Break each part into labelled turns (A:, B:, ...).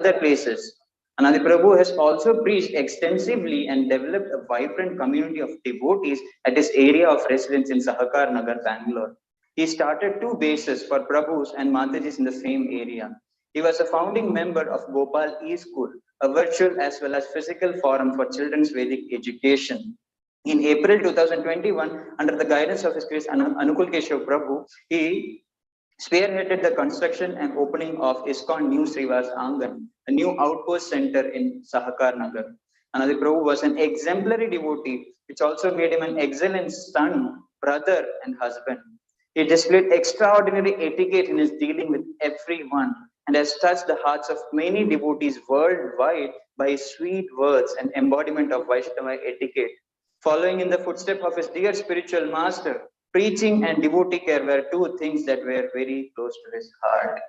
A: other places. Anadi Prabhu has also preached extensively and developed a vibrant community of devotees at his area of residence in Sahakar Nagar, Bangalore. He started 2 bases for Prabhus and Matajis in the same area. He was a founding member of Gopal E-School, a virtual as well as physical forum for children's Vedic education. In April 2021, under the guidance of his Grace Anukul Keshav Prabhu, he spearheaded the construction and opening of ISKCON New Srivas Angan, a new outpost center in Sahakar Nagar. Anadi Prabhu was an exemplary devotee, which also made him an excellent son, brother, and husband. He displayed extraordinary etiquette in his dealing with everyone and has touched the hearts of many devotees worldwide by his sweet words and embodiment of Vaishnava etiquette. Following in the footsteps of his dear spiritual master, preaching and devotee care were 2 things that were very close to his heart.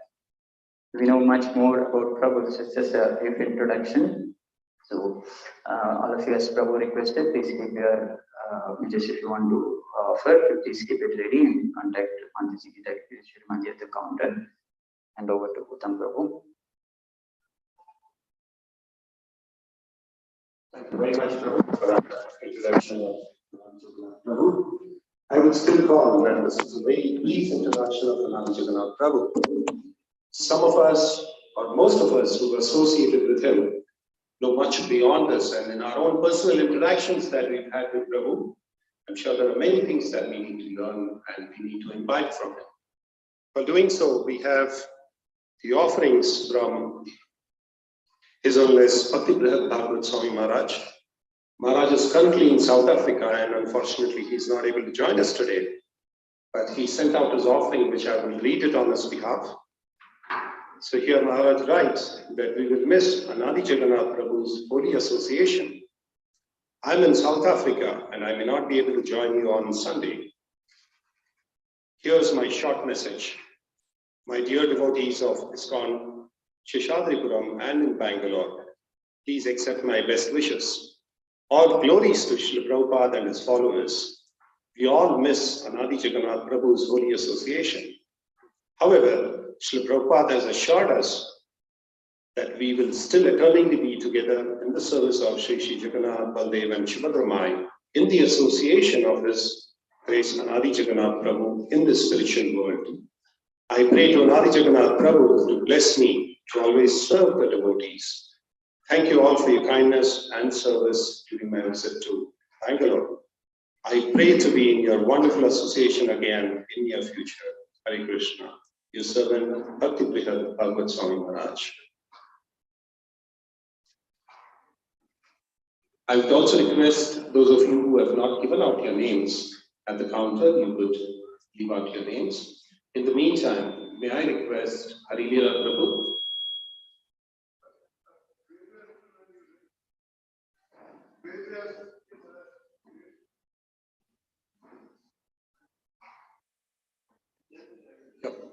A: We know much more about Prabhu. This is just a brief introduction. So, all of you, as Prabhu requested, please keep your messages if you want to offer. Please keep it ready and contact Manji at the counter. And over to Uttam Prabhu.
B: Thank you very much, Prabhu, for that introduction of Prabhu. I would still call that this is a very brief introduction of Anadi Jagannath Prabhu. Some of us, or most of us who are associated with him, know much beyond this, and in our own personal interactions that we've had with Prabhu, I'm sure there are many things that we need to learn and we need to imbibe from him. For doing so, we have the offerings from His Holiness Bhakti Brihad Bhagavad Swami Maharaj. Maharaj is currently in South Africa, and unfortunately he's not able to join us today, but he sent out his offering, which I will read it on his behalf. So here Maharaj writes that we will miss Anadi Jagannath Prabhu's holy association. I'm in South Africa and I may not be able to join you on Sunday. Here's my short message. My dear devotees of ISKCON Seshadripuram and in Bangalore, please accept my best wishes. All glories to Srila Prabhupada and his followers. We all miss Anadi Jagannath Prabhu's holy association. However, Srila Prabhupada has assured us that we will still eternally be together in the service of Sri Sri Jagannath, Baldev and Subhadramai in the association of His Grace Anadi Jagannath Prabhu in this spiritual world. I pray to Anadi Jagannath Prabhu to bless me to always serve the devotees. Thank you all for your kindness and service during my visit to Bangalore. I pray to be in your wonderful association again in near future. Hare Krishna. Your servant Bhakti Brihad Bhagavad Swami Maharaj. I would also request those of you who have not given out your names at the counter, you would leave out your names. In the meantime, may I request Harilila Prabhu.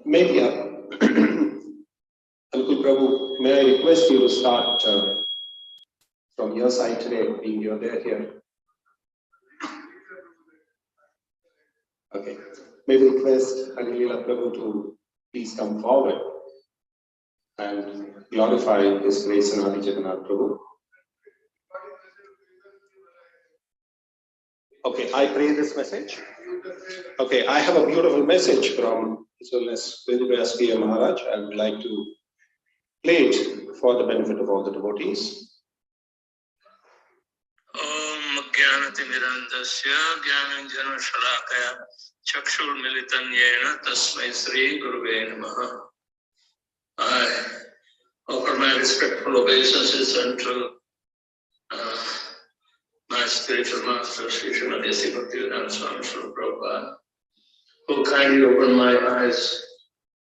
B: Maybe Anukul Prabhu, may I request you to start from your side today, being you're there here. Okay. May we request Harilila Prabhu to please come forward and glorify His Grace Anadi Jagannath Prabhu. Okay, I pray this message. Okay, I have a beautiful message from His Holiness Vedavyas P.M. Maharaj. I would like to play it for the benefit of all the devotees.
C: Om Jnanatimirandasya Jnananjana Shalakaya Chakshur Militanyena Tasmai Sri Guruve Namaha. I offer my respectful obeisances unto my spiritual master, Sri Srimati Bhaktivedanta Swami Srila Prabhupada, who kindly opened my eyes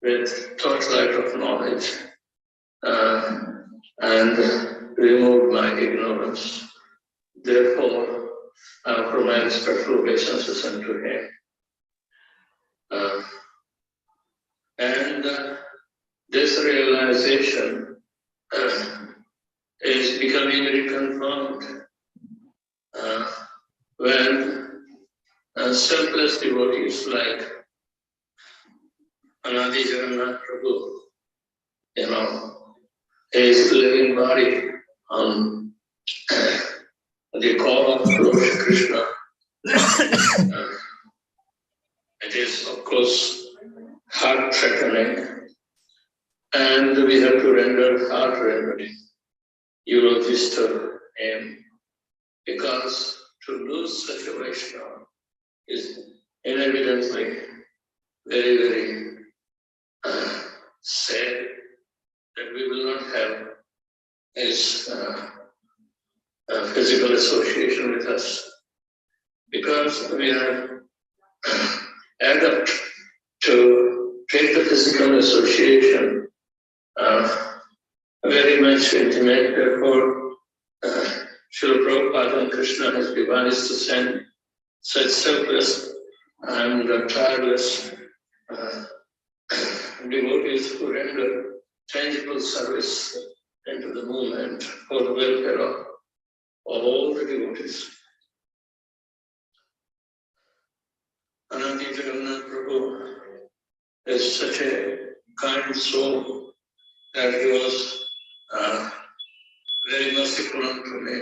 C: with torchlight of knowledge and removed my ignorance. Therefore, I offer my respectful obeisances unto him. This realization is becoming reconfirmed when selfless devotees like Anadi Jagannath Prabhu, his living body on the call of Lord Krishna. It is, of course, heart-threatening, and we have to render heart remedy, eulogies to him, because to lose such a Vaishnava is inevitably very, very sad that we will not have his physical association with us, because we are adept to take the physical association very much intimate. Therefore, Srila Prabhupada and Krishna has devised to send such selfless and tireless devotees who render tangible service into the movement for the welfare of all the devotees. Anadi Jagannath Prabhu is such a kind soul that he was very merciful unto me.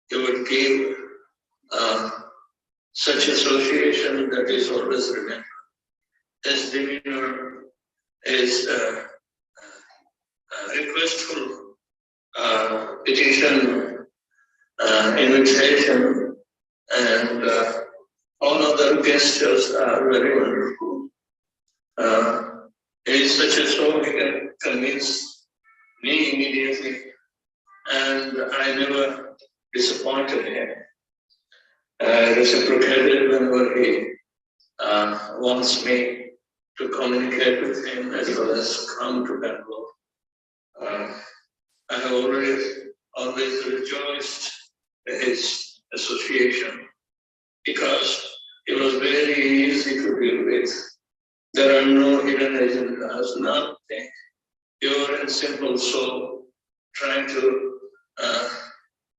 C: He would give such association that is always remembered. His demeanor is requestful, petition, invitation, and all other gestures are very wonderful. He is such a soul, he can convince me immediately, and I never disappointed him. Reciprocated whenever he wants me to communicate with him as well as come to Bangalore. I have always rejoiced in his association, because it was very easy to deal with. There are no hidden agendas, nothing. Pure and simple soul trying to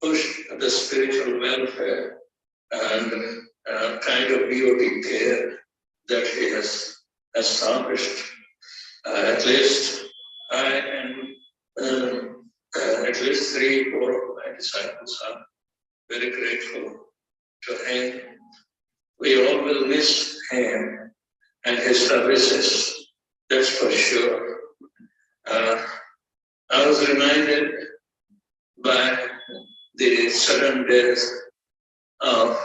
C: push the spiritual welfare and kind of beauty care that he has established. At least I and at least 3-4 of my disciples are very grateful to him. We all will miss him and his services, that's for sure. I was reminded by the sudden death of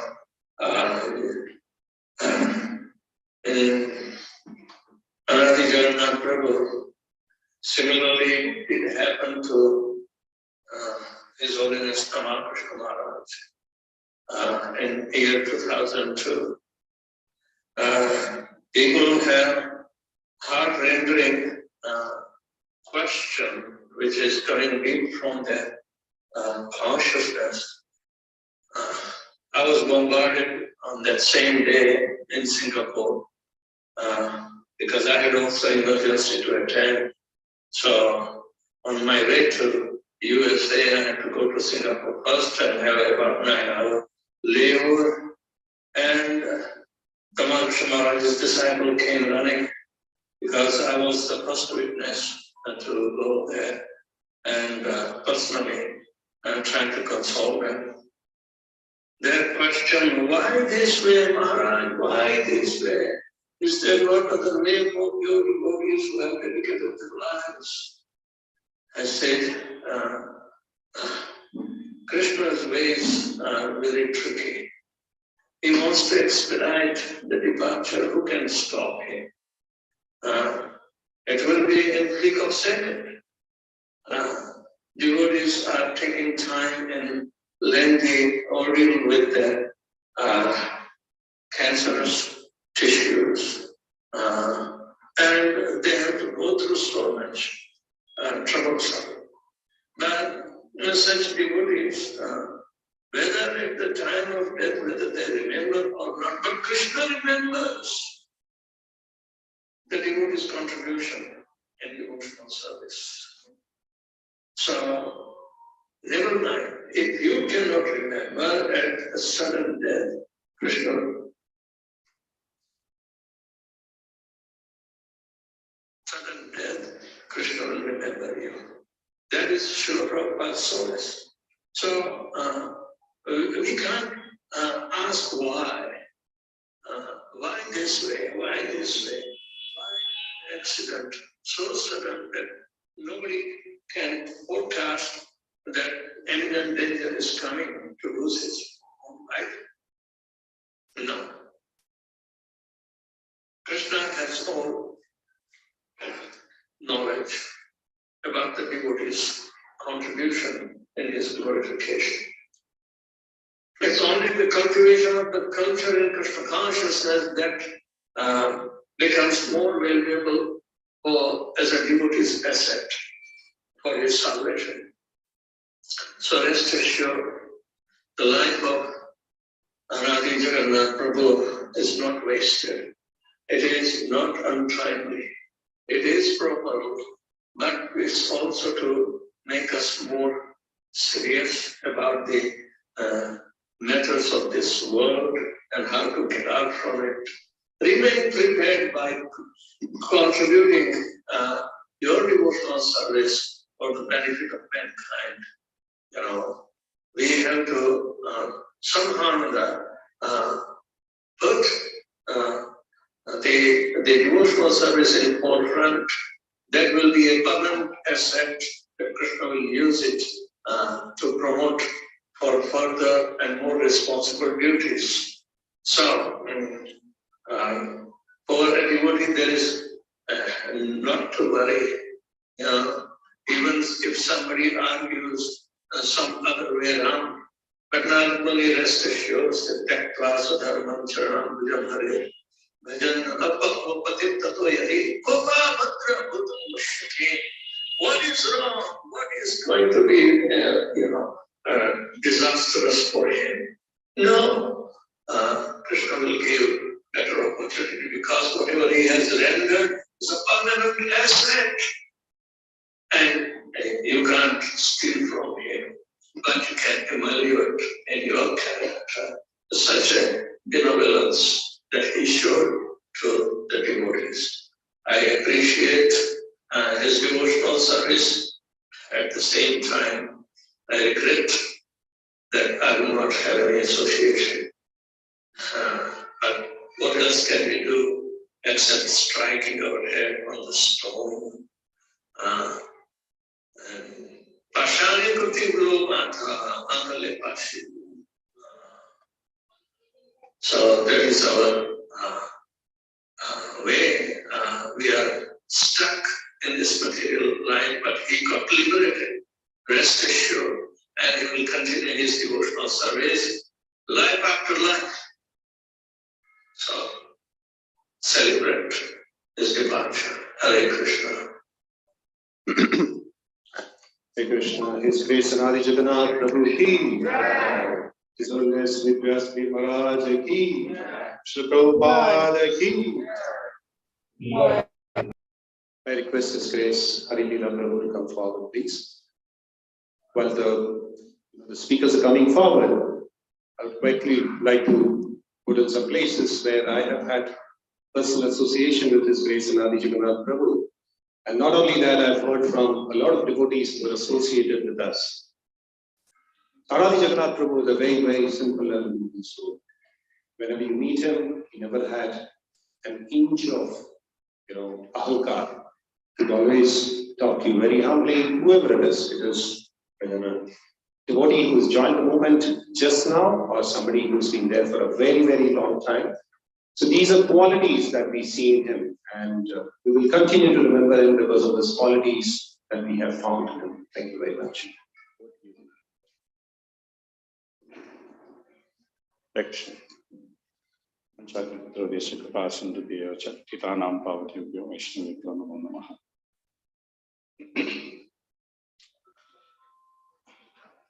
C: Anadi Jagannath Prabhu. Similarly, it happened to His Holiness Tamal Krishna Maharaj in year 2002. People have heart-rendering question which is coming deep from their consciousness. I was bombarded on that same day in Singapore because I had also emergency to attend. So on my way to USA, I had to go to Singapore first and have about 9-hour layover. And Tamal Krishna Maharaj's disciple came running because I was the first witness to go there and personally I'm trying to console them. Their question, why this way, Maharaj? Why this way? Is there not other way for pure devotees who have dedicated their lives? I said, Krishna's ways are very tricky. He wants to expedite the departure. Who can stop him? It will be in flick of second. Devotees are taking time in lengthy ordeal with their cancerous tissues, and they have to go through so much troublesome. But such devotees, whether at the time of death, whether they remember or not, but Krishna remembers the devotee's contribution in devotional service. So, never mind, if you cannot remember at a sudden death, Krishna will remember you. is Srila Prabhupada's solace. So we can't ask why. Why this way? Why this way? Why accident so sudden that nobody can forecast that imminent danger is coming to lose his own life? No. Krishna has all knowledge about the devotee's contribution in his glorification. It's only the cultivation of the culture in Krishna consciousness that becomes more valuable as a devotee's asset for his salvation. So rest assured, the life of Anadi Jagannath Prabhu is not wasted. It is not untimely. It is proper, but it's also to make us more serious about the matters of this world and how to get out from it. Remain prepared by contributing your devotional service for the benefit of mankind. You know, we have to somehow or other put the devotional service in forefront. That will be a permanent asset that Krishna will use it to promote for further and more responsible duties. So, for a devotee, there is not to worry. Even if somebody argues some other way around, but normally rest assured that class of Dharma Charanam Bhajam what is wrong? What is going to be, disastrous for him? No, Krishna will give better opportunity because whatever he has rendered is a permanent asset, and you can't steal from him, but you can evaluate in your character such a benevolence that he showed to the devotees. I appreciate his devotional service. At the same time, I regret that I will not have any association. But what else can we do except striking our head on the stone? Pashani Kuti Guru Mata Angale Pashi. So that is our way. We are stuck in this material life, but he got liberated. Rest assured, and he will continue his devotional service life after life. So celebrate his departure. Hare Krishna.
B: Hare Krishna. His Grace Anadi Jagannath Prabhuji. His Holiness Vidyasri Maharaj ki, Sri Prabhupada ki. I request His Grace Hari Leela Prabhu to come forward, please. While the speakers are coming forward, I would quickly like to put in some places where I have had personal association with His Grace Anadi Jagannath Prabhu. And not only that, I've heard from a lot of devotees who are associated with us. Anadi Jagannath Prabhu is a very, very simple and humble soul. Whenever you meet him, he never had an inch of, ahankar. He'd always talk to you very humbly, whoever it is. It is a devotee who has joined the movement just now, or somebody who's been there for a very, very long time. So these are qualities that we see in him, and we will continue to remember him because of these qualities that we have found in him. Thank you very much.
D: Action.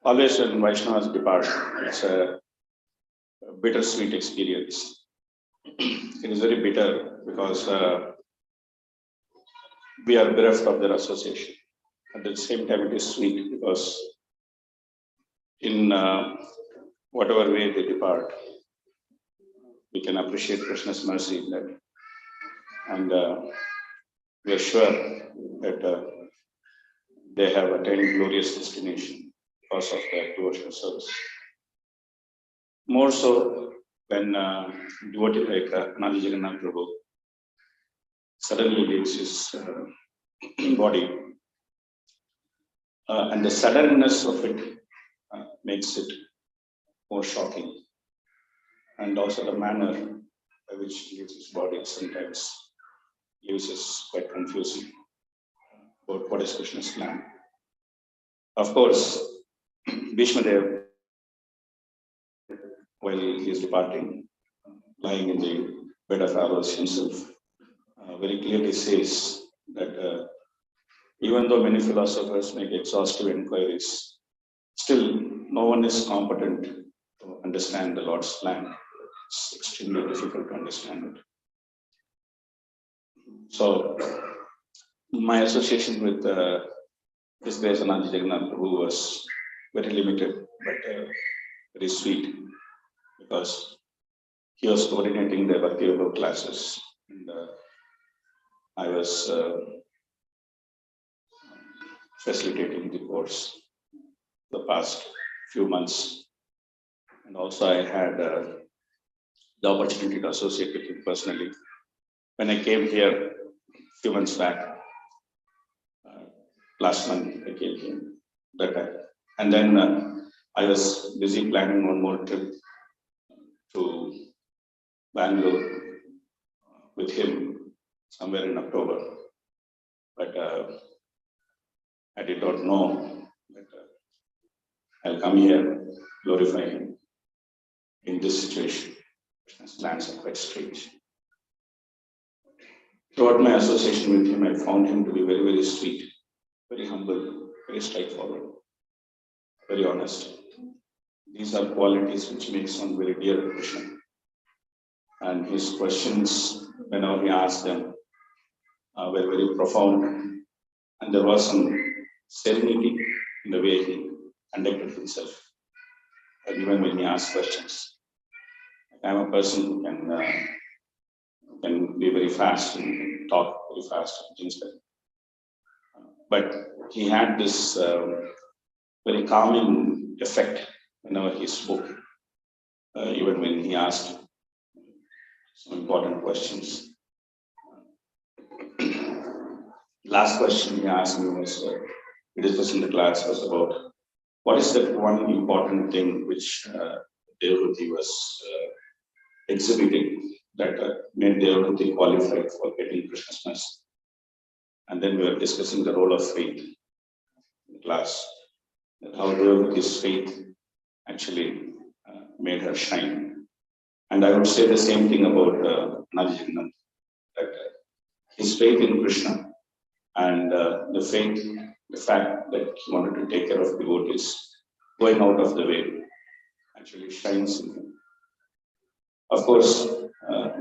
D: Always when Vaishnavas depart, it's a bittersweet experience. It is very bitter because we are bereft of their association. At the same time, it is sweet because in whatever way they depart, we can appreciate Krishna's mercy in that. And we are sure that they have attained glorious destination because of their devotional service. More so when devotee like Anadi Jagannath Prabhu suddenly leaves his body, and the suddenness of it makes it more shocking, and also the manner by which he leaves his body sometimes leaves us quite confusing about what is Krishna's plan. Of course, Bhishma Dev, while he is departing, lying in the bed of arrows himself, very clearly says that even though many philosophers make exhaustive inquiries, still no one is competent to understand the Lord's plan. It's extremely difficult to understand it. So, my association with His Grace Anadi Jagannath Prabhu was very limited, but very sweet, because he was coordinating the Bhakti Yoga classes, and I was facilitating the course the past few months, and also I had the opportunity to associate with him personally. When I came here a few months back, last month I came here that time, and then I was busy planning one more trip to Bangalore with him somewhere in October, but I did not know that I'll come here, glorify him in this situation. Krishna's plans are quite strange. Throughout my association with him, I found him to be very, very sweet, very humble, very straightforward, very honest. These are qualities which make one very dear to Krishna. And his questions, whenever he asked them, were very profound, and there was some serenity in the way he conducted himself, and even when he asked questions. I'm a person who can be very fast and talk very fast and things like that. But he had this very calming effect whenever he spoke, even when he asked some important questions. Last question he asked me was, we discussed in the class, was about what is that one important thing which Devhuti was exhibiting that made Devhuti qualified for getting Krishna's mercy. And then we were discussing the role of faith in the class, that how Devhuti's faith actually made her shine. And I would say the same thing about Anadi Jagannath, that his faith in Krishna and the fact that he wanted to take care of devotees, going out of the way, actually shines in him. Of course,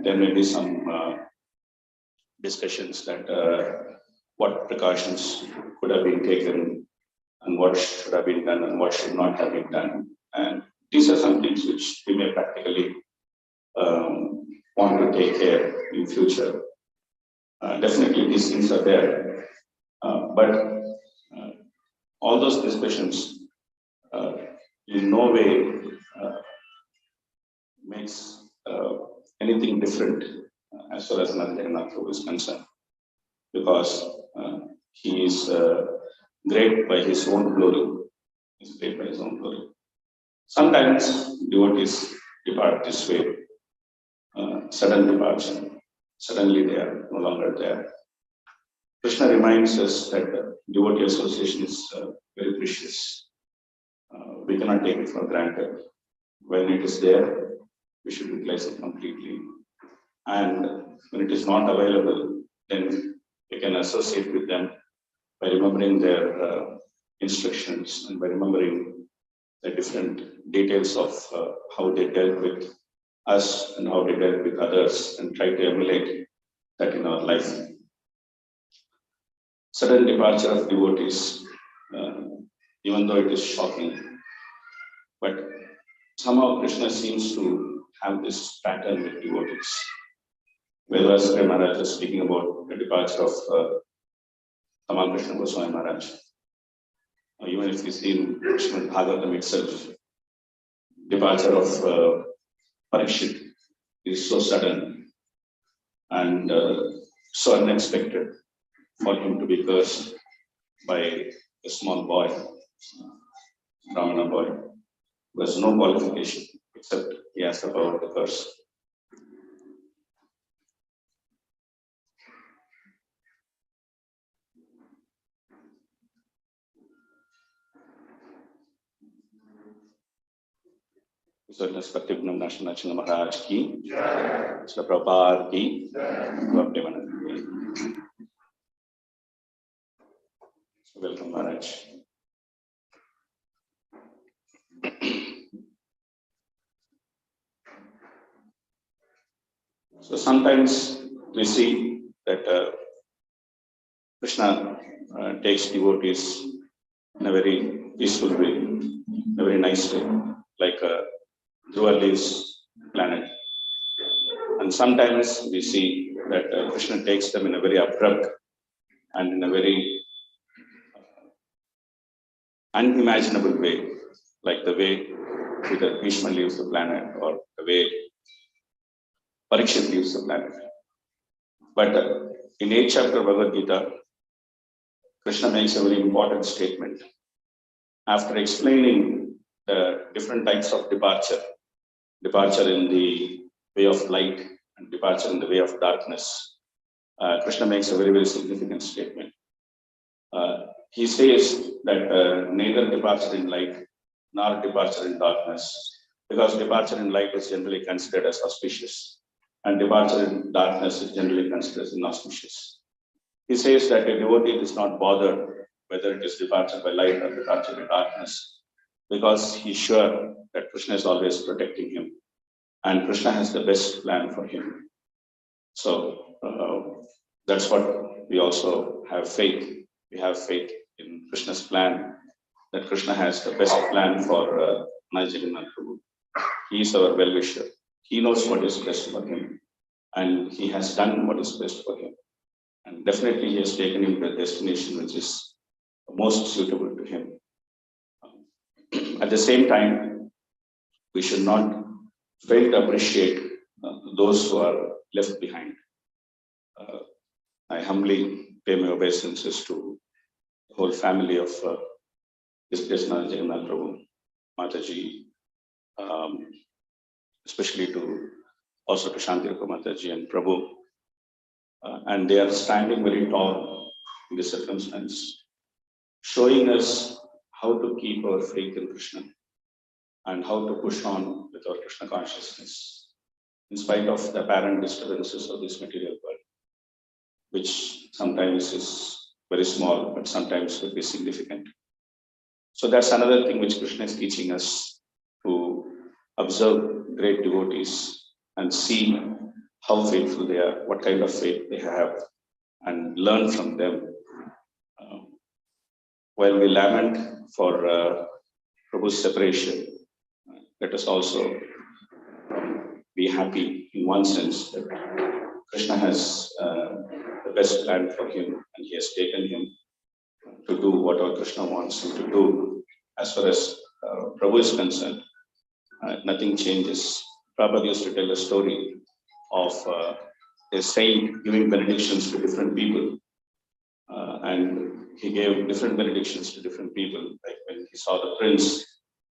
D: there may be some discussions that what precautions could have been taken and what should have been done and what should not have been done. And these are some things which we may practically want to take care in future. Definitely these things are there, but all those discussions in no way makes anything different as far as Anadi Jagannath Prabhu is concerned, because he is great by his own glory. He is great by his own glory. Sometimes devotees depart this way, sudden departure. Suddenly they are no longer there. Krishna reminds us that devotee association is very precious. We cannot take it for granted. When it is there, we should utilize it completely. And when it is not available, then we can associate with them by remembering their instructions and by remembering the different details of how they dealt with us and how they dealt with others, and try to emulate that in our life. Sudden departure of devotees, even though it is shocking, but somehow Krishna seems to have this pattern with devotees. Vedasri Maharaj is speaking about the departure of Tamal Krishna Goswami Maharaj. Even if we see in Srimad Bhagavatam itself, departure of Parikshit is so sudden and so unexpected for him to be cursed by a small boy, Brahmana boy, who has no qualification except he has the power to curse. So let's Pratyugnam National Maharaj ki, Srila Prabhupada ki, welcome Maharaj. So sometimes we see that Krishna takes devotees in a very peaceful way, in a very nice way, like Dhruva leaves planet. And sometimes we see that Krishna takes them in a very abrupt and in a very unimaginable way, like the way either Bhishma leaves the planet or the way Parikshit leaves the planet. But in 8th chapter of Bhagavad Gita, Krishna makes a very important statement. After explaining the different types of departure in the way of light and departure in the way of darkness, Krishna makes a very, very significant statement. He says that neither departure in light nor departure in darkness, because departure in light is generally considered as auspicious and departure in darkness is generally considered as inauspicious. He says that a devotee is not bothered whether it is departure by light or departure by darkness, because he's sure that Krishna is always protecting him and Krishna has the best plan for him. So that's what we also have faith. We have faith in Krishna's plan, that Krishna has the best plan for Anadi Jagannath Prabhu. He is our well-wisher. He knows what is best for him and he has done what is best for him. And definitely he has taken him to a destination which is most suitable to him. At the same time, we should not fail to appreciate those who are left behind. I humbly pay my obeisances to the whole family of Anadi Jagannath Prabhu, Mataji, especially to also to Shantirupa Mataji and Prabhu. And they are standing very tall in this circumstance, showing us how to keep our faith in Krishna and how to push on with our Krishna consciousness, in spite of the apparent disturbances of this material world, which sometimes is very small, but sometimes will be significant. So that's another thing which Krishna is teaching us, to observe great devotees and see how faithful they are, what kind of faith they have, and learn from them. While we lament for Prabhu's separation, let us also be happy in one sense that Krishna has the best plan for him and he has taken him to do whatever Krishna wants him to do. As far as Prabhu is concerned, nothing changes. Prabhupada used to tell a story of a saint giving benedictions to different people. And he gave different benedictions to different people. Like when he saw the prince,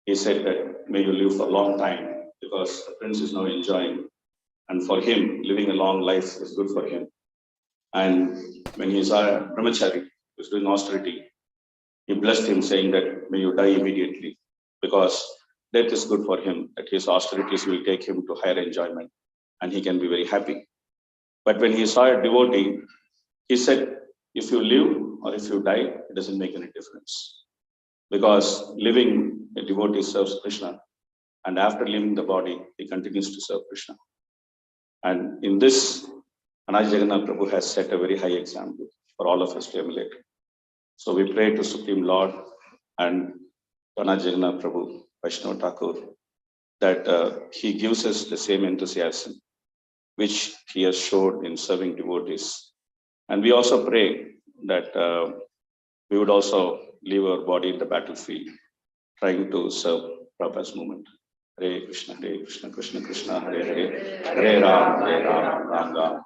D: he said that may you live for a long time, because the prince is now enjoying. And for him, living a long life is good for him. And when he saw a brahmachari who was doing austerity, he blessed him, saying that may you die immediately, because death is good for him, that his austerities will take him to higher enjoyment and he can be very happy. But when he saw a devotee, he said, if you live or if you die, it doesn't make any difference. Because living, a devotee serves Krishna, and after leaving the body, he continues to serve Krishna. And in this, Anadi Jagannath Prabhu has set a very high example for all of us to emulate. So we pray to Supreme Lord and Anadi Jagannath Prabhu, Vaishnava Thakur, that he gives us the same enthusiasm which he has showed in serving devotees. And we also pray that we would also leave our body in the battlefield, trying to serve Prabhupada's movement. Hare Krishna, Krishna Krishna, Hare Hare, Hare Ram, Ram Ram.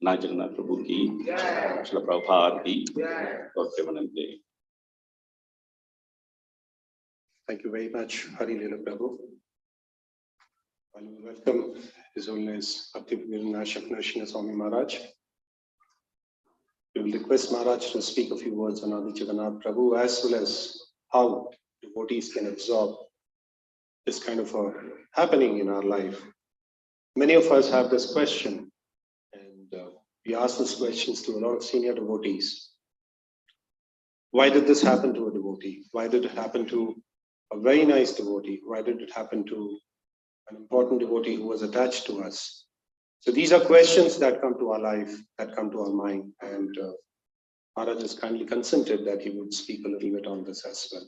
D: Anadi Jagannath Prabhuji, Srila Prabhupada ki, Bhaktivedanta.
B: Thank you very much, Hari Lila Prabhu. I will welcome His Holiness Bhaktivedanta Shakna Swami Maharaj. We will request Maharaj to speak a few words on Anadi Jagannath Prabhu, as well as how devotees can absorb this kind of a happening in our life. Many of us have this question, and we ask these questions to a lot of senior devotees. Why did this happen to a devotee? Why did it happen to a very nice devotee? Why did it happen to an important devotee who was attached to us? So these are questions that come to our life, that come to our mind, and Maharaj has kindly consented that he would speak a little bit on this as well.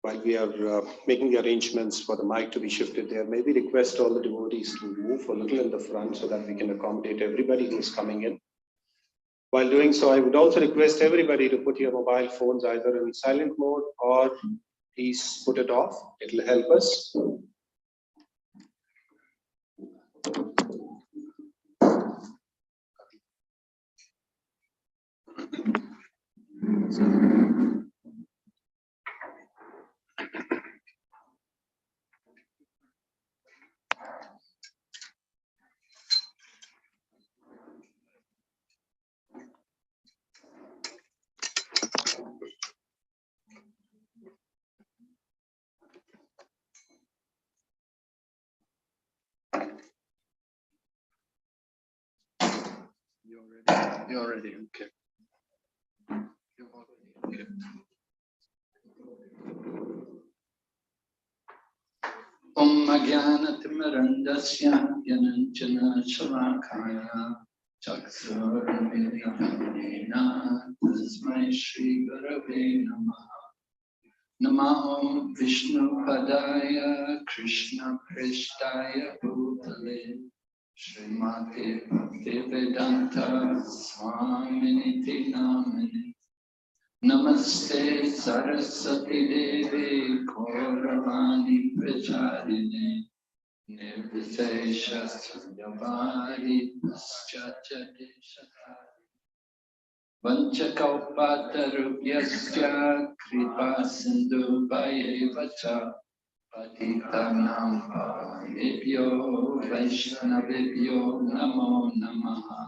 B: While we are making the arrangements for the mic to be shifted there, maybe request all the devotees to move a little in the front so that we can accommodate everybody who is coming in. While doing so, I would also request everybody to put your mobile phones either in silent mode or please put it off. It will help us.
C: You're already okay. You're already okay. Om Jnanatimirandasya Jnananjana Shalakaya Chaksurmilitanena Tasmai Shri Gurave Namaha. Namo Vishnu Padaya Krishna Prestaya Bhutale Srimati Bhaktivedanta Swaminiti Namini. Namaste Saraswati Devi Gauravani Pracharini Nirvishesha Sunyavari Paschachate Shatari Vanchakalpatarubhyasya Kripa Sindhu Bhayevacha Patitanam Pavanebhyo Vaishnavebhyo Namo Namaha.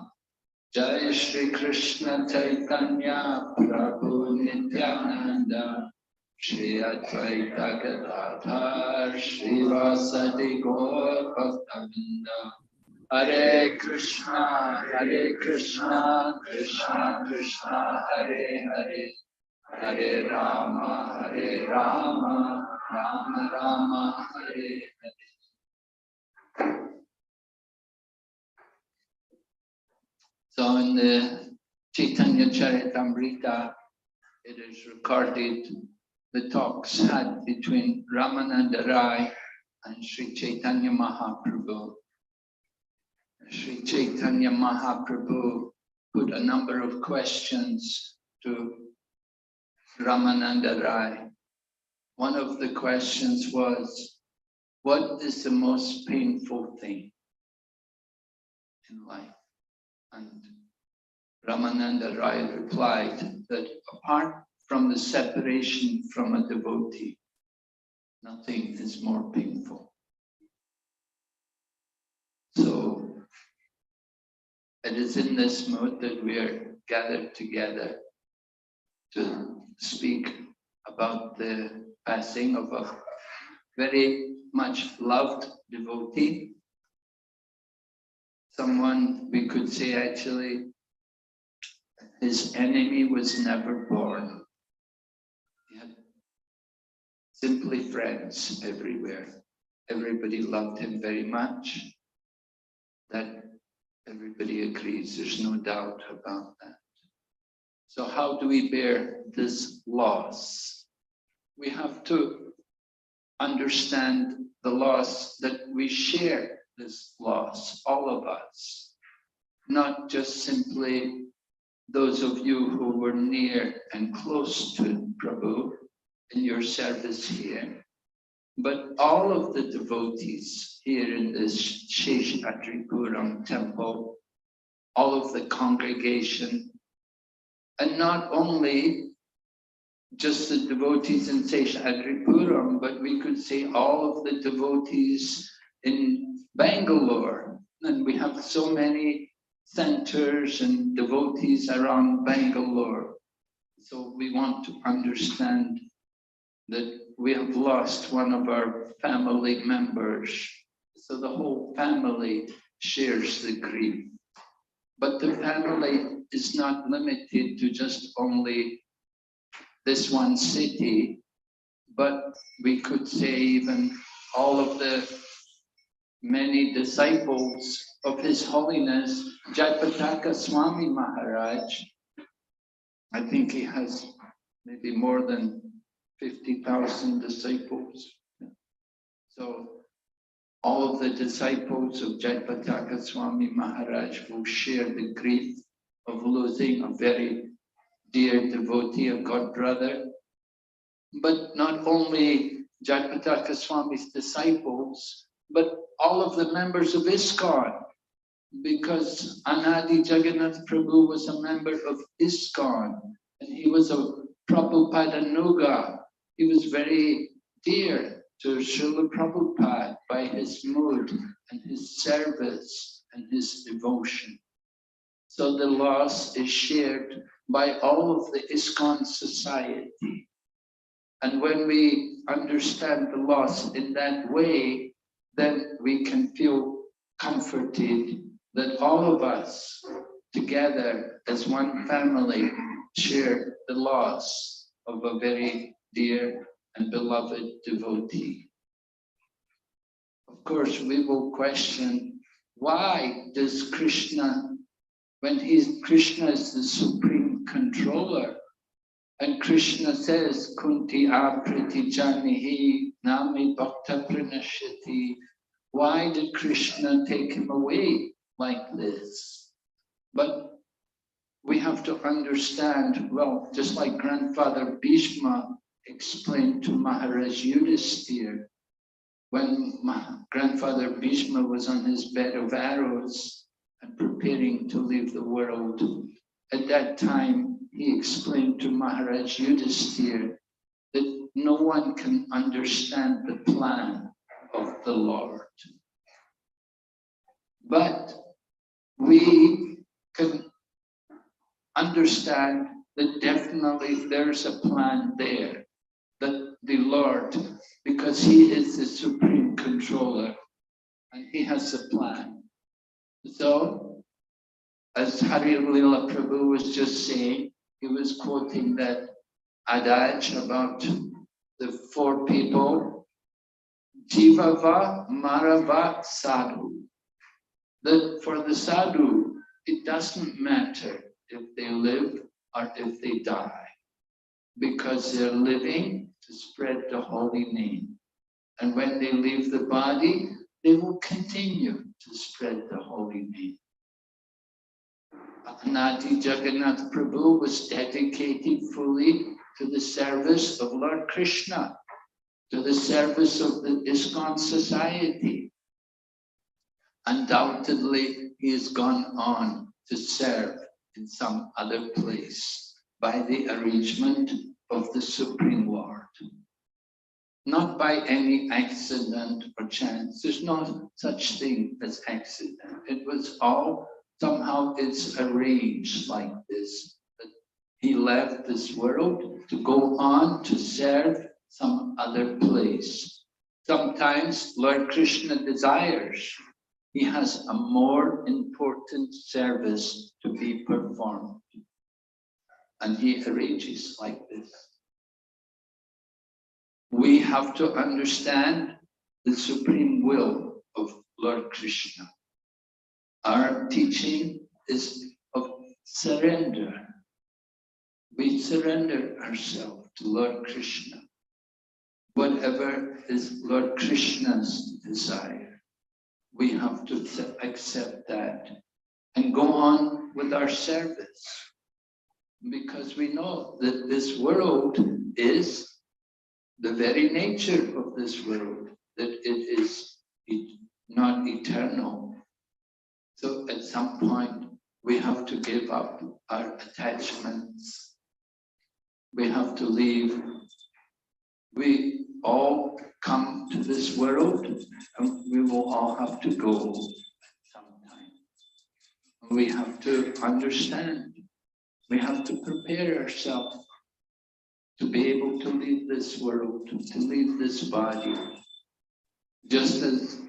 C: Jai Shri Krishna Chaitanya Prabhu Nityananda Shri Advaita Gadadhar Shri Vasadi Gaur Bhaktavinda. Hare Krishna, Krishna Krishna, Hare Hare, Hare Rama, Rama Rama, Hare Hare. So in the Chaitanya Charitamrita, it is recorded the talks had between Ramananda Rai and Sri Chaitanya Mahaprabhu. Sri Chaitanya Mahaprabhu put a number of questions to Ramananda Rai. One of the questions was, what is the most painful thing in life? And Ramananda Rai replied that apart from the separation from a devotee, nothing is more painful. So it is in this mood that we are gathered together to speak about the passing of a very much loved devotee. Someone, we could say actually, his enemy was never born. He had simply friends everywhere. Everybody loved him very much. That everybody agrees, there's no doubt about that. So how do we bear this loss? We have to understand the loss, that we share this loss, all of us. Not just simply
E: those of you who were near and close to Prabhu in your service here, but all of the devotees here in this Seshadripuram temple, all of the congregation, and not only just the devotees in Seshadripuram, but we could say all of the devotees in Bangalore. And we have so many centers and devotees around Bangalore. So we want to understand that we have lost one of our family members. So the whole family shares the grief. But the family is not limited to just only this one city, but we could say even all of the many disciples of His Holiness Jayapataka Swami Maharaj. I think he has maybe more than 50,000 disciples. So all of the disciples of Jayapataka Swami Maharaj will share the grief of losing a very dear devotee, a god brother. But not only Jayapataka Swami's disciples, but all of the members of ISKCON, because Anadi Jagannath Prabhu was a member of ISKCON, and he was a Prabhupada Nuga. He was very dear to Srila Prabhupada by his mood and his service and his devotion. So the loss is shared by all of the ISKCON society. And when we understand the loss in that way, then we can feel comforted that all of us together as one family share the loss of a very dear and beloved devotee. Of course, we will question, why does Krishna, when Krishna is the supreme controller, and Krishna says, Kunti apriti janihi nami bhakta pranashyati, why did Krishna take him away like this? But we have to understand, well, just like Grandfather Bhishma explained to Maharaj Yudhisthira, when Grandfather Bhishma was on his bed of arrows and preparing to leave the world, at that time he explained to Maharaj Yudhisthira that no one can understand the plan of the Lord. But we can understand that definitely there's a plan there, that the Lord, because He is the supreme controller, and He has a plan. So, as Hari Lila Prabhu was just saying, he was quoting that adage about the four people, Jivava Marava Sadhu. That for the sadhu, it doesn't matter if they live or if they die, because they're living to spread the holy name. And when they leave the body, they will continue to spread the holy name. Anadi Jagannath Prabhu was dedicated fully to the service of Lord Krishna, to the service of the ISKCON society. Undoubtedly, he has gone on to serve in some other place by the arrangement of the Supreme Lord. Not by any accident or chance. There's no such thing as accident. It was all, somehow it's arranged like this. That he left this world to go on to serve some other place. Sometimes Lord Krishna desires, he has a more important service to be performed. And he arranges like this. We have to understand the supreme will of Lord Krishna. Our teaching is of surrender. We surrender ourselves to Lord Krishna. Whatever is Lord Krishna's desire, we have to accept that and go on with our service. because we know that this world is the very nature of this world, that it is not eternal. So at some point, we have to give up our attachments. We have to leave. We all come to this world, and we will all have to go sometime. We have to understand. We have to prepare ourselves to be able to leave this world, to leave this body. Just as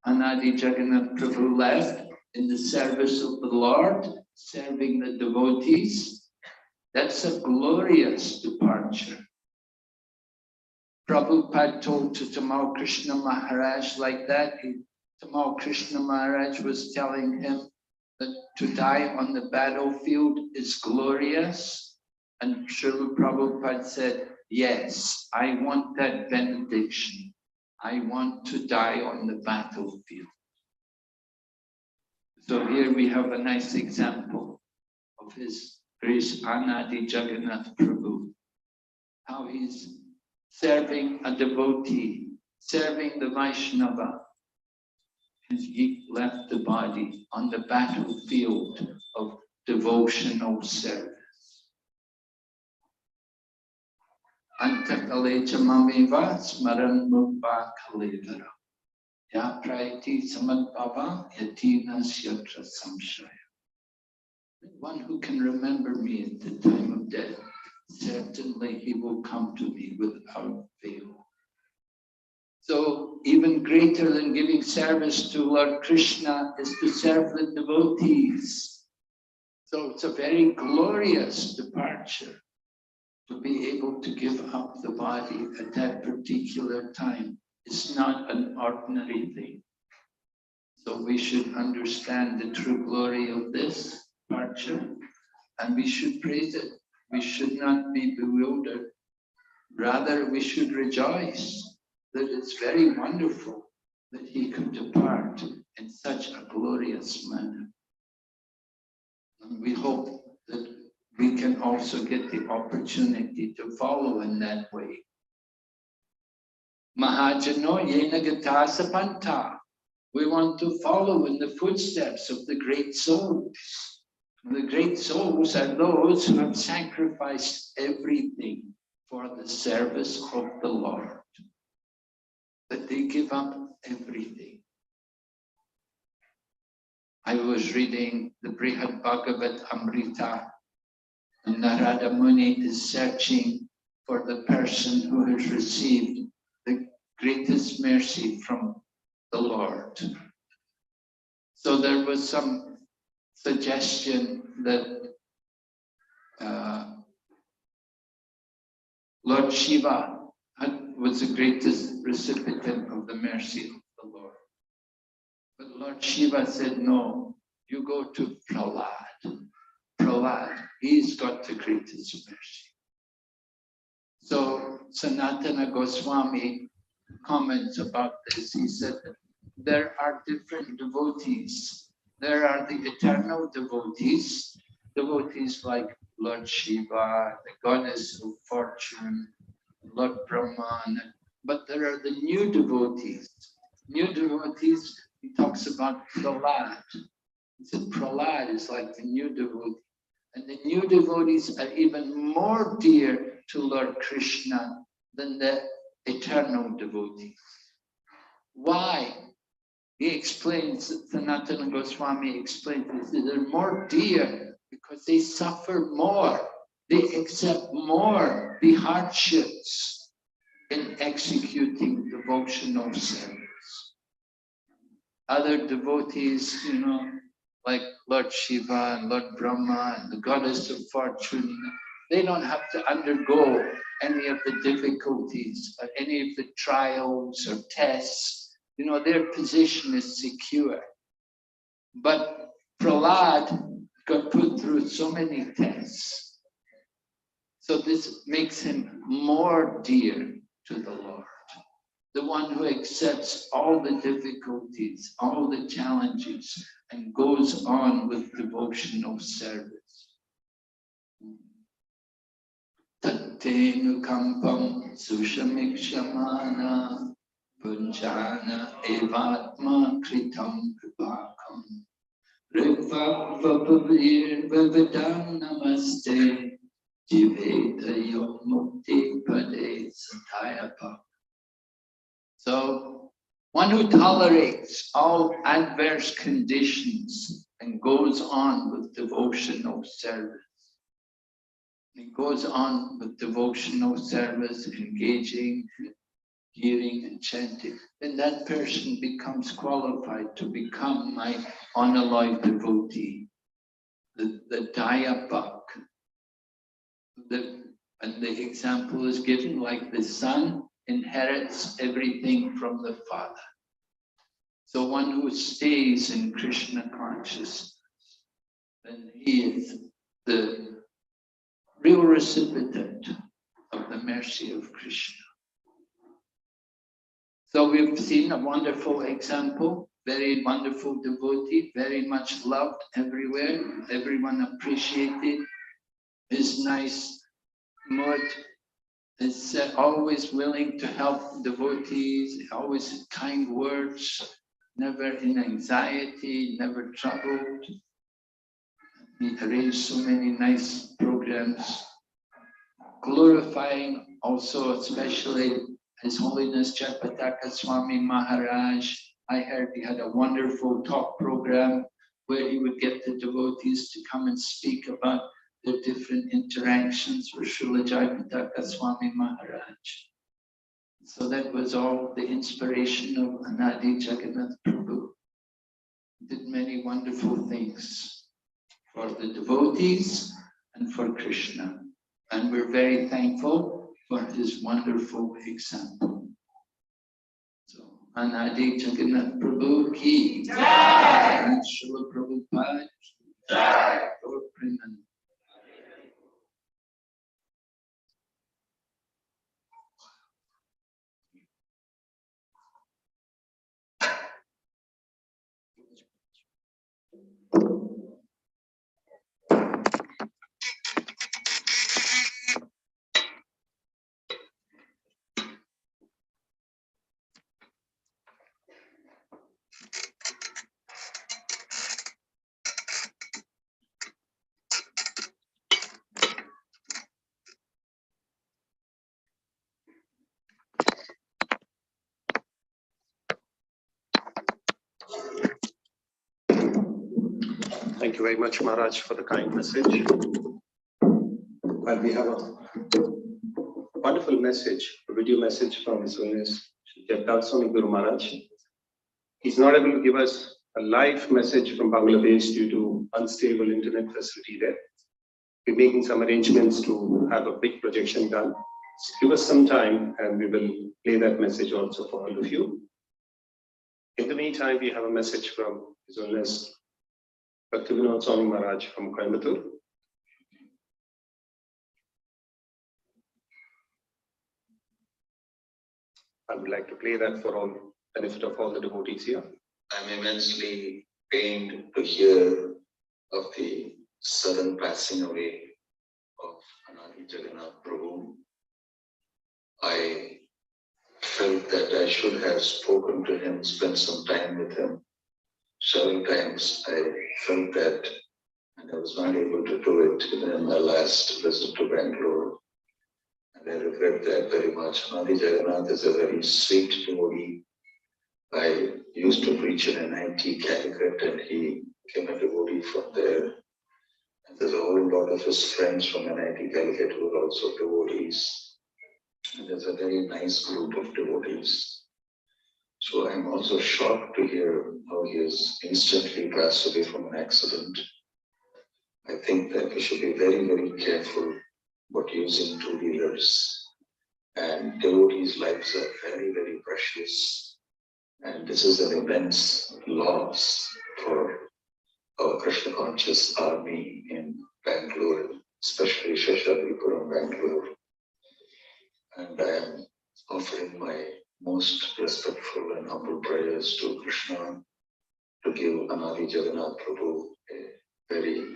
E: Anadi Jagannath Prabhu left in the service of the Lord, serving the devotees, that's a glorious departure. Prabhupada told to Tamal Krishna Maharaj like that. Tamal Krishna Maharaj was telling him that to die on the battlefield is glorious. And Srila Prabhupada said, yes, I want that benediction. I want to die on the battlefield. So here we have a nice example of His Grace Anadi Jagannath Prabhu, how he's serving a devotee, serving the Vaishnava. And he left the body on the battlefield of devotional service. Antakale chamamiva smaran mukha kalevara. Ya praiti samadbhava yatina syatra samshaya. One who can remember me at the time of death, certainly he will come to me without fail. So even greater than giving service to Lord Krishna is to serve the devotees. So it's a very glorious departure to be able to give up the body at that particular time. It's not an ordinary thing. So we should understand the true glory of this departure, and we should praise it. We should not be bewildered. Rather, we should rejoice that it's very wonderful that he could depart in such a glorious manner. And we hope that we can also get the opportunity to follow in that way. Mahajano yena gata sapanta. We want to follow in the footsteps of the great souls. The great souls are those who have sacrificed everything for the service of the Lord. That they give up everything. I was reading the Brihad Bhagavat Amrita, and Narada Muni is searching for the person who has received the greatest mercy from the Lord. So there was some suggestion that Lord Shiva was the greatest recipient of the mercy of the Lord. But Lord Shiva said, no, you go to Prahlad. Prahlad, he's got the greatest mercy. So Sanatana Goswami comments about this. He said, there are different devotees. There are the eternal devotees, devotees like Lord Shiva, the goddess of fortune, Lord Brahman, but there are the new devotees. New devotees, he talks about Prahlad. He said Prahlad is like the new devotee. And the new devotees are even more dear to Lord Krishna than the eternal devotees. Why? He explains, Sanatana Goswami explains this, they're more dear because they suffer more. They accept more the hardships in executing devotional service. Other devotees, like Lord Shiva and Lord Brahma and the goddess of fortune, they don't have to undergo any of the difficulties or any of the trials or tests. Their position is secure. But Prahlad got put through so many tests. So this makes him more dear to the Lord. The one who accepts all the difficulties, all the challenges, and goes on with devotional service. Tattenu kampam sushamikshamana punjana evatma kritam vipakam rikvapapavir vivadam namaste jiveta yomukti pade satayapa. So, one who tolerates all adverse conditions and goes on with devotional service. He goes on with devotional service, engaging, hearing and chanting. Then that person becomes qualified to become my unalloyed devotee, the Dayapak. And the example is given like the son inherits everything from the father. So one who stays in Krishna consciousness, then he is the real recipient of the mercy of Krishna. So we've seen a wonderful example, very wonderful devotee, very much loved everywhere. Everyone appreciated his nice mood, is always willing to help devotees, always kind words, never in anxiety, never troubled. He arranged so many nice programs, glorifying also especially His Holiness Jagpataka Swami Maharaj. I heard he had a wonderful talk program where he would get the devotees to come and speak about their different interactions with Srila Jagpataka Swami Maharaj. So that was all the inspiration of Anadi Jagannath Prabhu. He did many wonderful things for the devotees and for Krishna. And we're very thankful for his wonderful example. So, Anadi Jagannath Prabhu ki jai, Srila Prabhupada ki jai, Lord Premanand.
B: Thank you very much, Maharaj, for the kind message. Well, we have a wonderful message, a video message from His Holiness Jagdat Swami Guru Maharaj. He's not able to give us a live message from Bangladesh due to unstable internet facility there. We're making some arrangements to have a big projection done. So give us some time and we will play that message also for all of you. In the meantime, we have a message from His Holiness Bhaktivinoda Swami Maharaj from Coimbatore. I would like to play that for all benefit of all the devotees here.
C: I'm immensely pained to hear of the sudden passing away of Anadi Jagannath Prabhu. I felt that I should have spoken to him, spent some time with him. Several times I felt that, and I was not able to do it even in my last visit to Bangalore. And I regret that very much. Anadi Jagannath is a very sweet devotee. I used to preach in NIT Calicut and he became a devotee from there. And there's a whole lot of his friends from NIT Calicut who are also devotees. And there's a very nice group of devotees. So I'm also shocked to hear how he has instantly passed away from an accident. I think that we should be very, very careful about using two-wheelers. And devotees' lives are very, very precious. And this is an immense loss for our Krishna conscious army in Bangalore, especially Seshadripuram, Bangalore. And I am offering my most respectful and humble prayers to Krishna to give Anadi Jagannath Prabhu a very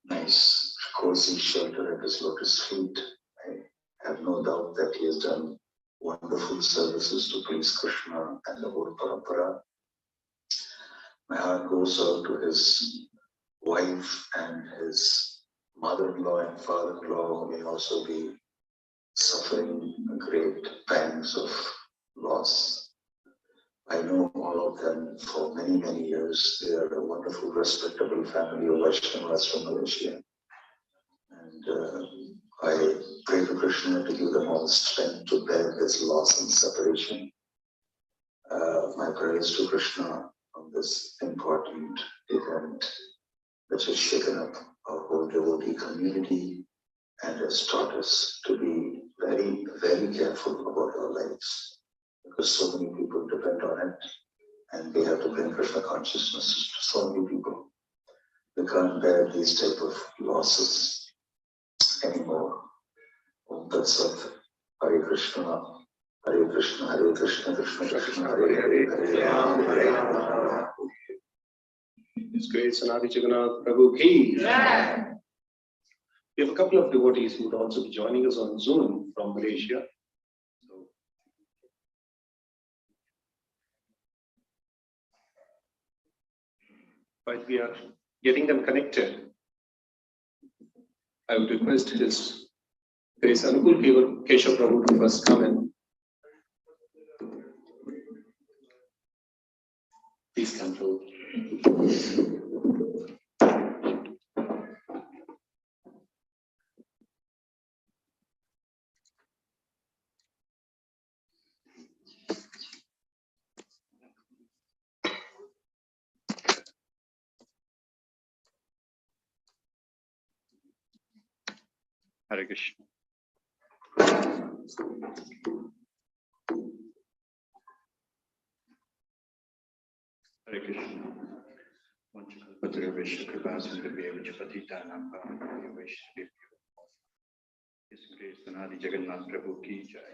C: nice, cozy shelter at his lotus feet. I
F: I have no doubt that he has done wonderful services to please Krishna and the whole Parampara. My heart goes out to his wife and his mother-in-law and father-in-law, who may also be suffering great pangs of loss. I know all of them for many, many years. They are a wonderful, respectable family of Vaishnavas from Malaysia. And I pray to Krishna to give them all strength to bear this loss and separation. My prayers to Krishna on this important event which has shaken up our whole devotee community and has taught us to be very, very careful about our lives, because so many people depend on it and they have to bring Krishna consciousness to so many people. We can't bear these type of losses anymore. Om Tat Sat. Hare Krishna, Hare Krishna, Hare Krishna, Krishna Krishna, Hare Hare, Hare Rama, Hare Rama.
B: His Grace Anadi Jagannath Prabhuji.
G: Yeah.
B: We have a couple of devotees who would also be joining us on Zoom from Malaysia. While we are getting them connected, I would request His Grace Anupul Keshav Prabhu to first come in. Please come forward.
H: Hare Krishna. Hare Krishna. Vanchakalpatra Vishya Kripasindhavya Vijapatitanam Pavanavya Vaishnavya. His Grace Anadi Jagannath Prabhu ki jai.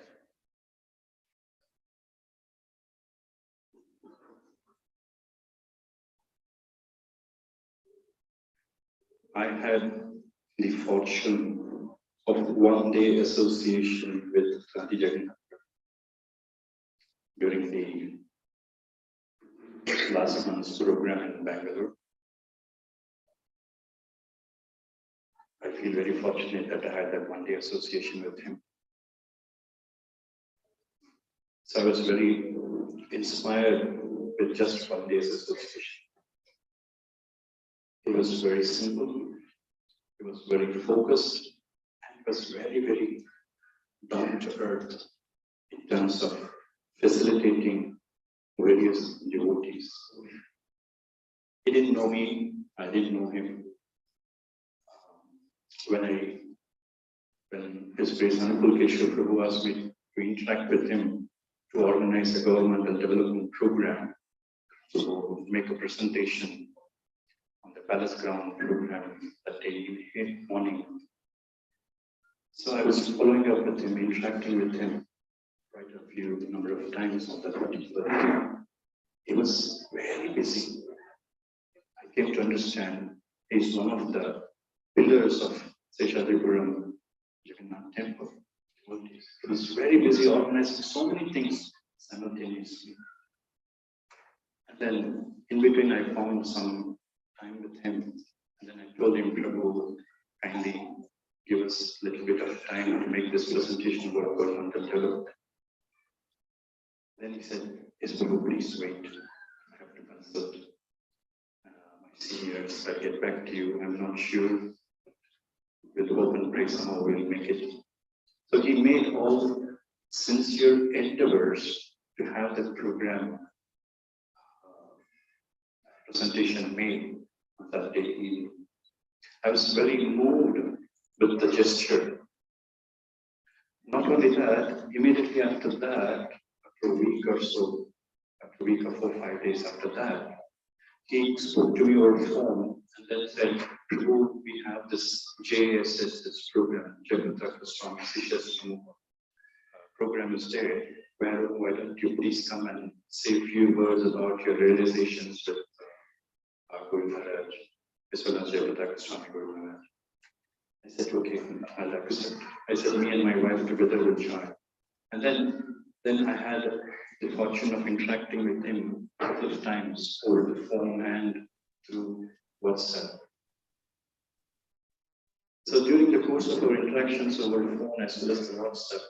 H: I had the fortune of one-day association with Anadi Jagannath during the last month's program in Bangalore. I feel very fortunate that I had that one-day association with him. So I was very inspired with just one day's association. It was very simple, it was very focused, and it was very, very down to earth in terms of facilitating various devotees. He didn't know me, I didn't know him. When His Grace Anupul Keshav Prabhu asked me to interact with him to organize a governmental development program, to make a presentation on the Palace Ground program that day morning. So I was following up with him, interacting with him quite a few number of times on that particular day. He was very busy. I came to understand he's one of the pillars of Seshadripuram Jagannath Temple. He was very busy organizing so many things simultaneously. And then in between I found some time with him, and then I told him, Prabhu, kindly give us a little bit of time to make this presentation about governmental development. Then he said, yes, Prabhu, please wait. I have to consult my seniors. I'll get back to you. I'm not sure. With hope and pray somehow we'll make it. So he made all sincere endeavors to have the program presentation made on that day evening. I was very moved with the gesture. Not only that, immediately after that, after a week or so, after a week or 4 or 5 days after that, he spoke to me over phone and then said, Prabhu, we have this JSS, this program, Jagannath Swami Seshadripuram program is there, where why don't you please come and say a few words about your realizations with Guru Maharaj, as well as Jagannath Swami Guru Maharaj. I said, okay, I'll accept. I said, me and my wife together will join. And then I had the fortune of interacting with him a couple of times over the phone and through WhatsApp. So during the course of our interactions over the phone as well as the WhatsApp,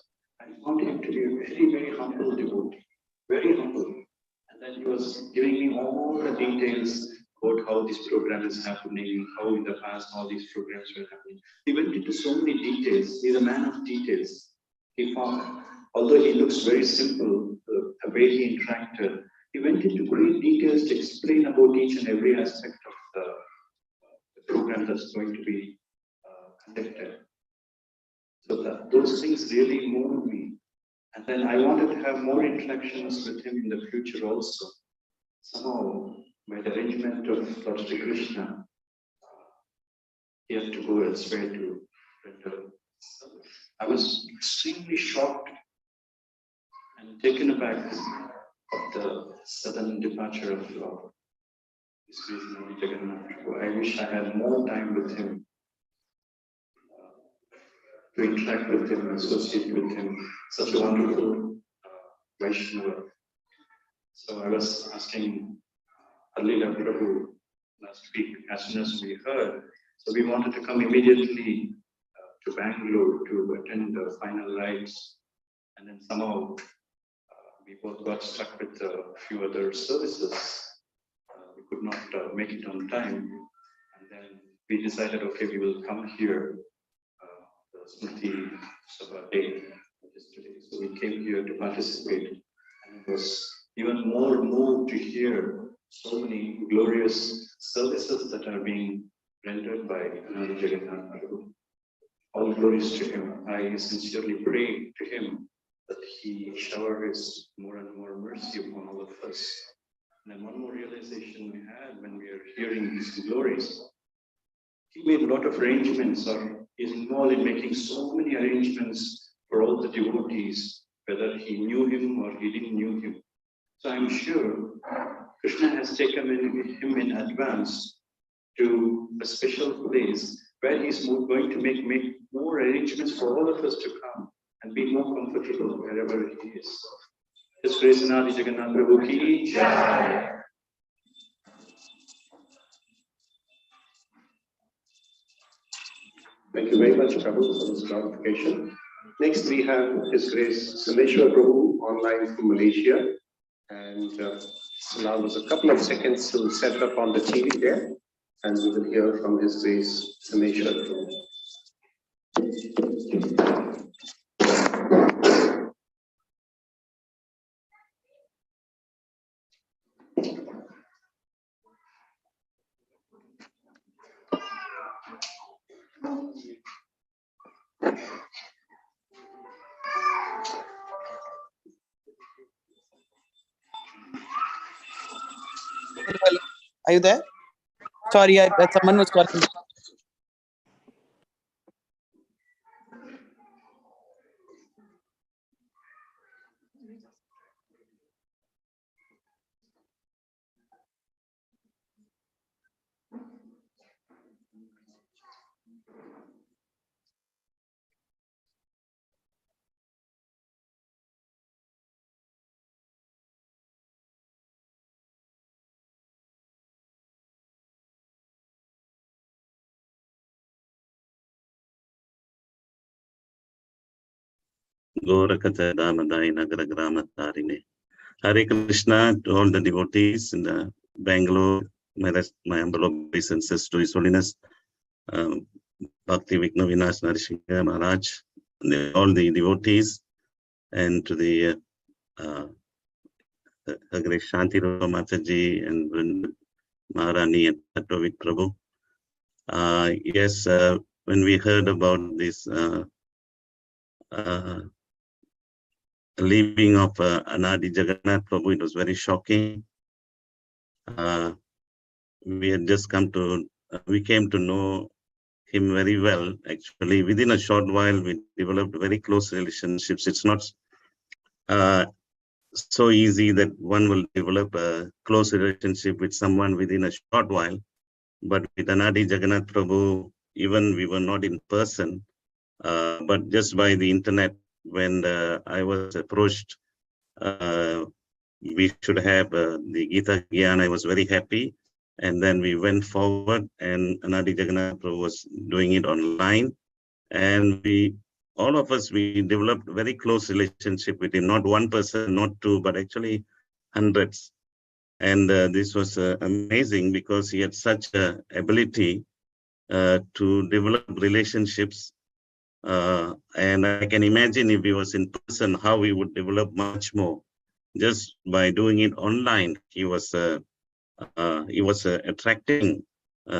H: I found him to be a very, very humble devotee, very humble. And then he was giving me all the details about how this program is happening, how in the past all these programs were happening. He went into so many details. He's a man of details. He found, although he looks very simple, the way he interacted, he went into great details to explain about each and every aspect of the program that's going to be conducted. So those things really moved me. And then I wanted to have more interactions with him in the future also. Somehow, by the arrangement of Lord Sri Krishna, he had to go elsewhere to render. I was extremely shocked and taken aback of the sudden departure of Lord Sri Anadi Jagannath Prabhuji. I wish I had more time with him, to interact with him, associate with him, such a wonderful Vaishnava. So I was asking Alila Prabhu last week, as soon as we heard, so we wanted to come immediately to Bangalore to attend the final rites. And then somehow we both got stuck with a few other services. We could not make it on time. And then we decided, okay, we will come here, the Smriti Sabha day, which is today. So we came here to participate. And it was even more moved to hear so many glorious services that are being rendered by Anadi Jagannath Prabhu. All glories to him. I sincerely pray to him that he showers more and more mercy upon all of us. And then one more realization we had when we are hearing these glories, he made a lot of arrangements, or is involved in making so many arrangements for all the devotees, whether he knew him or he didn't know him. So I'm sure Krishna has taken him in advance to a special place where he's going to make more arrangements for all of us to come and be more comfortable wherever he is. His grace Anadi Jagannath Prabhu ki jai.
B: Thank you very much, Prabhu, for this clarification. Next, we have His Grace Sameshwar Prabhu online from Malaysia. And allow us a couple of seconds to set up on the TV there, and we will hear from His Grace Sameshwar Prabhu.
G: Hello. Are you there? Sorry, someone was calling.
I: Hare Krishna to all the devotees in the Bangalore, my humble obeisances to His Holiness Bhakti Vigna Vinash Narsimha Maharaj, and all the devotees, and to the great Shanti Mataji and Maharani and Tatvik Prabhu. Yes, when we heard about this leaving of Anadi Jagannath Prabhu, it was very shocking. We had just we came to know him very well. Actually, within a short while, we developed very close relationships. It's not so easy that one will develop a close relationship with someone within a short while. But with Anadi Jagannath Prabhu, even we were not in person, but just by the internet, when I was approached, we should have the Gita Gyan, I was very happy. And then we went forward, and Anadi Jagannath Prabhu was doing it online. And all of us, we developed very close relationship with him, not one person, not two, but actually hundreds. And this was amazing because he had such a ability to develop relationships. And I can imagine if he was in person, how he would develop much more. Just by doing it online, he was attracting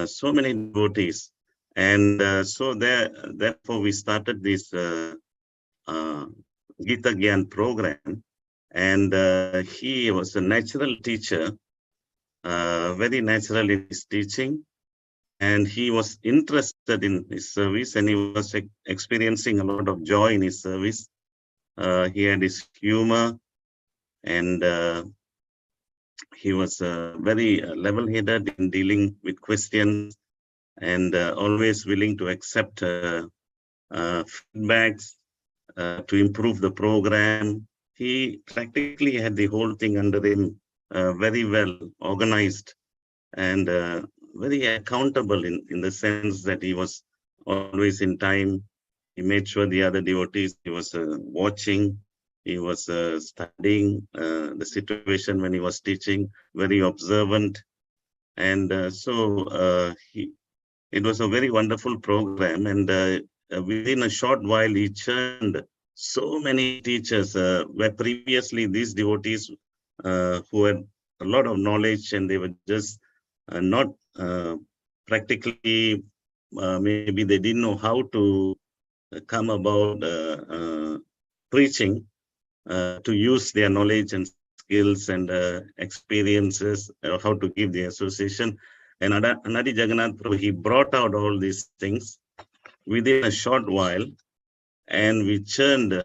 I: so many devotees. And therefore we started this Gita Gyan program. And he was a natural teacher, very natural in his teaching. And he was interested in his service, and he was experiencing a lot of joy in his service. He had his humor, and he was very level-headed in dealing with questions, and always willing to accept feedbacks to improve the program. He practically had the whole thing under him, very well organized, and very accountable in the sense that he was always in time. He made sure the other devotees, he was watching, he was studying the situation when he was teaching, very observant. And it was a very wonderful program. And within a short while, he churned so many teachers, where previously these devotees who had a lot of knowledge, and they were just not practically, maybe they didn't know how to come about preaching, to use their knowledge and skills and experiences, how to give the association. And Anadi Jagannath Prabhu, he brought out all these things within a short while, and we churned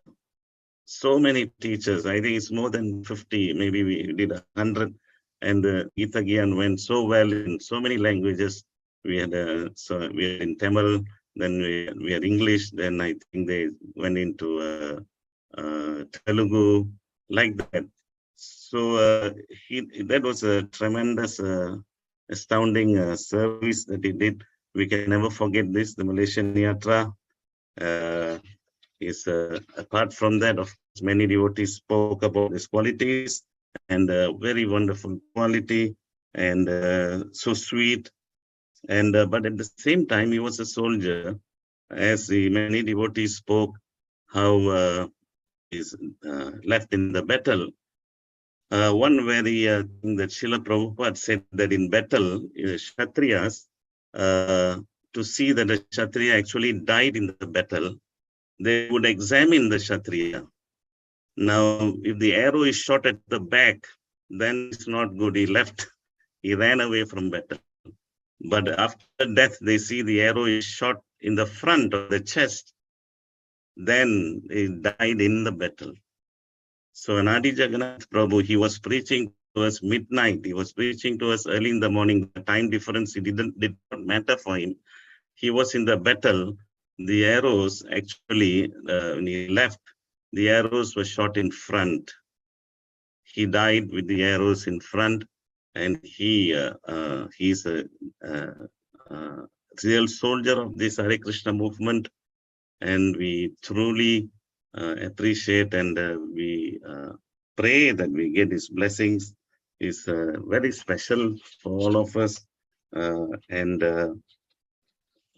I: so many teachers. I think it's more than 50, maybe we did 100. And the Gita Gyan went so well in so many languages. We had in Tamil, then we had English, then I think they went into Telugu, like that. So that was a tremendous, astounding service that he did. We can never forget this, the Malaysian Yatra. Apart from that, of course, many devotees spoke about his qualities, and very wonderful quality, and so sweet. And but at the same time, he was a soldier, as many devotees spoke how he's left in the battle. One very thing that Srila Prabhupada said, that in battle, Kshatriyas, to see that a Kshatriya actually died in the battle, they would examine the Kshatriya. Now, if the arrow is shot at the back, then it's not good. He ran away from battle. But after death, they see the arrow is shot in the front of the chest, then he died in the battle. So Anadi Jagannath Prabhu, he was preaching to us midnight. He was preaching to us early in the morning. The time difference, did not matter for him. He was in the battle. The arrows, actually, when he left, the arrows were shot in front. He died with the arrows in front, and he's a real soldier of this Hare Krishna movement. And we truly appreciate, and we pray that we get his blessings. It's very special for all of us. And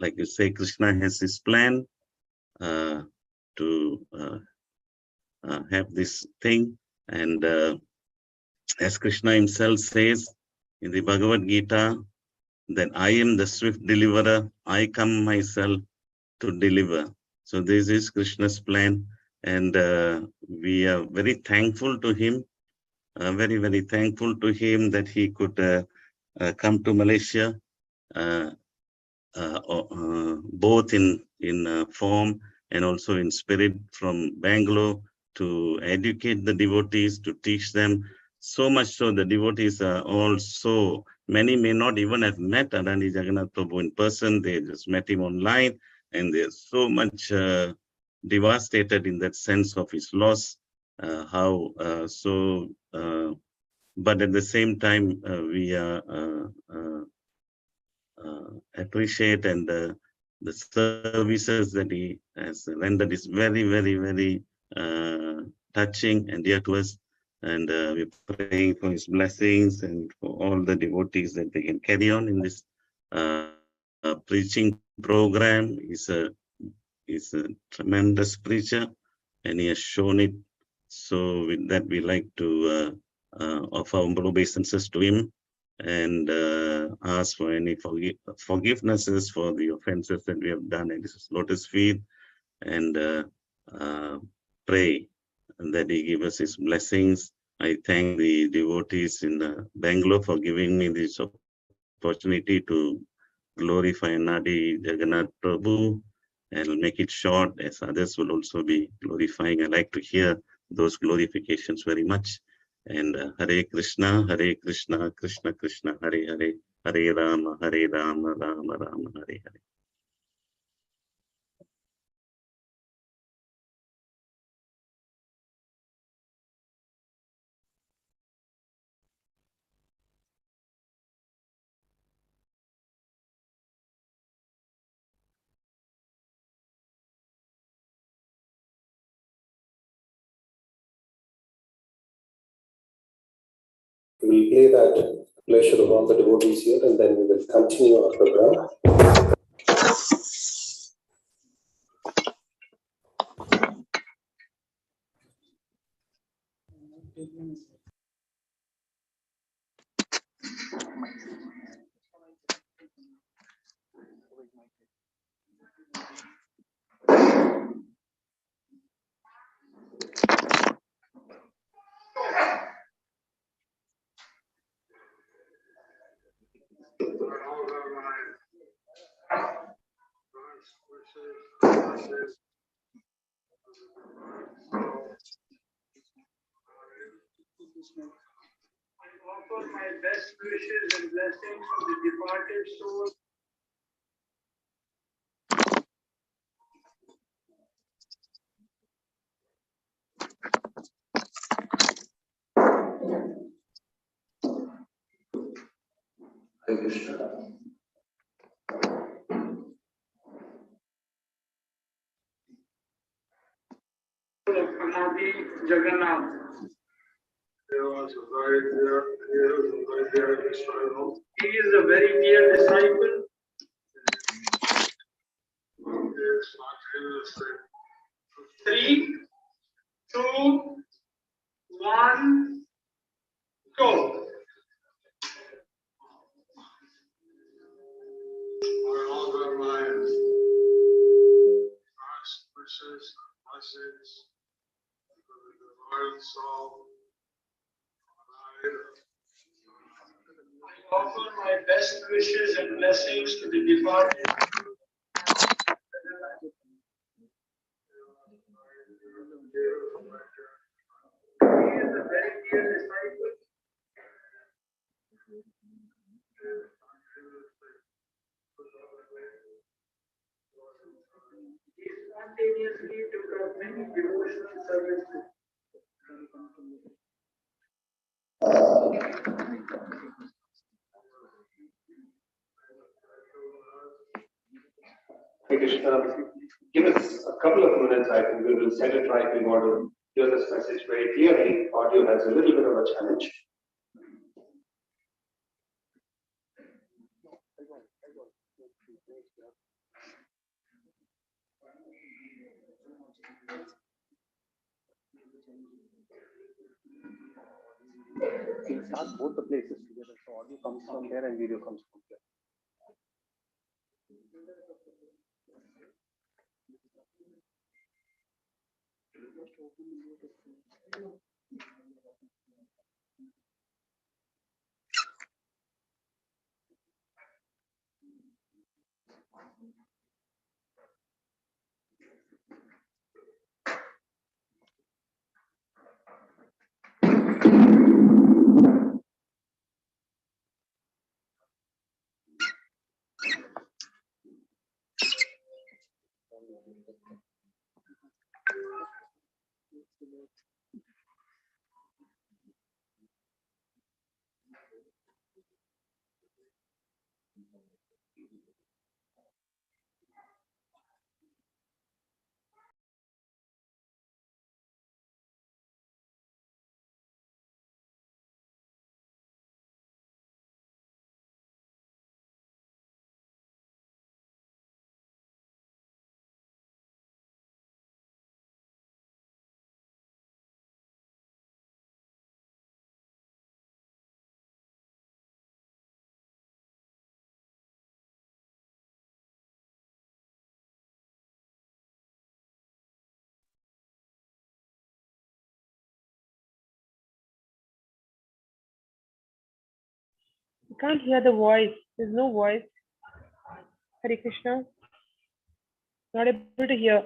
I: like you say, Krishna has his plan to have this thing. And as Krishna himself says in the Bhagavad Gita, that I am the swift deliverer, I come myself to deliver. So this is Krishna's plan, and we are very thankful to him, very, very thankful to him that he could come to Malaysia, both in form and also in spirit, from Bangalore, to educate the devotees, to teach them. So much so the devotees are all so many may not even have met Anadi Jagannath Prabhu in person. They just met him online, and they're so much devastated in that sense of his loss. But at the same time, we appreciate and the services that he has rendered is very, very, very touching and dear to us. And we're praying for his blessings and for all the devotees that they can carry on in this preaching program. He's a tremendous preacher, and he has shown it. So with that, we like to offer humble obeisances to him and ask for any forgivenesses for the offenses that we have done at his lotus feet, and pray that he give us his blessings. I thank the devotees in Bangalore for giving me this opportunity to glorify Anadi Jagannath Prabhu. I'll make it short, as others will also be glorifying. I like to hear those glorifications very much. And Hare Krishna, Krishna Krishna, Hare Hare, Hare Rama, Rama Rama, Hare Hare.
B: We'll play that pleasure of all the devotees here, and then we will continue our program.
J: I offer my best wishes and blessings to the departed souls.
B: Hare Krishna.
J: Of Anadi Jagannath. He is a very dear disciple. 3, 2, 1, go. I offer my last wishes, blessings for the divine soul. I offer my best wishes and blessings to the departed. He is a very dear disciple. He spontaneously took up many devotional services.
B: Hare Krishna. Give us a couple of minutes. I think we will set it right. We want to hear this message very clearly. Audio has a little bit of a challenge.
K: We'll start both the places together. So audio comes from there and video comes from there.
L: I can't hear the voice. There's no voice. Hare Krishna. Not able to hear.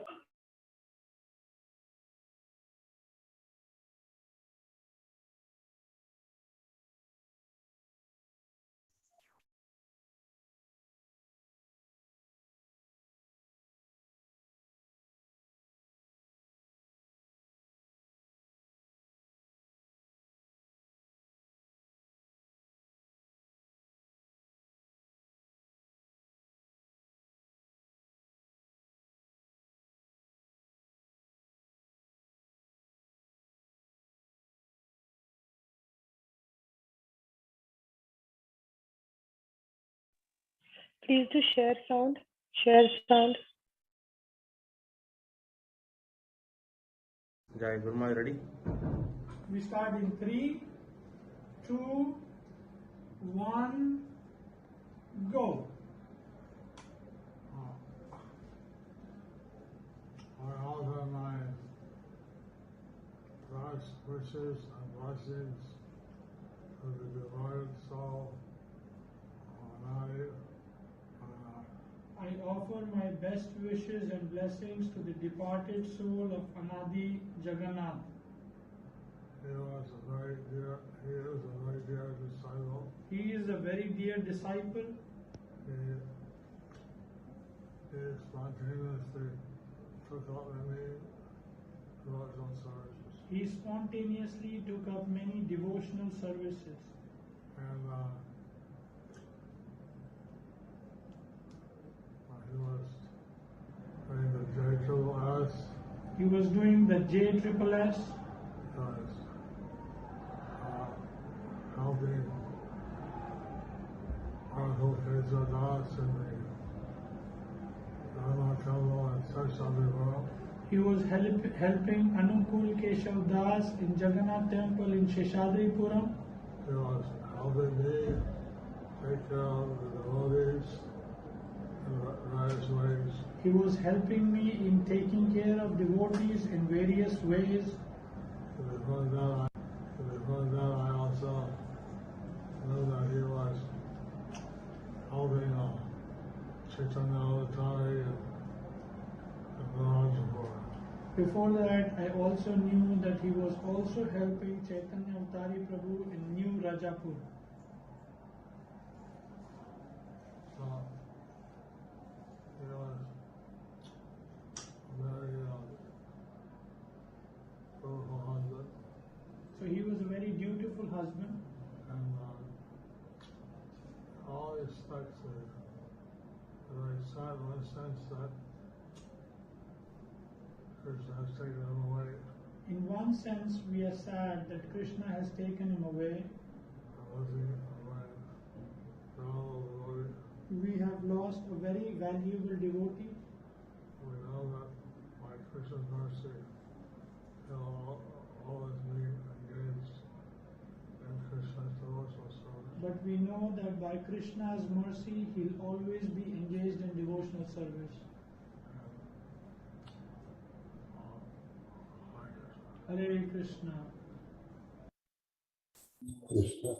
L: Please do share sound. Share sound.
M: Jai Gurma, you ready?
N: We start in 3, 2, 1, go.
O: I offer my thoughts, wishes, and blessings for the devoted soul of Anadi.
N: I offer my best wishes and blessings to the departed soul of Anadi Jagannath.
O: He is a very dear disciple.
N: He is a very dear disciple.
O: He spontaneously took up many devotional services.
N: He spontaneously took up many devotional services.
O: And he was doing the JSS.
N: He was doing the JSS.
O: Because helping Arthur Kesa Das in the Dharma Temple in Seshadripuram.
N: He was helping Anukul Keshav Das in Jagannath Temple in Seshadripuram.
O: He was helping me take care of the devotees in various ways.
N: He was helping me in taking care of devotees in various ways.
O: Before that, I also knew that he was helping Chaitanya Avatari and Rajapur.
N: Before that, I also knew that he was also helping Chaitanya Avatari Prabhu in New Rajapur.
O: So, he was very beautiful husband.
N: So he was a very dutiful husband.
O: And all respects very sad in the sense that Krishna has taken him away.
N: In one sense, we are sad that Krishna has taken him away. We have lost a very valuable devotee.
O: We know that by Krishna's mercy, he'll always be engaged in Krishna's devotional service.
N: But we know that by Krishna's mercy, he'll always be engaged in devotional service. Hare Krishna.
K: Krishna.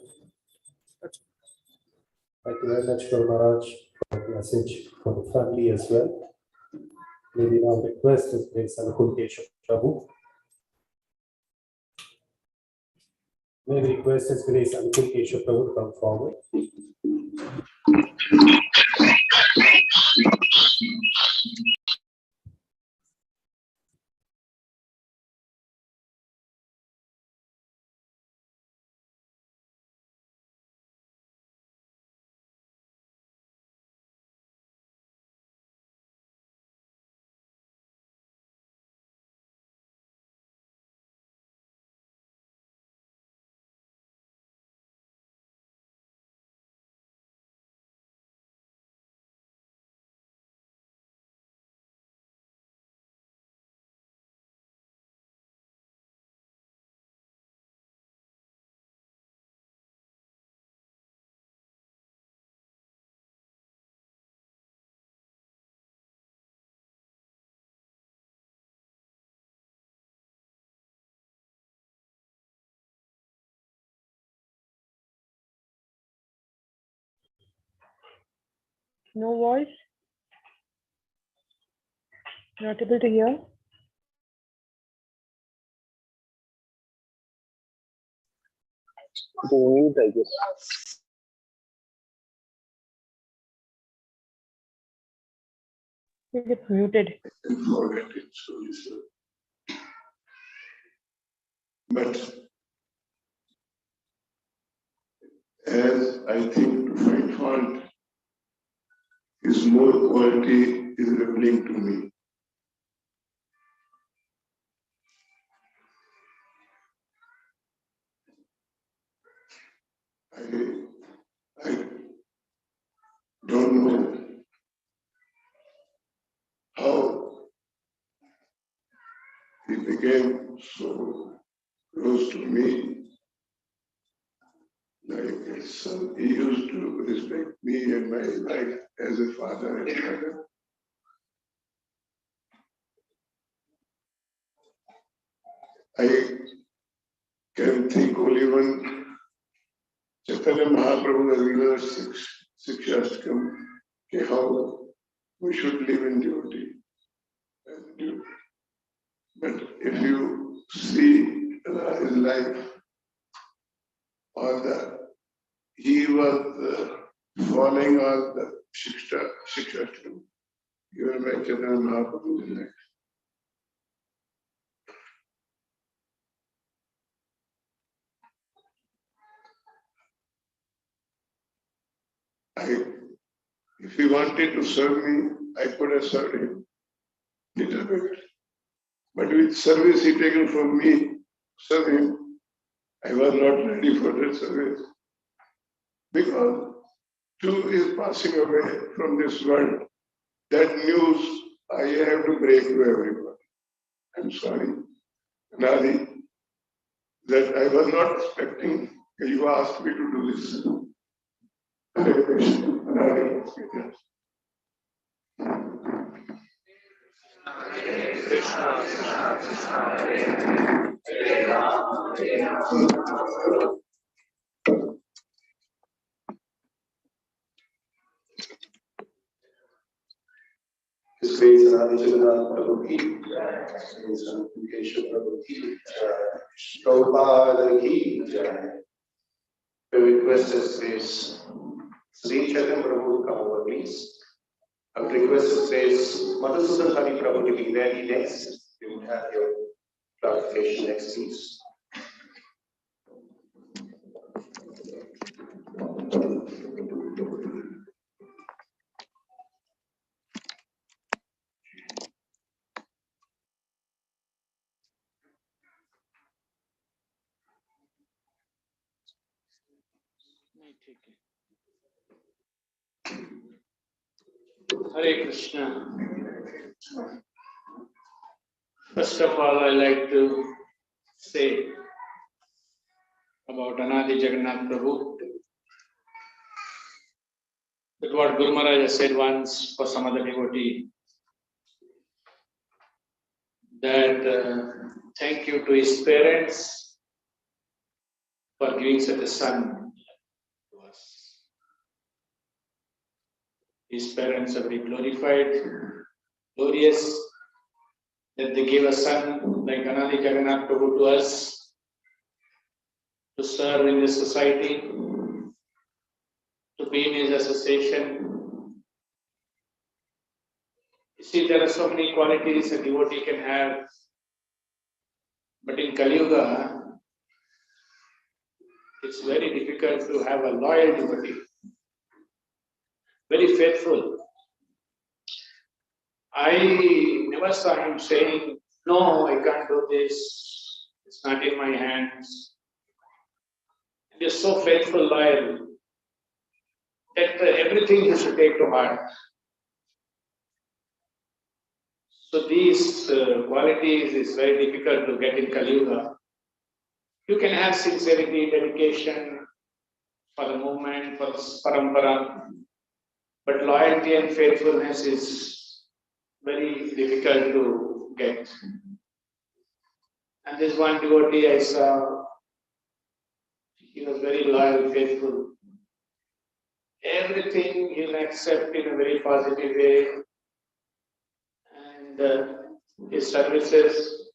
K: Thank you very much, Guru Maharaj, for the message for the family as well. May we now request His Grace Anukul Keshav Prabhu. May we request His Grace Anukul Keshav Prabhu to come forward.
L: No voice? Not able to hear?
M: Mute, I guess.
L: It's muted.
C: Forget it, so you should. But as I think to find fault is more quality is revealing to me. I don't know how he became so close to me. Like his son, he used to respect me and my life as a father and mother. I can think only one Chaitanya Mahaprabhu has given us Shikshastakam, how we should live in duty. But if you see his life, all that, he was following all the Shikshastakam given by Chaitanya Mahaprabhu in life. If he wanted to serve me, I could have served him little bit. But with service he taken from me, serve him, I was not ready for that service. Because two is passing away from this world. That news I have to break to everyone. I'm sorry, Anadi, that I was not expecting you asked me to do this. Hare Krishna, Anadi. Yes. Hare Krishna, Krishna Krishna, Hare Hare, Hare Rama, Hare Rama.
B: His Grace Anadi Jagannath Prabhuji, His Sanctification Prabhuji, Prabhupada Ki Jai. We request His Grace Sri Chaitanya Prabhu to come over, please. I would request His Grace Madhusudan Hari Prabhu to be ready next. You would have your clarification next, please.
P: Hare Krishna. First of all, I like to say about Anadi Jagannath Prabhu that what Guru Maharaj has said once for some other devotee, that thank you to his parents for giving such a son to us. His parents are very glorified, glorious, that they gave a son like Anadi Jagannath Prabhu to us to serve in this society, to be in his association. You see, there are so many qualities a devotee can have, but in Kali Yuga, it's very difficult to have a loyal devotee, very faithful. I never saw him saying, no, I can't do this, it's not in my hands. He is so faithful, loyal, that everything he should take to heart. So these qualities is very difficult to get in Kali Yuga. You can have sincerity, dedication for the movement, for the parampara, but loyalty and faithfulness is very difficult to get. And this one devotee I saw, he was very loyal, faithful. everything he'll accept in a very positive way. And his services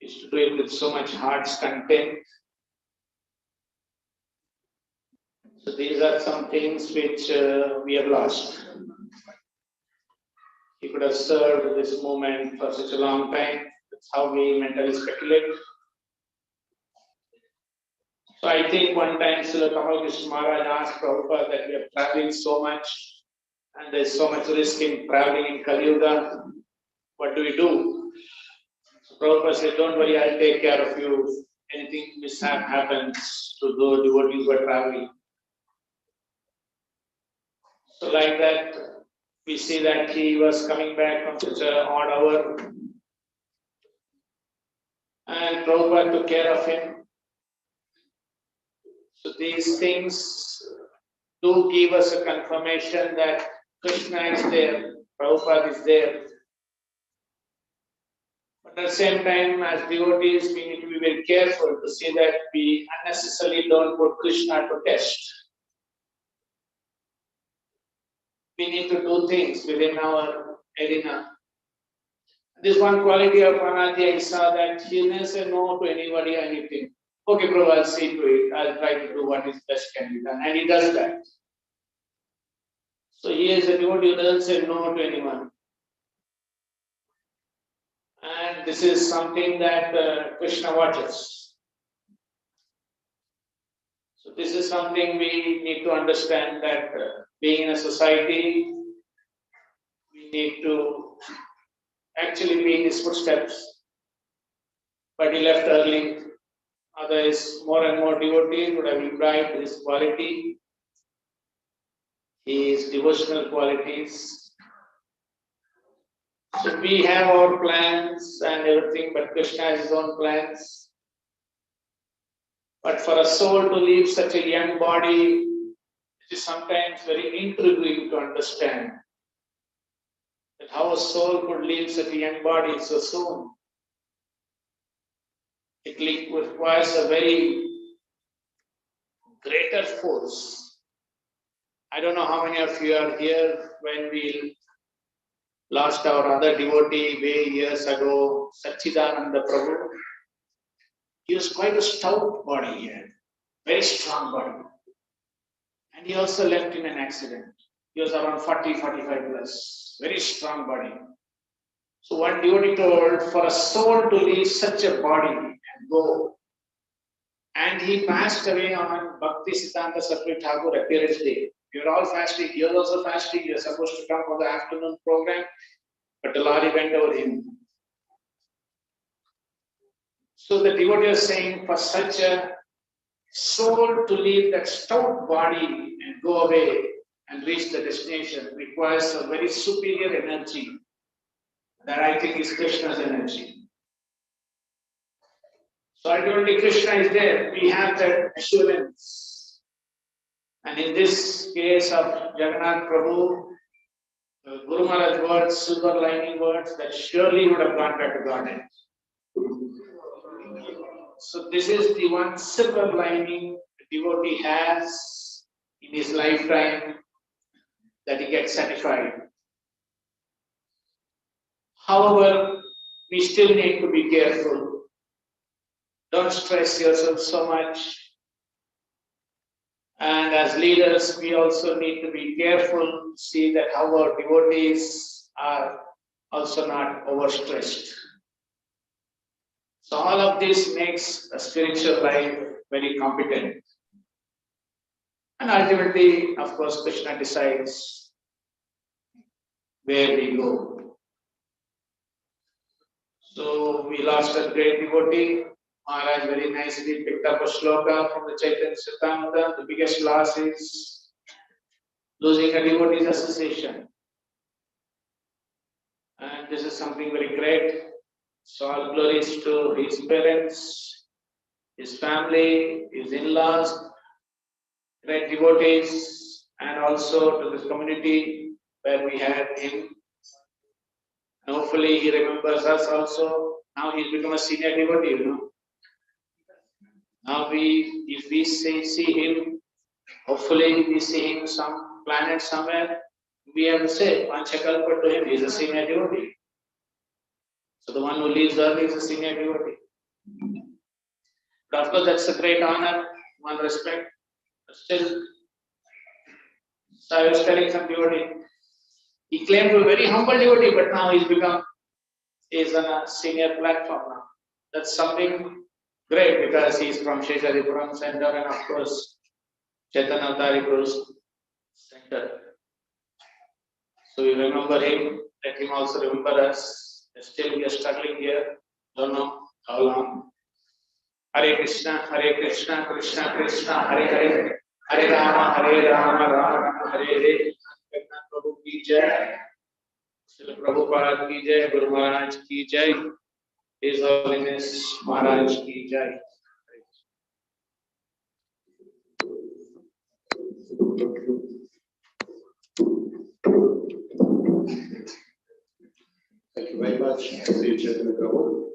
P: is to do it with so much heart's content. So these are some things which we have lost. He could have served this movement for such a long time. That's how we mentally speculate. So I think one time Srila Kamal Krishna Maharaj asked Prabhupada that we are traveling so much and there's so much risk in traveling in Kali Yuga. What do we do? So Prabhupada said, don't worry, I'll take care of you. Anything mishap happens to those devotees who are traveling. So like that, we see that he was coming back from such an odd hour and Prabhupada took care of him. So these things do give us a confirmation that Krishna is there, Prabhupada is there. But at the same time, as devotees, we need to be very careful to see that we unnecessarily don't put Krishna to test. We need to do things within our arena. This one quality of Anadi, I saw that he never said no to anybody or anything. Okay, Prabhu, I'll see to it. I'll try to do what is best can be done. And he does that. So he is a devotee who doesn't say no to anyone. And this is something that Krishna watches. So this is something we need to understand, that being in a society, we need to actually be in his footsteps. But he left early. Otherwise, more and more devotees would have imbibed his quality, his devotional qualities. So we have our plans and everything, but Krishna has his own plans. But for a soul to leave such a young body, it is sometimes very intriguing to understand that how a soul could leave such a young body so soon. It requires a very greater force. I don't know how many of you are here when we lost our other devotee way years ago, Sachidananda Prabhu. He was quite a stout body here, very strong body. And he also left in an accident. He was around 40, 45 plus, very strong body. So one devotee told, for a soul to leave such a body and go. And he passed away on Bhakti Siddhanta Saraswati Thakur appearance day. We were all fasting. He was also fasting. He was supposed to come for the afternoon program, but the lorry went over him. So the devotee was saying, for such a soul to leave that stout body and go away and reach the destination requires a very superior energy. That I think is Krishna's energy. So ultimately Krishna is there. We have that assurance. And in this case of Jagannath Prabhu, Guru Maharaj words, silver lining words, that surely would have gone back to Godhead. So this is the one silver lining the devotee has in his lifetime, that he gets satisfied. However, we still need to be careful. Don't stress yourself so much. And as leaders, we also need to be careful to see that how our devotees are also not overstressed. So all of this makes a spiritual life very competent. And ultimately, of course, Krishna decides where we go. So we lost a great devotee. Maharaj very nicely picked up a shloka from the Chaitanya Charitamrita. The biggest loss is losing a devotee's association. And this is something very great. So all glories to his parents, his family, his in-laws, great devotees, and also to this community where we had him. And hopefully he remembers us also. Now he's become a senior devotee, Now if we see him, Hopefully we see him some planet somewhere. We have to say, Panchakalpa to him, he is a senior devotee. So the one who leaves early is a senior devotee. But of course, that's a great honor, one respect. But still, so I was telling some devotee, he claimed to be a very humble devotee, but now he's on a senior platform now. That's something great because he's from Seshadripuram Center and of course Chaitanya Avtari Guru's center. So we remember him, let him also remember us. Still we are struggling here, don't know how long. Hare Krishna, Krishna Krishna, Hare Hare, Hare Rama, Rama Rama, Hare Hare. Jagannath Prabhu ki jai, Srila Prabhupada ki jai, Guru Maharaj ki jai, His Holiness Maharaj ki jai.
B: Thank you very much, Sri Chaitanya Prabhu.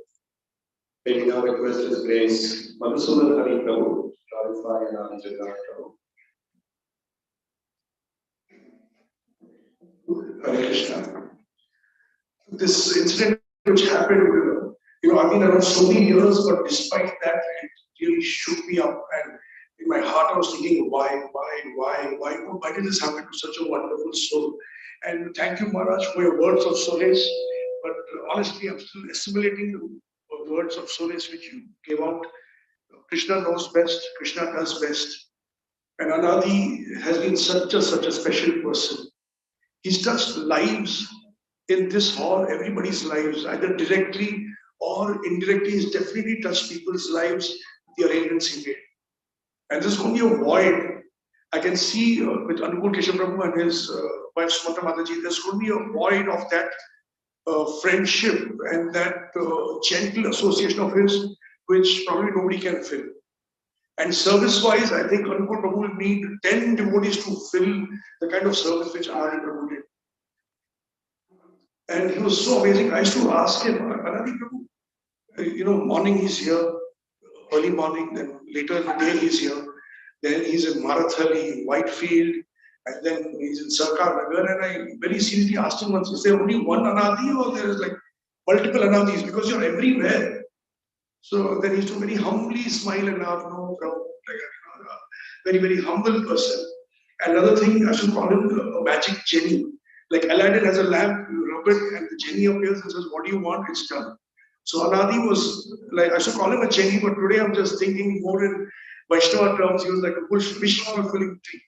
B: May we now request His Grace Madhusudan Hari Prabhu to clarify Anadi Jagannath Prabhu.
Q: Hare Krishna. This incident which happened, I've been around so many years, but despite that, it really shook me up. And in my heart, I was thinking, why did this happen to such a wonderful soul? And thank you, Maharaj, for your words of solace. But honestly, I'm still assimilating the words of solace which you gave out. Krishna knows best, Krishna does best. And Anadi has been such a special person. He's touched lives in this hall, everybody's lives, either directly or indirectly. He's definitely touched people's lives, the arrangements he made. And there's going to be a void. I can see with Anupur Keshav Prabhu and his wife Smriti Mataji, there's going to be a void of that friendship and that gentle association of his, which probably nobody can fill. And service-wise, I think Anupur Prabhu will need 10 devotees to fill the kind of service which Anadi Prabhu did. And he was so amazing. I used to ask him, Anadi Prabhu, morning he's here, early morning, then later in the day he's here, then he's in Marathali, Whitefield, and then he's in Sarkar Nagar. And I very seriously asked him once, is there only one Anadi or there is like multiple Anadis? Because you're everywhere. So then he used to very humbly smile and laugh, no, Prabhu, very, very humble person. Another thing, I should call him a magic genie. Like Aladdin has a lamp, you rub it and the genie appears and says, what do you want? It's done. So Anadi was like, I should call him a genie, but today I'm just thinking more in Vaishnava terms. He was like a wish fulfilling tree.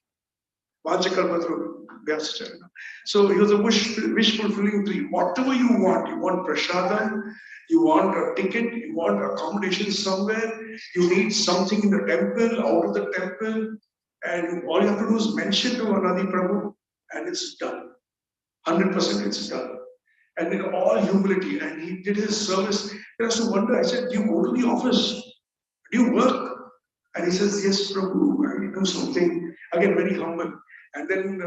Q: So he was a wish fulfilling tree. Whatever you want prasadam, you want a ticket, you want accommodation somewhere, you need something in the temple, out of the temple, and all you have to do is mention to Anadi Prabhu and it's done. 100% it's done. And in all humility, and he did his service. I used to wonder, I said, do you go to the office? Do you work? And he says, yes, Prabhu, I do something. Again, very humble. And then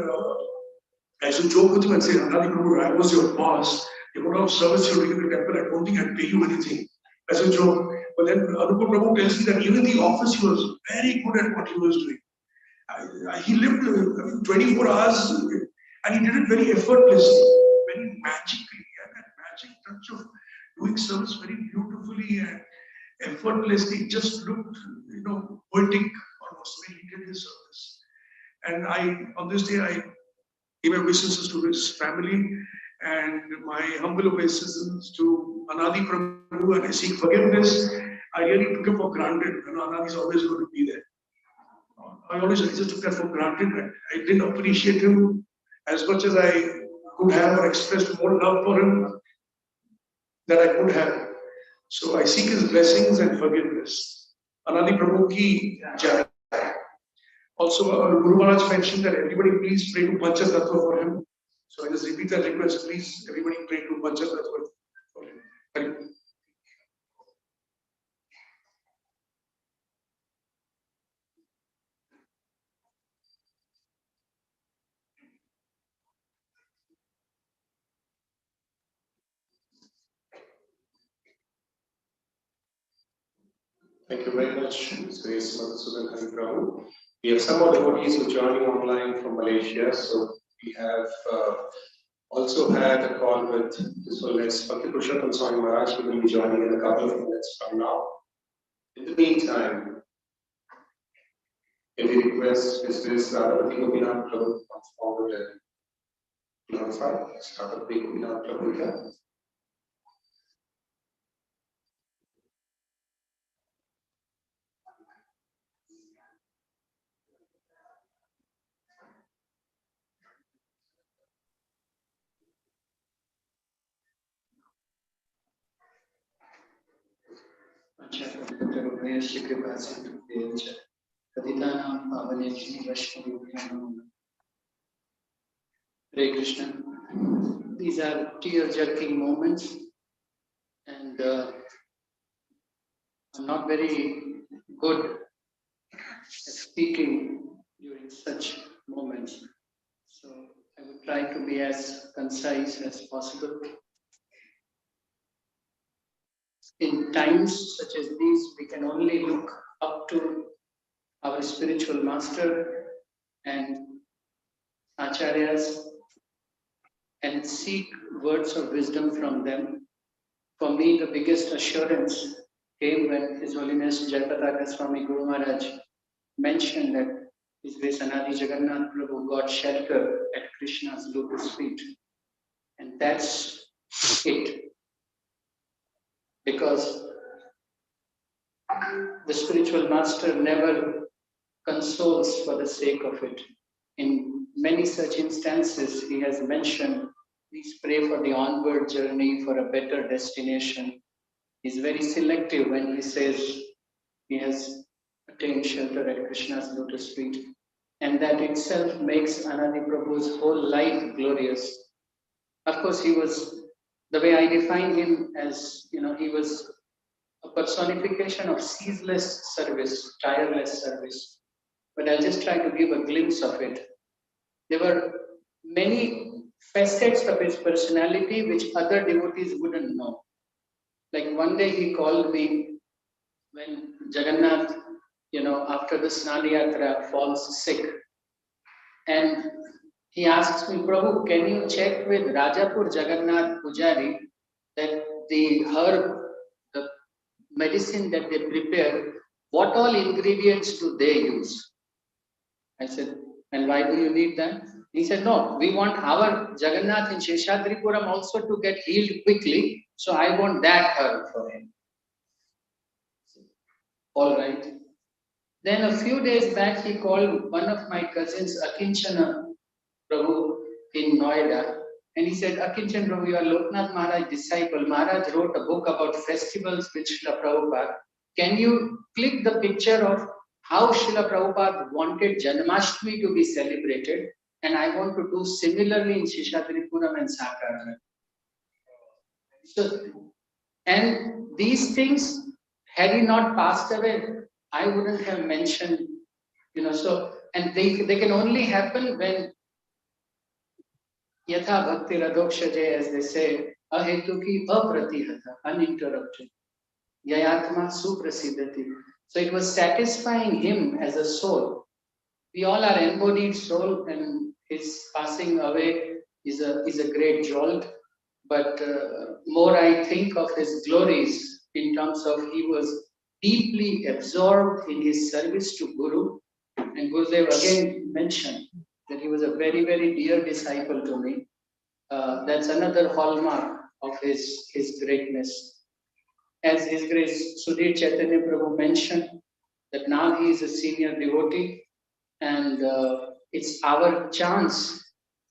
Q: I used to joke with him and say, Anadi Prabhu, I was your boss. You go to service, you're doing in the temple, I don't think I'd pay you anything. As a joke. But then Anupur Prabhu tells me that even in the office, he was very good at what he was doing. He lived 24 hours and he did it very effortlessly, very magically. He had that magic touch of doing service very beautifully and effortlessly. It just looked, poetic almost when he did his service. And on this day, I gave my obeisances to his family and my humble obeisances to Anadi Prabhu, and I seek forgiveness. I really took him for granted. Anadi is always going to be there. I just took that for granted. I didn't appreciate him as much as I could have, or expressed more love for him than I could have. So I seek his blessings and forgiveness. Anadi Prabhu ki jai. Also, Guru Maharaj mentioned that everybody please pray to Pancha Tattva for him. So I just repeat that request, please, everybody pray to Pancha Tattva for him. Thank you.
B: Thank you very much, His Grace Madhusudan Hari Prabhu. We have some more devotees who are joining online from Malaysia. So we have also had a call with His Holiness Bhakti Purushottam Swami Maharaj, who will be joining in a couple of minutes from now. In the meantime, can we request His Radha Gopinath Prabhu to come forward and glorify Radha Gopinath Prabhu here?
R: Hare Krishna. These are tear-jerking moments, and I'm not very good at speaking during such moments. So I will try to be as concise as possible. In times such as these, we can only look up to our spiritual master and acharyas and seek words of wisdom from them. For me, the biggest assurance came when His Holiness Jayapataka Swami Guru Maharaj mentioned that His Grace Anadi Jagannath Prabhu got shelter at Krishna's lotus feet. And that's it. Because the spiritual master never consoles for the sake of it. In many such instances, he has mentioned, please pray for the onward journey for a better destination. He's very selective when he says he has attained shelter at Krishna's lotus feet. And that itself makes Anadi Prabhu's whole life glorious. Of course, he was, the way I define him as, he was a personification of ceaseless service, tireless service. But I'll just try to give a glimpse of it. There were many facets of his personality which other devotees wouldn't know. Like one day he called me when Jagannath, after the Snani Yatra falls sick. And he asks me, Prabhu, can you check with Rajapur Jagannath Pujari that the herb, the medicine that they prepare, what all ingredients do they use? I said, and why do you need that? He said, no, we want our Jagannath in Seshadripuram also to get healed quickly. So I want that herb for him. All right. Then a few days back, he called one of my cousins, Akinchana Prabhu, in Noida. And he said, Akinchan Prabhu, you are Loknath Maharaj disciple. Maharaj wrote a book about festivals with Srila Prabhupada. Can you click the picture of how Srila Prabhupada wanted Janmashtami to be celebrated? And I want to do similarly in Seshadripuram and Sakarana. So, and these things, had he not passed away, I wouldn't have mentioned, so, and they can only happen when Yatha Bhakti Radhokshaje, as they say, ahetuki apratihata, uninterrupted. Yayatma suprasiddhati. So it was satisfying him as a soul. We all are embodied soul, and his passing away is a great jolt. But more I think of his glories in terms of he was deeply absorbed in his service to Guru. And Gurudev again mentioned that he was a very, very dear disciple to me. That's another hallmark of his greatness. As His Grace Sudhir Chaitanya Prabhu mentioned, that now he is a senior devotee, and it's our chance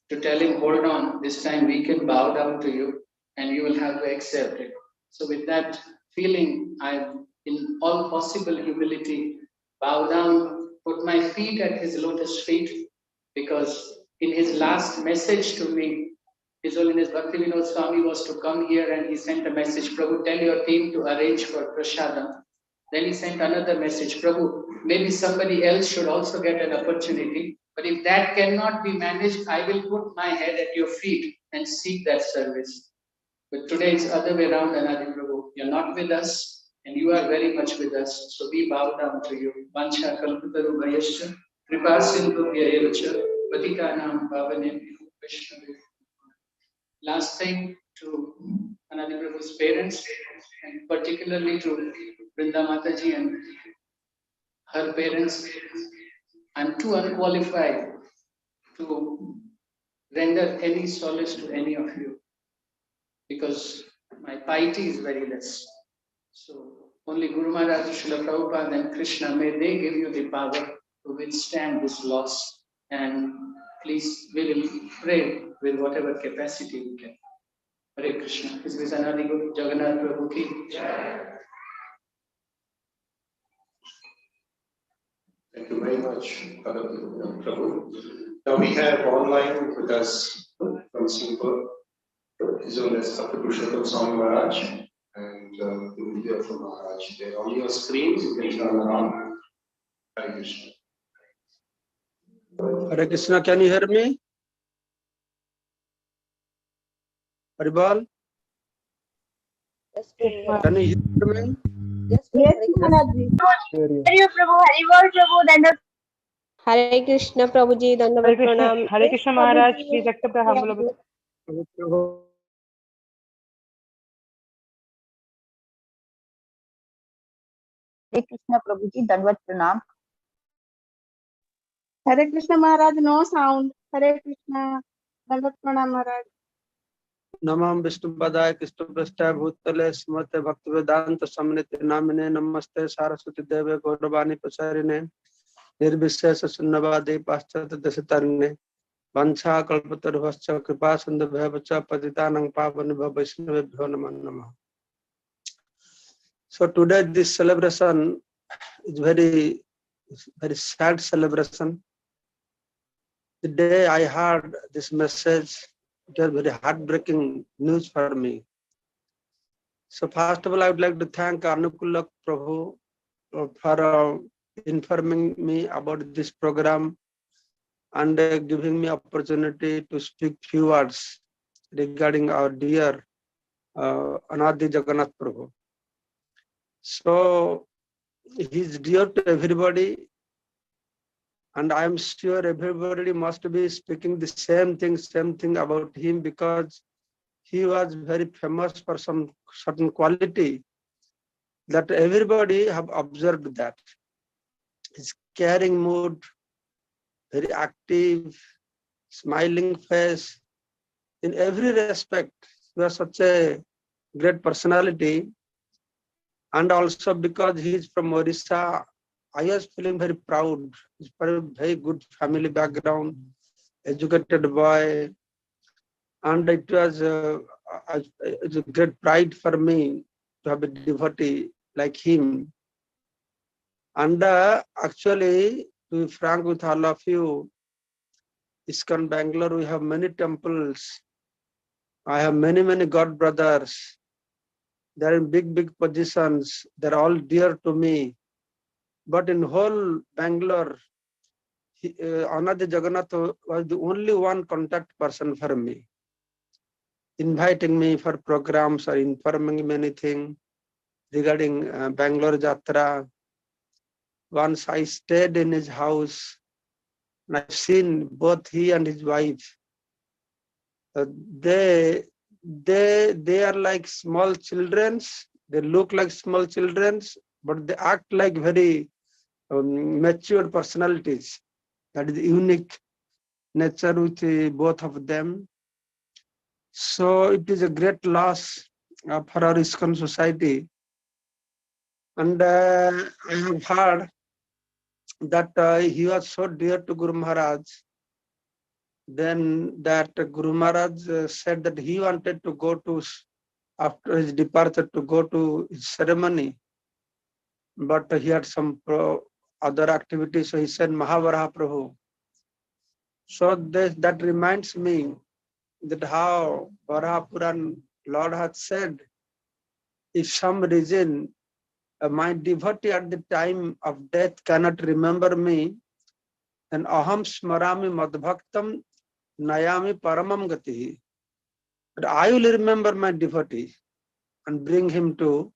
R: to tell him, hold on, this time we can bow down to you and you will have to accept it. So with that feeling, I, in all possible humility, bow down, put my feet at his lotus feet, because in his last message to me, His Holiness Bhaktivinoda Swami was to come here, and he sent a message, Prabhu, tell your team to arrange for prasadam. Then he sent another message, Prabhu, maybe somebody else should also get an opportunity. But if that cannot be managed, I will put my head at your feet and seek that service. But today it's other way around, Anadi Prabhu. You're not with us, and you are very much with us. So we bow down to you. Vancha kalpataru bhayascha, कृपा सिंधुभ्यैव च पतितानां पावनेभ्यो वैष्णवेभ्यो। Last thing to Anadi Prabhu's parents, and particularly to Vrinda Mataji and her parents. I'm too unqualified to render any solace to any of you because my piety is very less. So only Guru Maharaj, Srila Prabhupada and Krishna, may they give you the power to withstand this loss, and please we will pray with whatever capacity we can. Hare Krishna. This is Anadi Jagannath Prabhu ki jai.
B: Thank you very much, Prabhu. Now we have online with us from Singapore, His Holiness Dr. Purushottam Swami Maharaj, and we will hear from Maharaj. They're on your screens, you can turn around. Hare Krishna.
S: Hare Krishna, can you hear me? Haribol? Can you hear me?
T: Yes, Maharaj. Hare Prabhu, Haribol Prabhu, Dandavat. Hare Krishna Prabhuji, Dandavat Pranam.
L: Hare Krishna Maharaj, please accept the humble
S: Prabhu.
T: Hare Krishna Prabhuji, Dandavat Pranam. Hare Krishna Maharaj, no sound. Hare Krishna, Dandavat Pranam Maharaj.
S: Namam Vishnu Padaya Krishna Prasthaya Bhutale Smriti Bhaktivedanta Samniti Namine Namaste Saraswati Deve Gauravani Pasarine Nirvishesha Sunnavadi Paschat Desitarine Vancha Kalpatarvascha Kripa Sandabhavacha Patitanang Pavanibha Vaishnavebhyo Namo Namaha. So today this celebration is very sad celebration. The day I heard this message, it was very heartbreaking news for me. So first of all, I would like to thank Anukula Prabhu for informing me about this program and giving me opportunity to speak few words regarding our dear Anadi Jagannath Prabhu. So he is dear to everybody, and I am sure everybody must be speaking the same thing about him, because he was very famous for some certain quality that everybody have observed. That his caring mood, very active, smiling face, in every respect he was such a great personality. And also because he is from Orissa, I was feeling very proud. He's from a very good family background, educated boy, and it was a great pride for me to have a devotee like him. And actually, to be frank with all of you, ISKCON Bangalore, we have many temples. I have many God brothers. They're in big positions. They're all dear to me. But in whole Bangalore, Anadi Jagannath was the only one contact person for me, inviting me for programs or informing me anything regarding Bangalore Jatra. Once I stayed in his house, and I've seen both he and his wife. They are like small children. They look like small children, but they act like very mature personalities. That is unique nature with both of them. So it is a great loss for our ISKCON society. And I have heard that he was so dear to Guru Maharaj. Then that Guru Maharaj said that he wanted to go to, after his departure, to go to his ceremony, but he had some other activities, so he said Mahavaraha Prabhu. So that reminds me that how Varaha Puran Lord had said, if some reason my devotee at the time of death cannot remember me, then aham smarami madbhaktam nayami paramam gati. But I will remember my devotee and bring him to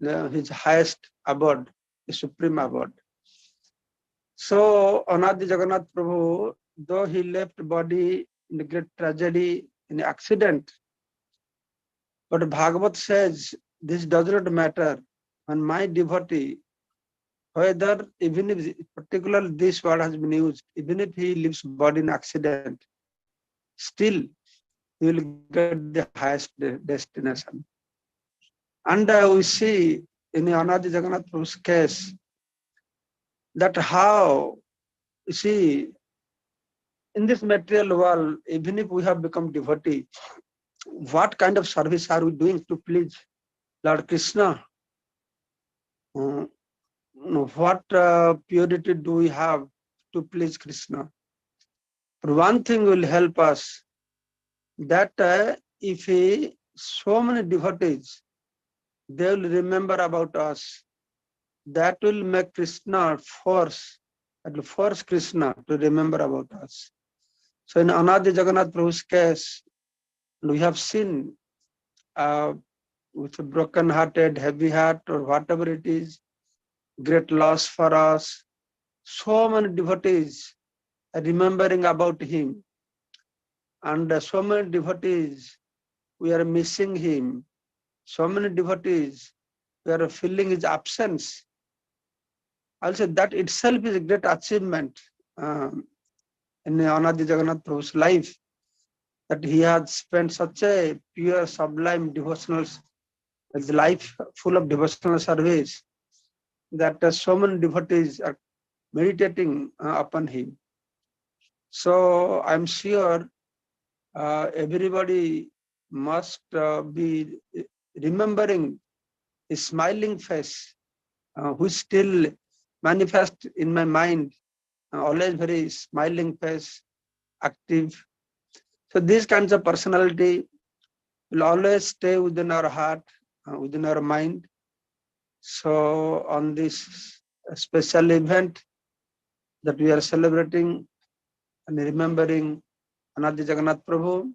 S: his highest abode, the supreme abode. So So Anadi Jagannath Prabhu, though he left body in a great tragedy, in an accident, but Bhagavat says this does not matter. When my devotee, whether even if particularly this word has been used, even if he leaves body in accident, still he will get the highest destination. And we see in Anadi Jagannath Prabhu's case that how, you see, in this material world, even if we have become devotee, what kind of service are we doing to please Lord Krishna? What purity do we have to please Krishna? But one thing will help us, that if so many devotees, they will remember about us, that will make Krishna force Krishna to remember about us. So in Anadi Jagannath Prabhu's case, we have seen with a broken hearted, heavy heart, or whatever it is, great loss for us. So many devotees are remembering about him, and so many devotees, we are missing him. So many devotees, we are feeling his absence. Also, that itself is a great achievement in Anadi Jagannath Prabhu's life, that he has spent such a pure, sublime devotional life, full of devotional service, that so many devotees are meditating upon him. So I'm sure everybody must be remembering his smiling face, which still manifest in my mind, always very smiling face, active. So these kinds of personality will always stay within our heart, within our mind. So on this special event that we are celebrating and remembering Anadi Jagannath Prabhu,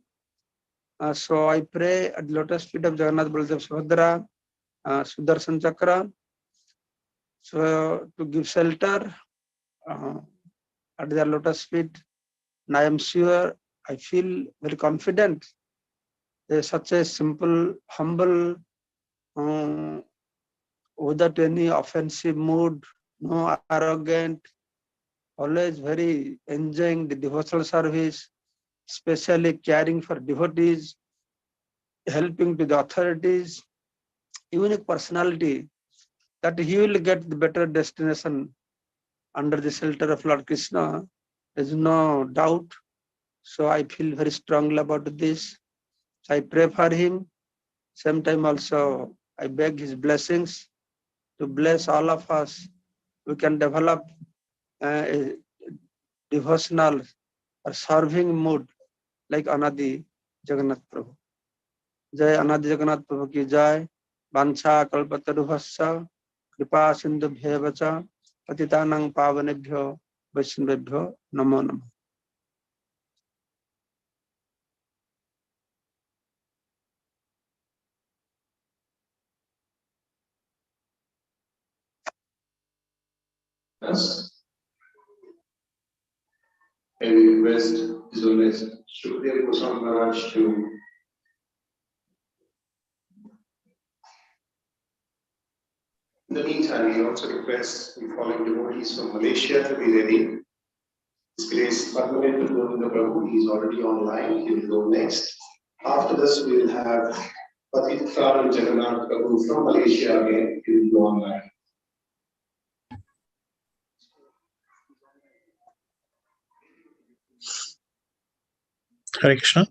S: so I pray at the lotus feet of Jagannath Baladev Subhadra, Sudarshan Chakra, so to give shelter at their lotus feet. And I am sure, I feel very confident. There is such a simple, humble, without any offensive mood, no arrogant, always very enjoying the devotional service, especially caring for devotees, helping to the authorities, unique personality, that he will get the better destination under the shelter of Lord Krishna. There is no doubt. So I feel very strongly about this. So I pray for him. Same time also, I beg his blessings to bless all of us. We can develop a devotional or serving mood like Anadi Jagannath Prabhu. Jai Anadi Jagannath Prabhu ki jai. Vancha kalpatarubhasya kripa sindhu bhyevacha patitanang pavanebhyo vaishnavebhyo namo namo.
B: Yes. I request His Holiness Shukdev Goswami Maharaj to in the meantime, we also request the following devotees from Malaysia to be ready. His Grace Padmanabhan Govinda Prabhu, he is already online, he will go next. After this, we will have Patit Anadi Jagannath Prabhu from Malaysia again, he will go online.
U: Hare Krishna.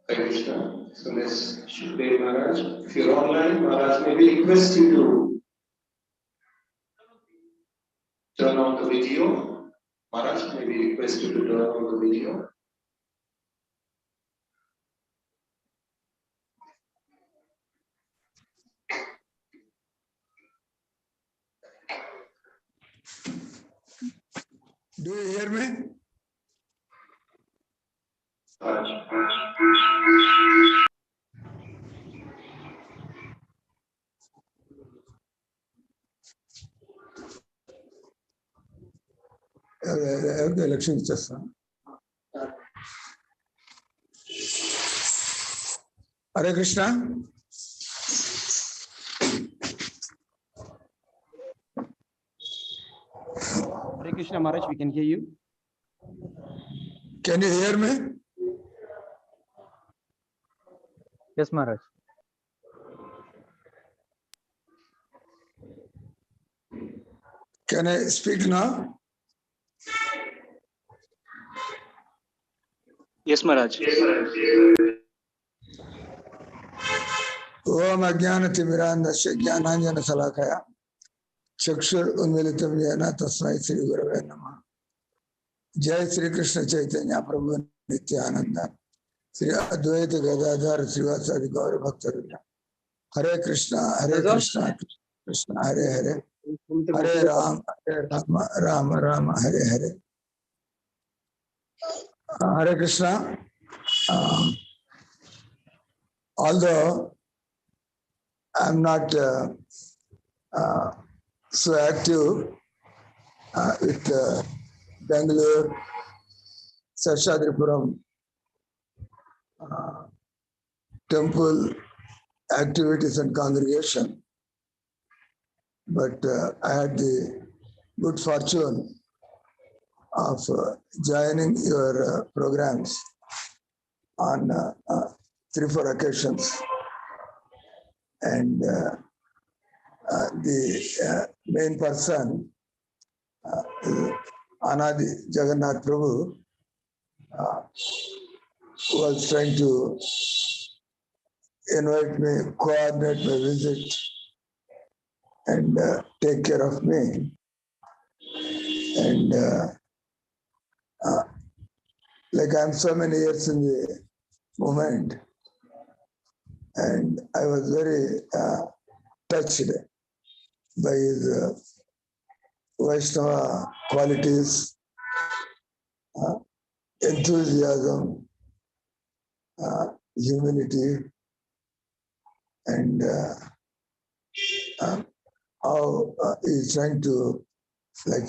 B: Hare Krishna. So, Ms. Shukdev Maharaj, if you're online, Maharaj, may we request you to turn on the video. Maharaj, may we request you to turn on the video.
O: Do you hear me?
B: Maharaj.
A: Lakshmi ఇచ్చేస్తాను. Hare Krishna.
G: Hare Krishna Maharaj, we can hear you.
A: Can you hear me?
V: Yes, Maharaj.
A: Can I speak now?
V: Yes, Maharaj.
A: Om Ajnanatimirandasya Jnananjana Salakaya Chakshur Unmilitam Yena Tasmai Sri Gurave Namah. Jai Sri Krishna Chaitanya Prabhu Nityananda Sri Advaita Gadadhar Srivasadi Gaura Bhaktarilla. Hare Krishna, Krishna Hare Hare, Hare Rama, Rama Rama, Hare Hare. Hare Krishna. Although I'm not so active with Bangalore, Seshadripuram temple activities and congregation, but I had the good fortune of joining your programs on 3-4 occasions, and the main person, Anadi Jagannath Prabhuji, was trying to invite me, coordinate my visit, and take care of me. And like I'm so many years in the movement, and I was very touched by his Vaishnava qualities, enthusiasm, humility, and how he's trying to, like,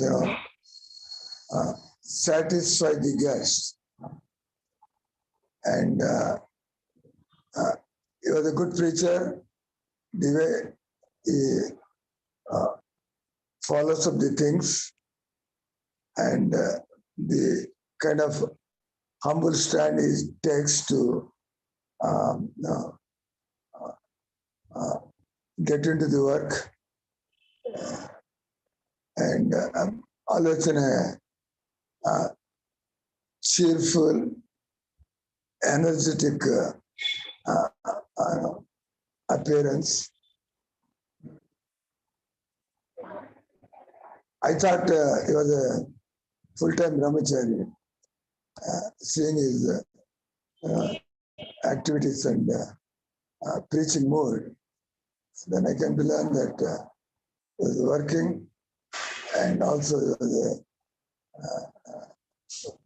A: satisfy the guests. And he was a good preacher. The way he follows up the things, and the kind of humble stand he takes to get into the work, and always in a cheerful, energetic appearance. I thought he was a full-time brahmachari, seeing his activities and preaching mood. Then I came to learn that he was working, and also he was a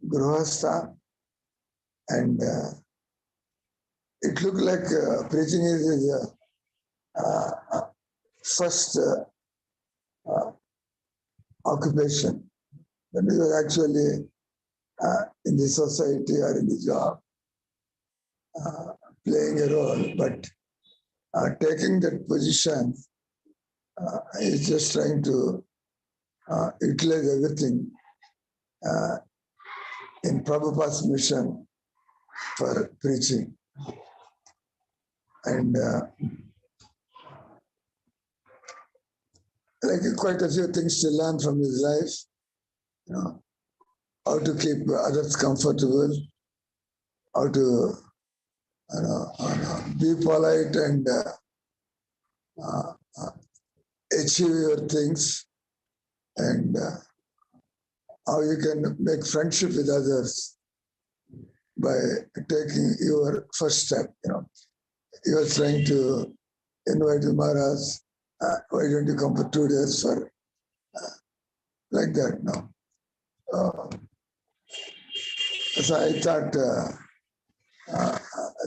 A: grihastha, and it looked like preaching is his first occupation. But he was actually in the society or in the job, playing a role, but taking that position, he's just trying to utilize everything in Prabhupada's mission for preaching. And like quite a few things to learn from his life, how to keep others comfortable, how to be polite and achieve your things, and how you can make friendship with others by taking your first step. He was trying to invite Maharaj, why don't you come for 2 days for like that? No. So I thought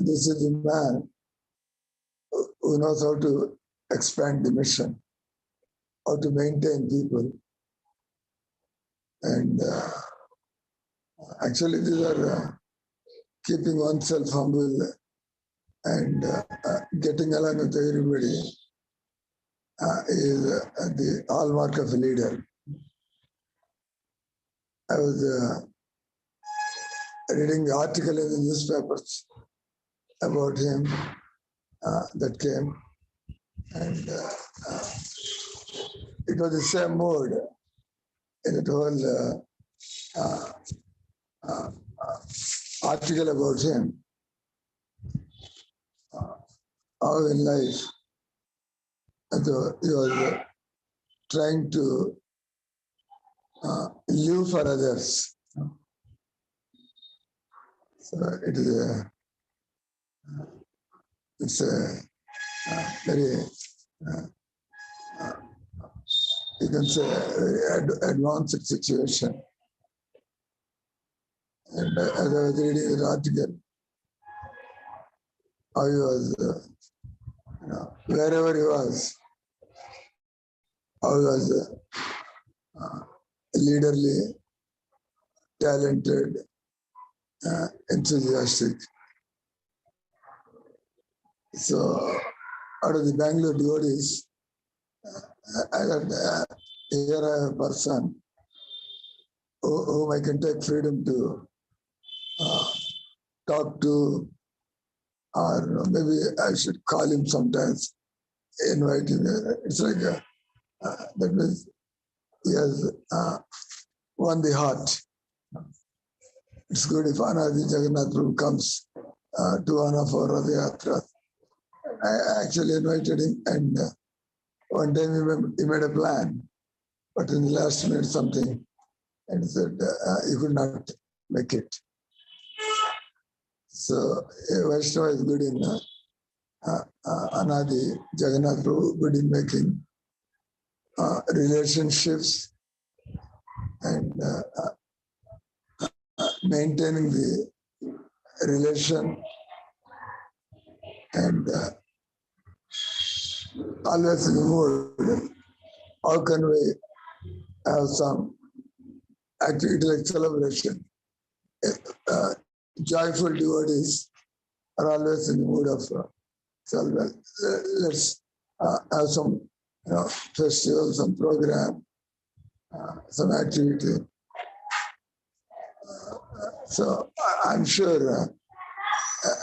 A: this is the man who knows how to expand the mission, how to maintain people. And actually, these are keeping oneself humble and getting along with everybody is the hallmark of a leader. I was reading the article in the newspapers about him that came, and it was the same mood in that whole article about him. How in life, he was trying to live for others. So it's a very, you can say, very advanced situation. And as I was reading the article, how he was, wherever he was, how he was leaderly, talented, enthusiastic. So, out of the Bangalore devotees, I got here I have a person whom I can take freedom to talk to, or maybe I should call him sometimes, invite him. It's like that means he has won the heart. It's good if Anadi Jagannath Prabhuji comes to one of our Radha Yatras. I actually invited him, and one time he made a plan, but in the last minute something, and he said he could not make it. So Vaishnava is good in Anadi Jagannath Prabhuji, good in making relationships and maintaining the relation, and always in the mood. How can we have some activity like celebration? Joyful devotees are always in the mood of celebration. Let's have some festival, some program, some activity. So I'm sure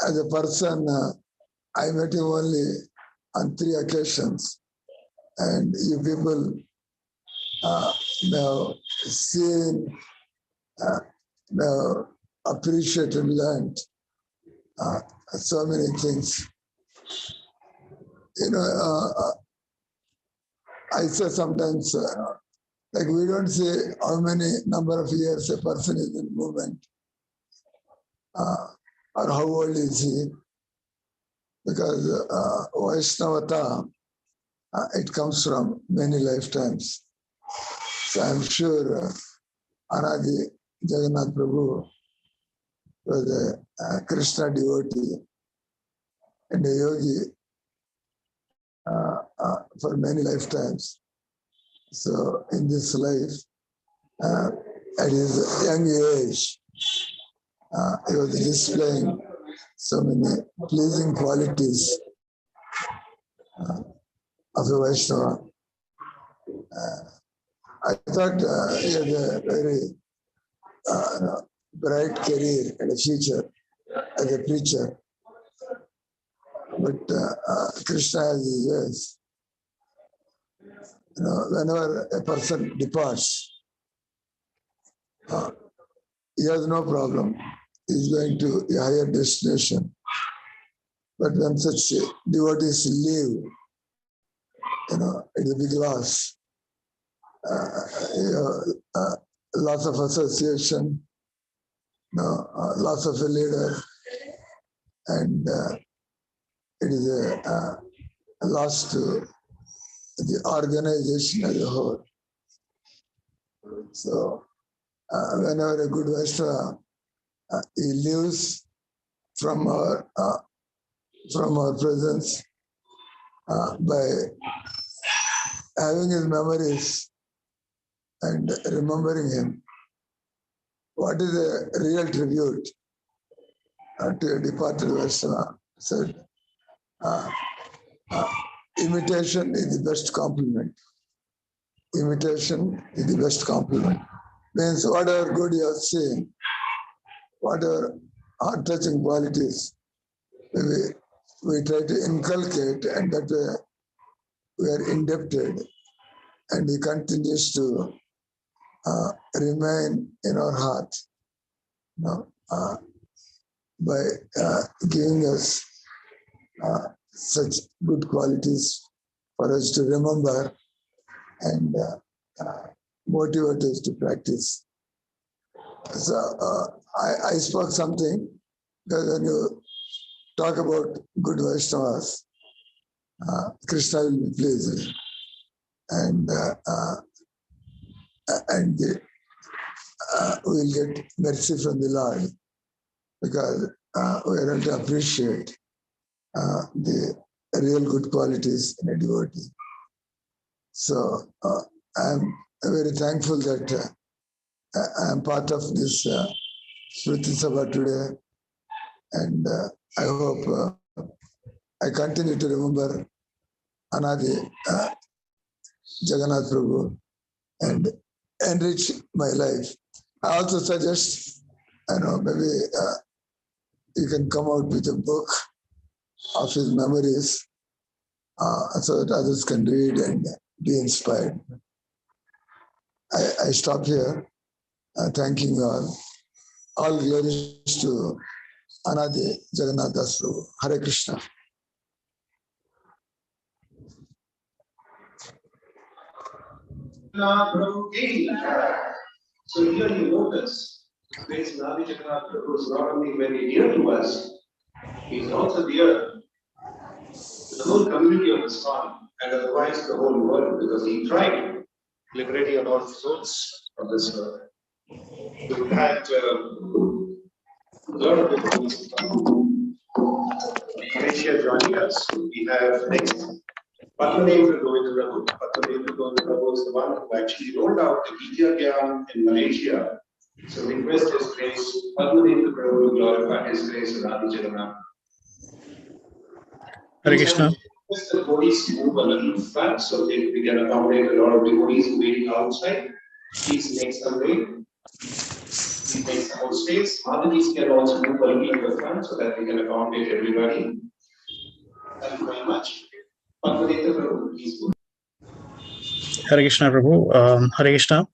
A: as a person, I met him only on 3 occasions, and you people may have seen, may have appreciated, learned so many things. I say sometimes, like we don't say how many number of years a person is in movement, or how old is he, because Vaishnavata, it comes from many lifetimes. So I'm sure Anadi Jagannath Prabhu was a Krishna devotee and a yogi for many lifetimes. So in this life, at his young age, he was displaying so many pleasing qualities of a Vaishnava. I thought he had a very bright career and a future as a preacher. But Krishna has his ways. Whenever a person departs, he has no problem. He's going to a higher destination. But when such devotees leave, it's a big loss. Loss of association, loss of a leader, and it is a loss to the organization as a whole. So, whenever a good Vaishnava he leaves from our presence, by having his memories and remembering him, what is a real tribute to a departed Vaishnava? Said, imitation is the best compliment. Imitation is the best compliment. Means whatever good you have seen, whatever heart-touching qualities, we try to inculcate, and that way we are indebted, and he continues to remain in our heart, by giving us such good qualities for us to remember and motivate us to practice. So I spoke something, because when you talk about good Vaishnavas, Krishna will be pleased, and we'll get mercy from the Lord, because we are going to appreciate the real good qualities in a devotee. So I'm very thankful that I'm part of this Smriti Sabha today, and I hope I continue to remember Anadi Jagannath Prabhu and enrich my life. I also suggest, maybe you can come out with a book of his memories, so that others can read and be inspired. I stop here, thanking you all. All glories to Anadi Jagannath Prabhu. Hare Krishna.
B: So here you notice, Prince Anadi Jagannath Prabhu is not only very dear to us, he is also dear to the whole community of ISKCON and otherwise the whole world, because he tried liberating a lot of souls from this world. We've had a lot of people from Asia joining us. We have next Padmanendra Govinda Prabhu. Padmanendra Govinda Prabhu is the one who actually rolled out the Vidya Gyan in Malaysia. So request His Grace, Padmanendra Prabhu, to glorify His Grace in Anadi Jagannath.
U: Hare Krishna.
B: Request the devotees to move a little front so that we can accommodate a lot of devotees waiting outside. Please make some way. Please make some more space. Madhavis can also move a little to the front so that we can accommodate everybody. Thank you very much. Padmanendra Prabhu, please go.
U: Hare Krishna Prabhu. Hare Krishna.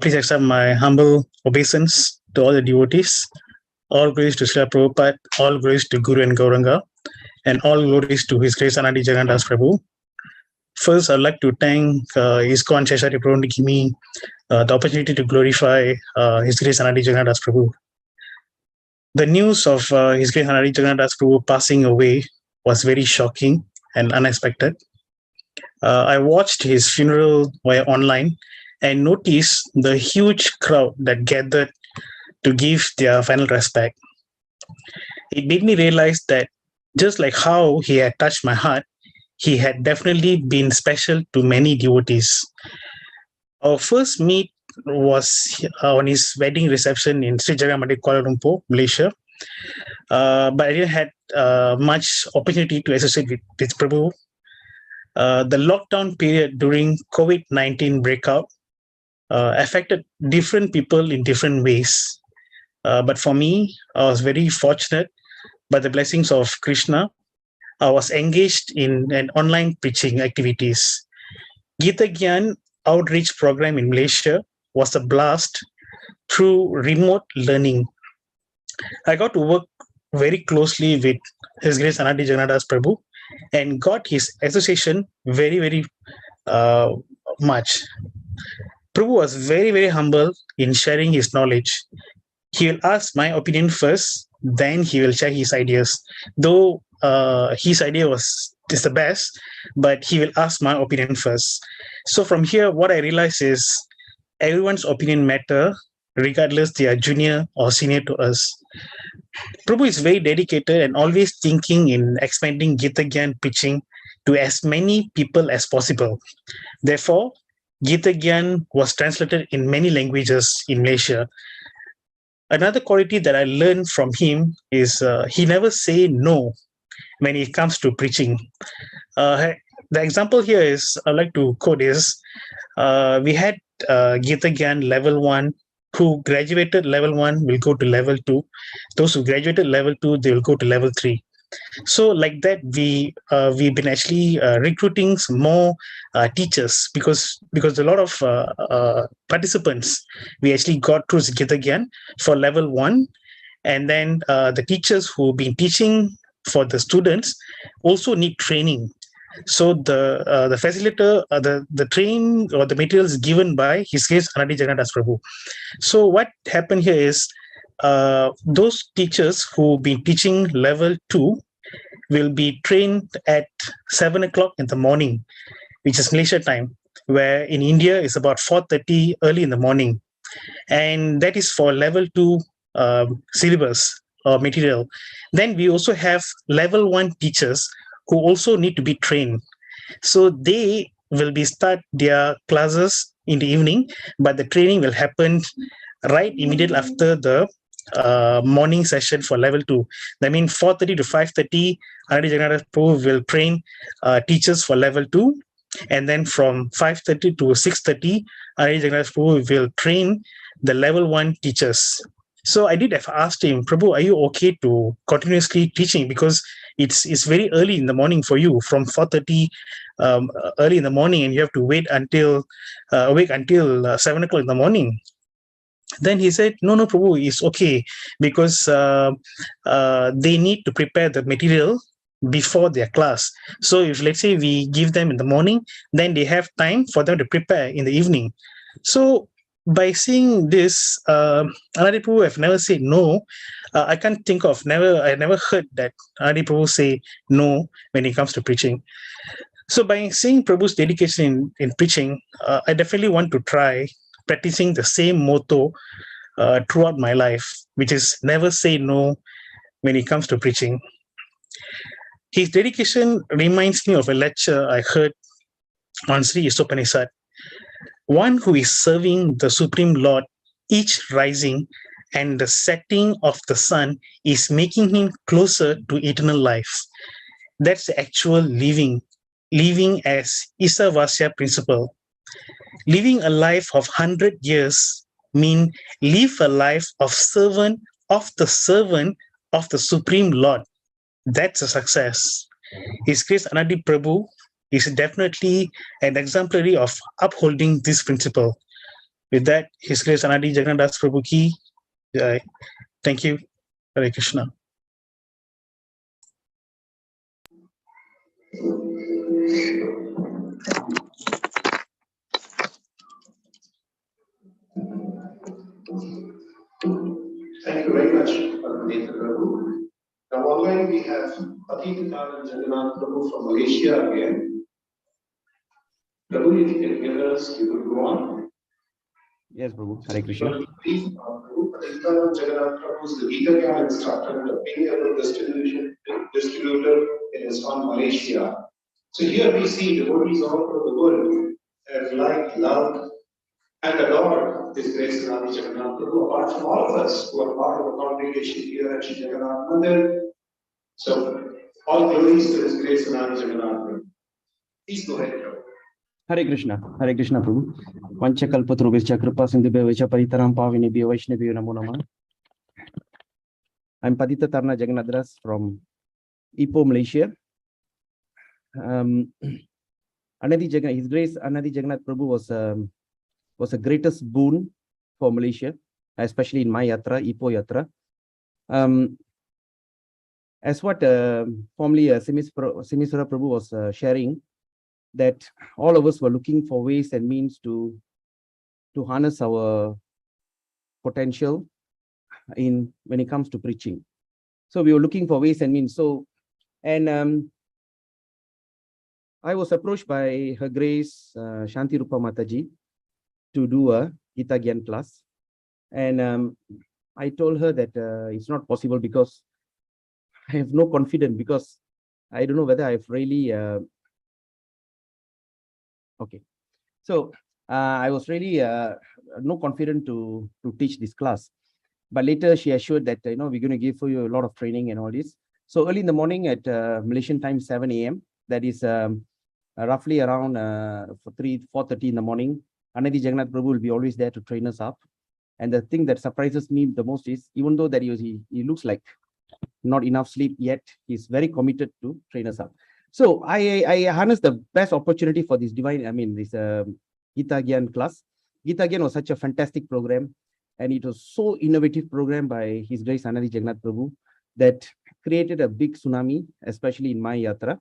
U: Please accept my humble obeisance to all the devotees. All glories to Srila Prabhupada, all glories to Guru and Gauranga, and all glories to His Grace Anadi Jagannath Prabhu. First, I'd like to thank ISKCON Seshadripuram to give me the opportunity to glorify His Grace Anadi Jagannath Prabhu. The news of His Grace Anadi Jagannath Prabhu passing away was very shocking and unexpected. I watched his funeral via online and noticed the huge crowd that gathered to give their final respect. It made me realize that just like how he had touched my heart, he had definitely been special to many devotees. Our first meet was on his wedding reception in Sri Jagannath Kuala Lumpur, Malaysia. But I didn't have much opportunity to associate with Prabhu. The lockdown period during COVID-19 breakout affected different people in different ways. But for me, I was very fortunate by the blessings of Krishna. I was engaged in an online preaching activities. Gita Gyan outreach program in Malaysia was a blast through remote learning. I got to work very closely with His Grace Anadi Jagannath Prabhu and got his association very, very much. Prabhu was very, very humble in sharing his knowledge. He will ask my opinion first, then he will share his ideas. Though his idea is the best, but he will ask my opinion first. So from here, what I realize is everyone's opinion matter, regardless they are junior or senior to us. Prabhu is very dedicated and always thinking in expanding Gita Gyan preaching to as many people as possible. Therefore, Gita Gyan was translated in many languages in Malaysia. Another quality that I learned from him is he never say no when it comes to preaching. The example here is, I'd like to quote is, we had Gita Gyan level 1, who graduated level 1 will go to level 2. Those who graduated level 2, they will go to level 3. So like that, we've been actually recruiting some more teachers because a lot of participants we actually got through Gita Gyan for level 1, and then the teachers who've been teaching for the students also need training. So the facilitator, the training or the materials given by His Grace Anadi Jagannath Prabhu. So what happened here is those teachers who've been teaching level 2 will be trained at 7 o'clock in the morning, which is Malaysia time, where in India it's about 4:30 early in the morning, and that is for level 2 syllabus or material. Then we also have level 1 teachers who also need to be trained. So they will be start their classes in the evening, but the training will happen right immediately after the morning session for level 2. That means 4:30 to 5:30, Anadi Jagannath Prabhu will train teachers for level 2, and then from 5:30 to 6:30, Anadi Jagannath Prabhu will train the level 1 teachers. So I did have asked him, Prabhu, are you okay to continuously teaching, because it's very early in the morning for you, from 4:30 early in the morning, and you have to wait until awake until 7 o'clock in the morning. Then he said, no, Prabhu, it's okay, because they need to prepare the material before their class. So if, let's say, we give them in the morning, then they have time for them to prepare in the evening. So by seeing this, Anadi Prabhu have never said no. I can't think of, I never heard that Anadi Prabhu say no when it comes to preaching. So by seeing Prabhu's dedication in preaching, I definitely want to try practicing the same motto throughout my life, which is never say no when it comes to preaching. His dedication reminds me of a lecture I heard on Sri Isopanishad. One who is serving the Supreme Lord each rising and the setting of the sun is making him closer to eternal life. That's the actual living as Isavasya principle. Living a life of 100 years mean live a life of servant of the Supreme Lord. That's a success. His Grace Anadi Prabhu is definitely an exemplary of upholding this principle. With that, His Grace Anadi Jagannath Prabhu ki jai. Thank you. Hare Krishna.
B: Thank you very much, Anadi Prabhu. Now online we have Anadi Jagannath Prabhu from Malaysia again. Prabhu, if you can hear us, you could go on.
D: Yes, Prabhu. Hare Krishna.
B: Please, Prabhu, Anadi Jagannath Prabhu is the Gita Gyan instructor and opinion distributor in ISKCON Malaysia. So here we see devotees all over the world have liked, loved, and adored His Grace Anadi Jagannath Prabhu, apart from all of us who are part of the congregation here at Shri Jagannath Mandir. So, all glories to His Grace Anadi Jagannath Prabhu. Please go ahead, Prabhu.
D: Hare Krishna, Prabhu. Vanchakalpatrubhishcha kripa sindhubhyacha paritaram pavinebhyo vaishnavyo namo namah. I'm Padita Tarna Jagannadras from Ipoh, Malaysia. His Grace Anadi Jagannath Prabhu was the greatest boon for Malaysia, especially in my yatra, Ipoh yatra. As what formerly Simiswara Prabhu was sharing, that all of us were looking for ways and means to harness our potential when it comes to preaching. So we were looking for ways and means. I was approached by Her Grace Shanti Rupa Mataji to do a Gita Gyan class, and I told her that it's not possible because I have no confidence, because I don't know whether I've really okay. So I was really no confident to teach this class. But later she assured that, we're going to give you a lot of training and all this. So early in the morning at Malaysian time, 7 a.m., that is roughly around 4:30 in the morning, Anadi Jagannath Prabhu will be always there to train us up. And the thing that surprises me the most is, even though that he looks like not enough sleep yet, he's very committed to train us up. So I harnessed the best opportunity for this this Gita Gyan class. Gita Gyan was such a fantastic program, and it was so innovative program by His Grace Anadi Jagannath Prabhu that created a big tsunami, especially in my yatra.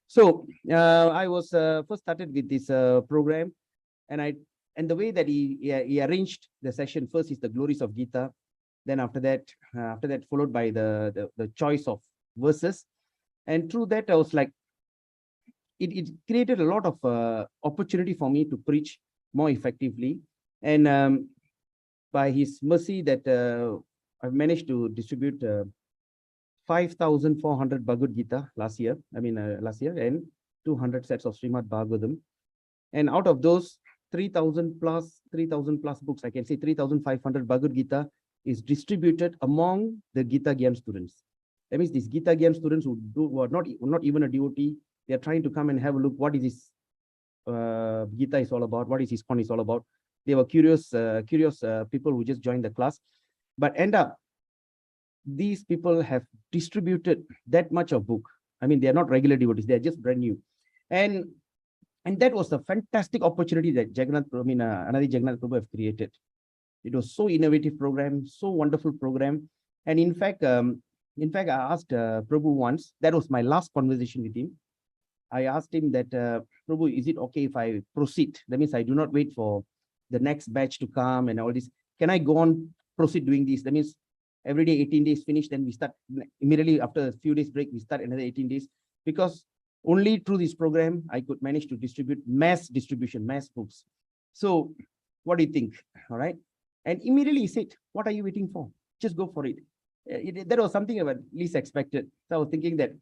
D: So I was first started with this program, and the way that he arranged the session, first is the glories of Gita, then after that followed by the choice of verses, and through that I was like, it created a lot of opportunity for me to preach more effectively, and by his mercy that I've managed to distribute 5,400 Bhagavad Gita last year, and 200 sets of Srimad Bhagavatam. And out of those 3,000 plus books, I can say 3,500 Bhagavad Gita is distributed among the Gita Gyan students. That means these Gita Gyan students who are not even a devotee, they are trying to come and have a look, what is this Gita is all about, what is ISKCON is all about. They were curious people who just joined the class, but end up, these people have distributed that much of book. They are not regular devotees, they are just brand new. And that was a fantastic opportunity that Anadi Jagannath Prabhu have created. It was so innovative program, so wonderful program. And in fact, I asked Prabhu once, that was my last conversation with him. I asked him that, Prabhu, is it okay if I proceed? That means I do not wait for the next batch to come and all this. Can I go on, proceed doing this? That means every day 18 days finish, then we start immediately after a few days break, we start another 18 days. Because only through this program, I could manage to distribute mass books. So what do you think? All right. And immediately he said, what are you waiting for? Just go for it. That was something I least expected. So I was thinking that,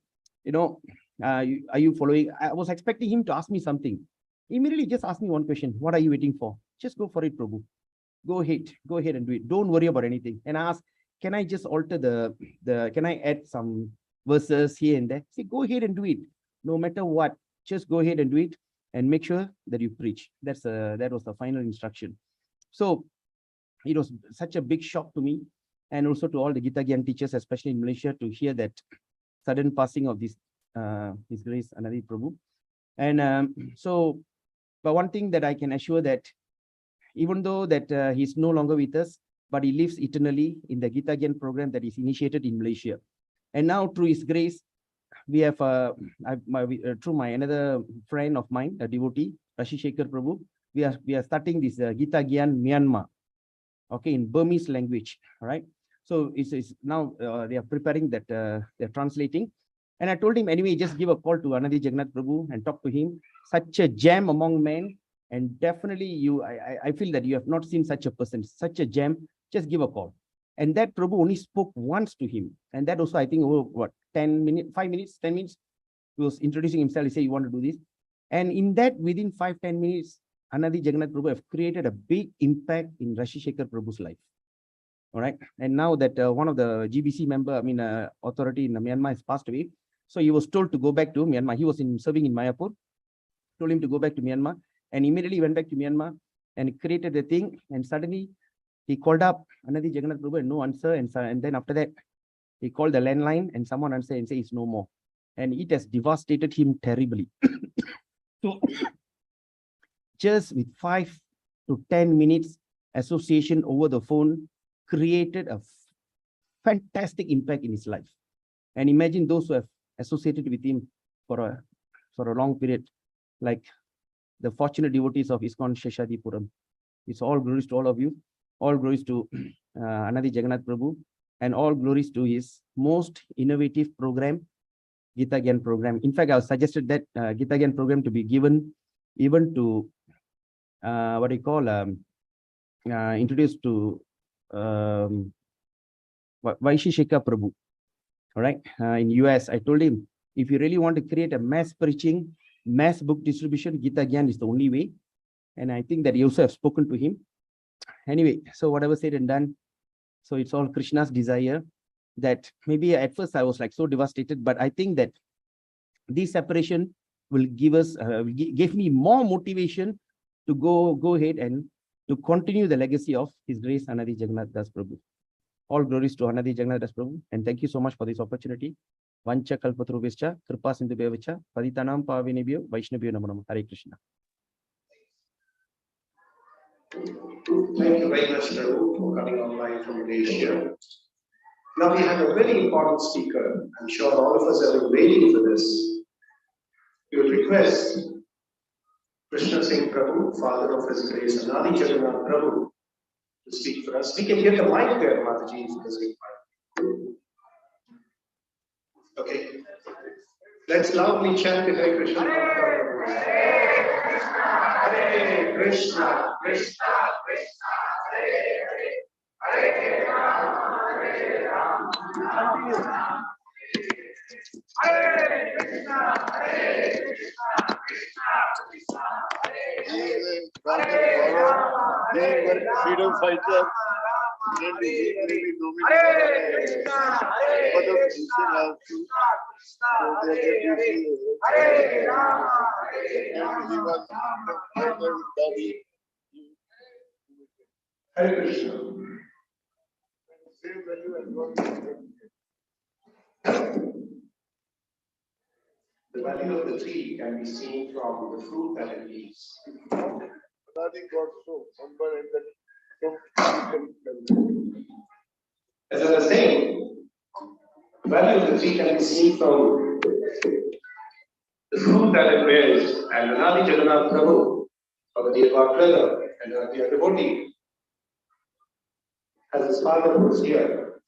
D: are you following? I was expecting him to ask me something. Immediately just ask me one question. What are you waiting for? Just go for it, Prabhu. Go ahead and do it. Don't worry about anything. And I asked, can I just alter can I add some verses here and there? Say, go ahead and do it. No matter what, just go ahead and do it and make sure that you preach. That was the final instruction. So it was such a big shock to me, and also to all the Gita Gyan teachers, especially in Malaysia, to hear that sudden passing of this His Grace Anadi Prabhu. And but one thing that I can assure that, even though that he's no longer with us, but he lives eternally in the Gita Gyan program that is initiated in Malaysia. And now through His grace, we have through my another friend of mine, a devotee, Rashi Shekhar Prabhu, we are starting this Gita Gyan Myanmar, okay, in Burmese language. All right. So it's now they are preparing that, they're translating. And I told him, anyway, just give a call to Anadi Jagannath Prabhu and talk to him. Such a gem among men, and definitely I feel that you have not seen such a person, such a gem. Just give a call. And that Prabhu only spoke once to him, and that also I think over what 10 minutes, 5 minutes, 10 minutes, he was introducing himself. He said, you want to do this, and in that within 5-10 minutes, Anadi Jagannath Prabhu have created a big impact in Rashi Shekhar Prabhu's life. All right. And now that one of the GBC member, authority in Myanmar has passed away, so he was told to go back to Myanmar. He was serving in Mayapur, told him to go back to Myanmar, and immediately went back to Myanmar and created the thing. And suddenly he called up Anadi Jagannath Prabhu and no answer. And then after that, he called the landline and someone answered and said it's no more. And it has devastated him terribly. So just with 5 to 10 minutes association over the phone created a fantastic impact in his life. And imagine those who have associated with him for a long period, like the fortunate devotees of ISKCON Seshadripuram. It's all glories to all of you. All glories to Anadi Jagannath Prabhu, and all glories to his most innovative program, Gita Gyan program. In fact, I was suggested that Gita Gyan program to be given even to introduced to Vaishi Shekhar Prabhu. All right, in US, I told him, if you really want to create a mass preaching, mass book distribution, Gita Gyan is the only way. And I think that you also have spoken to him. Anyway, so whatever said and done, So it's all Krishna's desire that maybe at first I was like so devastated, but I think that this separation will give us, gave me more motivation to go ahead and to continue the legacy of His Grace Anadi Jagannath Das Prabhu. All glories to Anadi Jagannath Das Prabhu, and thank you so much for this opportunity. Vancha kalpatrubhescha, kripa sindhubhyevacha, paditanam pavinebhyo, Vaishnavyo namo namo. Hare Krishna.
B: Thank you very much, Prabhu, for coming online from Malaysia. Now we have a very important speaker. I'm sure all of us have been waiting for this. We will request Krishna Singh Prabhu, father of His Grace Anadi Jagannath Prabhu, to speak for us. We can get the mic there, Mataji, if there's a mic. Okay. Let's loudly chant the Hare Krishna. Hare Krishna, Krishna, Krishna, Hare Hare, Hare Rama, Hare Rama, Rama Rama, Hare Krishna, Hare Krishna, Krishna Krishna, Hare Rama, Hare Rama, freedom fighter. Hare Krishna, Hare Krishna, Hare Rama, Hare Rama, Hare Krishna. The value of the tree can be seen from the fruit that it yields. As I was saying, the value of the tree can be seen from the fruit that it bears. And Anadi Jagannath Prabhu, our dear brother and our dear devotee, as his father was here,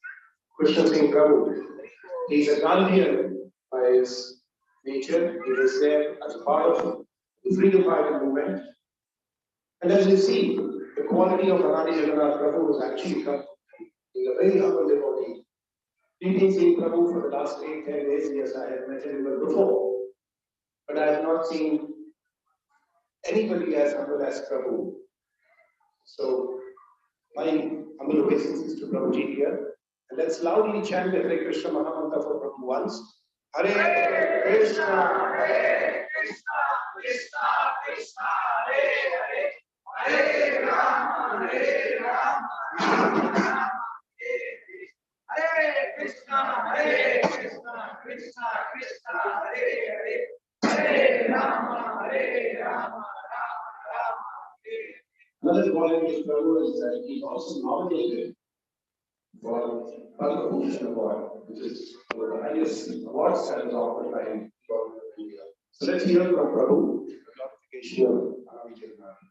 B: Krishna Singh Prabhu, he is a Gandhian by his nature. He was there as a part of the freedom fighting movement. And as you see, the quality of Anadi Jagannath Prabhu was actually come. He is a very humble devotee. Smriti Singh Prabhu for the last 8-10 days, yes, I have met him even before. But I have not seen anybody as humble as Prabhu. So, my humble obeisances to Prabhuji here. And let's loudly chant the Hare Krishna Mahamantra for Prabhu once. Hare Krishna, Hare Krishna, Krishna Krishna, Hare Hare, Hare Rama, Hare Rama, Rama Rama, Hare Krishna, Hare Krishna, Krishna Krishna, Hare Hare, Hare Rama, Hare Rama, Rama Rama, Hare. Another quality of Prabhu is that he is also nominated for Padma Bhushan Award, which is one of the highest awards that is offered by Government of India. So let's hear from Prabhu, the glorification of Anadi Jagannath.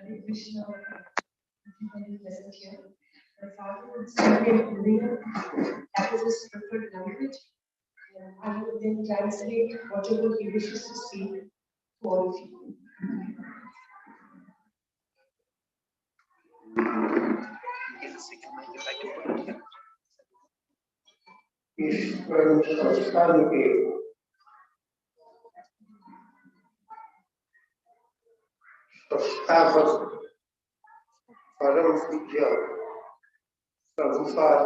E: Hare Krishna, everybody present here. My father would speak in Korean, that is his preferred language. I will then translate whatever he wishes to speak to all of you.
B: ईश्वर संस्थान के संस्थापक परम पूज्य प्रभुपाद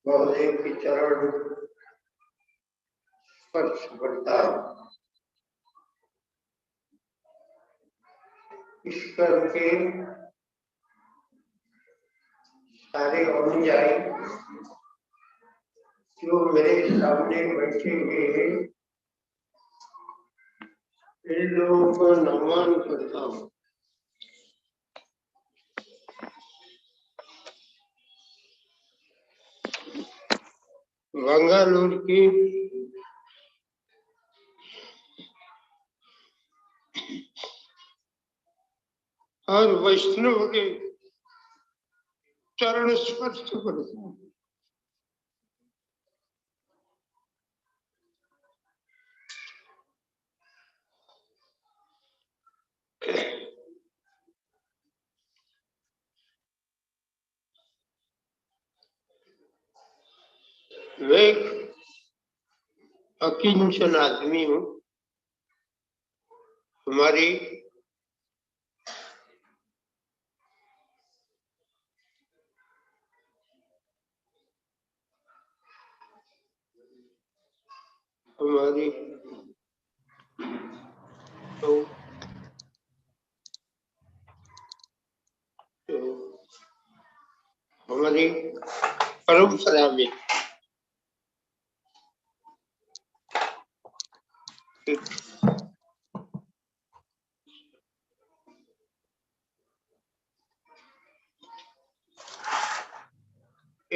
B: महोदय के चरण स्पर्श करता ईश्वर के सारे अनुयायी जो मेरे सामने बैठे हुए हैं, इन लोगों को नमन करता हूँ। बंगालुरु की और वैष्णव के चरण स्पर्श करता हूँ। मैं अकिंचन आदमी हूँ, हमारी हमारी परंपरा में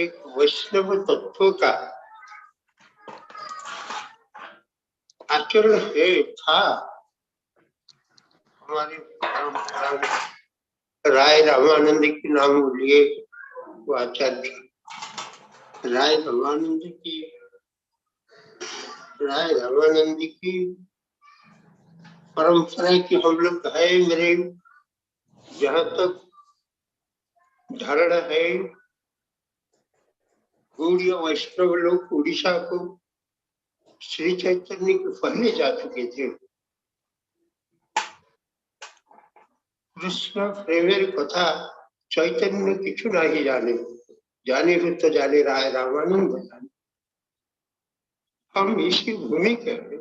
B: एक वैष्णव तत्व का आचरण है था हमारी परंपरा में। राय रामानंद के नाम लिए वो आचार्य राय रामानंद की परंपरा की हम लोग है। मेरे जहाँ तक धारणा है, गौड़ीय वैष्णव लोग उड़ीसा को श्री चैतन्य के पहले जा चुके थे। कृष्ण प्रेमेर कथा चैतन्य किछु नहीं जाने, जाने तो जाने राय रामानंद जाने। हम इसकी भूमि के हैं।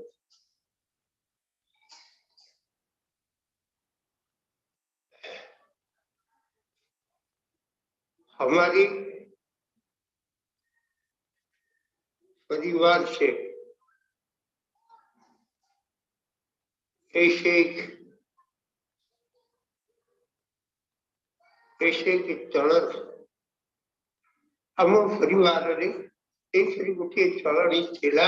B: हमारी परिवार से ऐसे चलन आम परिवार गोटे चलनी थिला,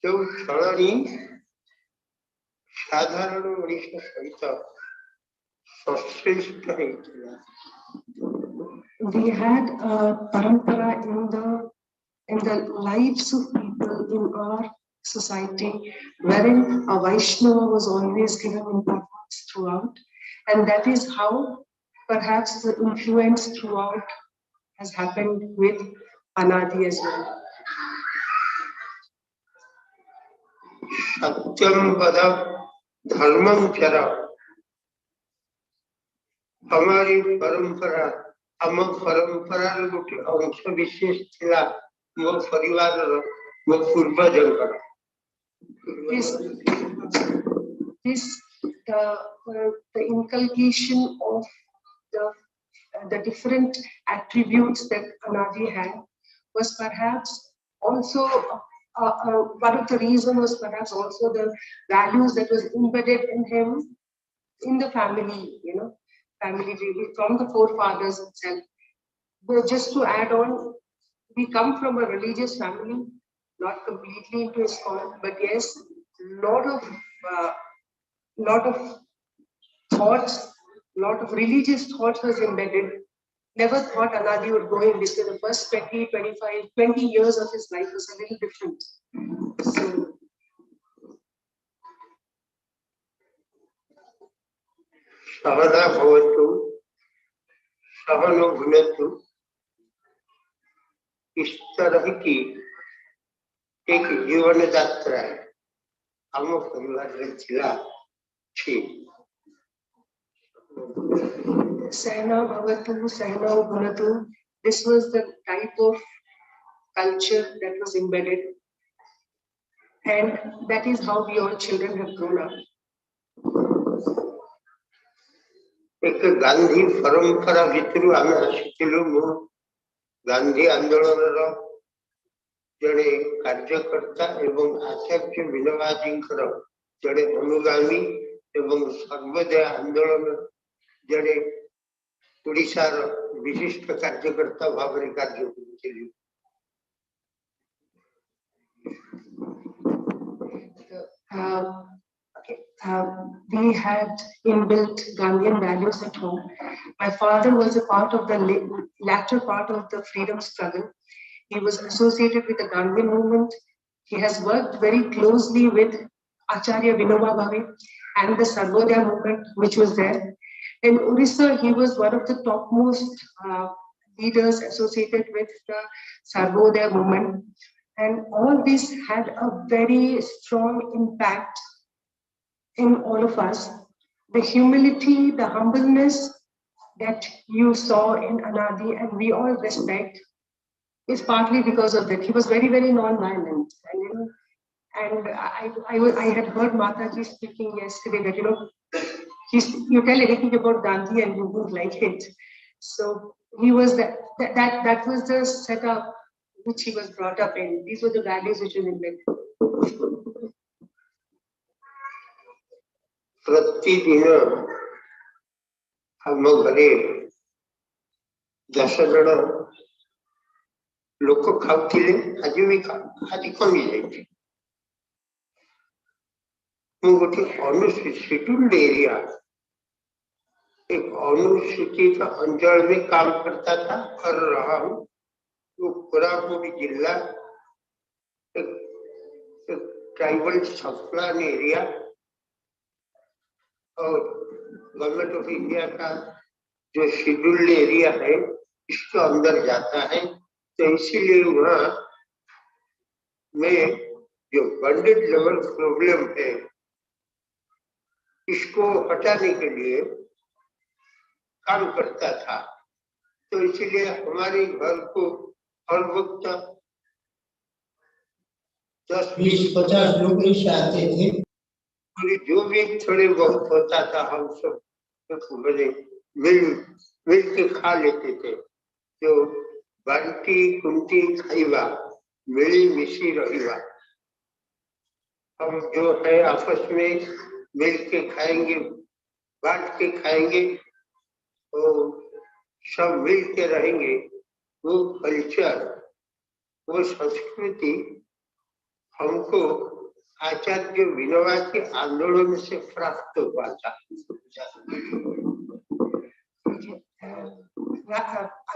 B: जो चलनी साधारण मनुष्य सहित संश्लिष्ट होइथिला।
E: We had a parampara in the lives of people in our society, wherein a Vaishnava was always given importance throughout, and that is how perhaps the influence throughout has happened with Anadi as well.
B: सत्यम वद धर्मं चर। हमारी परंपरा आम परंपरा गोटे अंश विशेष थिला मो परिवार मो पूर्वजंकर।
E: The inculcation of the different attributes that Anadi had was perhaps also one of the reasons was perhaps also the values that was embedded in him in the family, family really from the forefathers itself. But just to add on, we come from a religious family, not completely into ISKCON, but yes, lot of thoughts, lot of religious thoughts was embedded. Never thought Anadi would go in this way. The first 20, 25, 20 years of his life was a little different. So,
B: सहना भवतु सहनो भुनतु, इस तरह की एक जीवन यात्रा हम परिवार में थिला छी।
E: Sahna Bhavatu, Sahna Bhunatu. This was the type of culture that was embedded, and that is how we all children have grown up.
B: एक गांधी परंपरा भितर आम आसिलु। गांधी आंदोलन जड़े कार्यकर्ता एवं आचार्य विनोबाजी जड़े अनुगामी एवं सर्वोदय आंदोलन जड़े उड़ीसार विशिष्ट कार्यकर्ता भाव में कार्य करुथिलु।
E: We had inbuilt Gandhian values at home. My father was a part of the latter part of the freedom struggle. He was associated with the Gandhian movement. He has worked very closely with Acharya Vinoba Bhave and the Sarvodaya movement, which was there. In Orissa, he was one of the topmost leaders associated with the Sarvodaya movement. And all this had a very strong impact in all of us. The humility, the humbleness that you saw in Anadi, and we all respect, is partly because of that. He was very, very non-violent, and I had heard Mataji speaking yesterday that you tell anything about Gandhi and you wouldn't like it. So he was that was the setup which he was brought up in. These were the values which were embedded.
F: प्रतिदिन हम घरे 10 जन लोक खाऊले आज भी आज कमी जाए गोटे अनुसूचित एरिया एक अनुसूचित अंचल में काम करता था कर रहा हूँ। वो कोरापुट जिला एक ट्राइबल सप्लान एरिया और गवर्नमेंट ऑफ इंडिया का जो शेड्यूल्ड एरिया है इसके अंदर जाता है। तो इसीलिए वहाँ में जो बंडेड लेवल प्रॉब्लम है इसको हटाने के लिए काम करता था। तो इसलिए हमारे घर को हर वक्त 10-20-50 लोग ऐसे आते थे और जो भी थोड़े बहुत होता था हम सब मिल के खा लेते थे। जो बांटी कुंटी खाइबा मिली मिशी रहिबा, हम जो है आपस में मिल के खाएंगे, बांट के खाएंगे और सब मिल के रहेंगे। वो कल्चर, वो संस्कृति हमको आचार्य विनोबा के आंदोलन से प्राप्त हुआ था।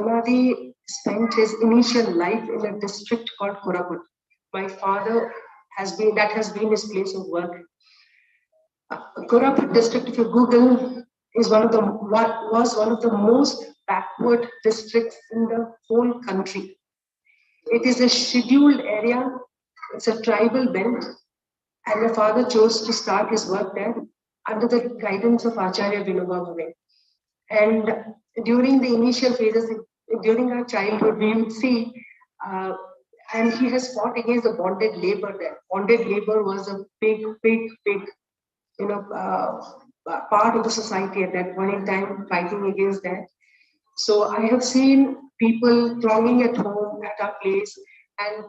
E: Anadi spent his initial life in a district called Koraput. My father has been his place of work. Koraput district, if you Google, was one of the most backward districts in the whole country. It is a scheduled area. It's a tribal belt, and my father chose to start his work there under the guidance of Acharya Vinoba Bhave. And during the initial phases, during our childhood, we would see, and he has fought against the bonded labor there. Bonded labor was a big, part of the society at that point in time, fighting against that. So I have seen people thronging at home at our place, and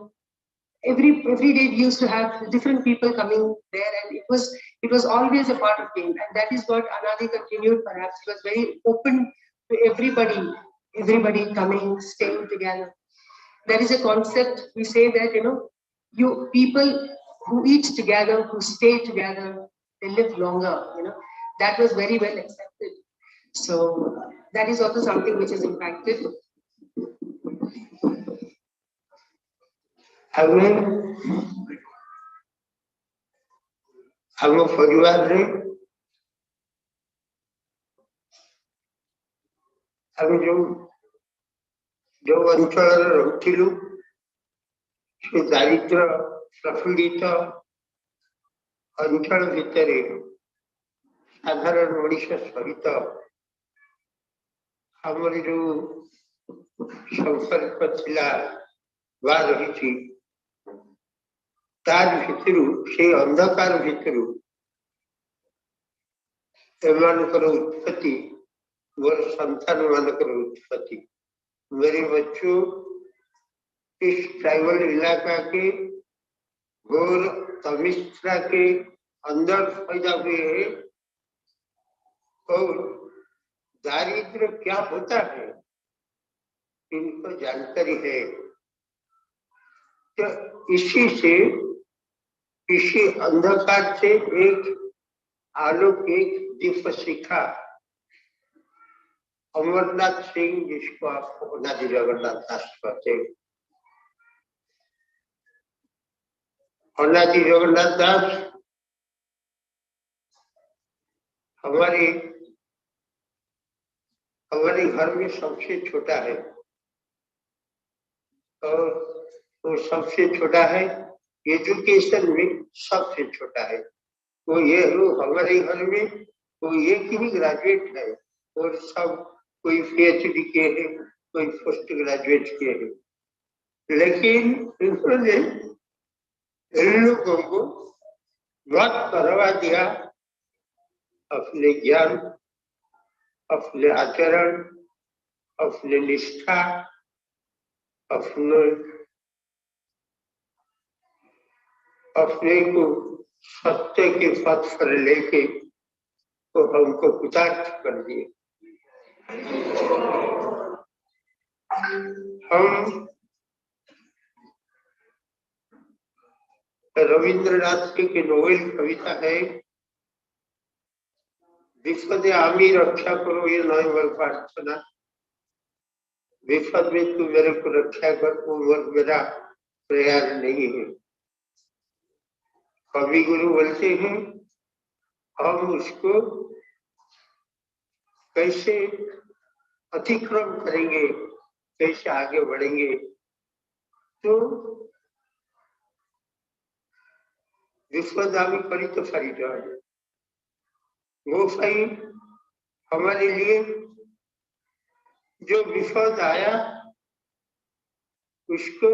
E: every day we used to have different people coming there, and it was always a part of game, and that is what Anadi continued. Perhaps it was very open to everybody coming, staying together. There is a concept we say that you people who eat together, who stay together, they live longer. That was very well accepted. So that is also something which is impacted.
F: हम परिवार रे हम जो अंचल रहुथिलु से दारिद्र प्रफुल्लित अंचल भितर साधारण मनुष्य सहित हमर जो संपर्क थिला वा रही तार भितरु से अंधकार भितरु एमानकर उत्पत्ति मोर संतान मानकर उत्पत्ति। मेरे बच्चों इस ट्राइबल इलाका के घोर तमिश्रा के अंदर पैदा हुए हैं और दारिद्र क्या होता है इनको जानकारी है। तो इसी अंधकार से एक अलौकिक दीप शिखा अमरनाथ सिंह, जिसको आप अनादि जगन्नाथ दास कहते हैं, अनादि जगन्नाथ दास हमारे घर में सबसे छोटा है और वो सबसे छोटा है, एजुकेशन में सबसे छोटा है। वो ये हमारे घर में वो एक ही ग्रेजुएट है और सब कोई PhD के है, कोई पोस्ट ग्रेजुएट के है, लेकिन इन्होंने इन लोगों को बहुत करवा दिया अपने ज्ञान, अपने आचरण, अपने निष्ठा, अपने को सत्य के पथ पर लेके तो हमको कृतार्थ कर दिए। हम रविंद्रनाथ की नोवेल कविता है, विपद आमी रक्षा करो, ये नवंबर प्रार्थना, विपद में तू मेरे को रक्षा कर, वो मेरा प्रयास नहीं है। कवि गुरु बोलते हैं हम उसको कैसे अतिक्रम करेंगे, कैसे आगे बढ़ेंगे। तो विश्वदामी करी तो सारी जाए वो सही हमारे लिए जो विपद आया उसको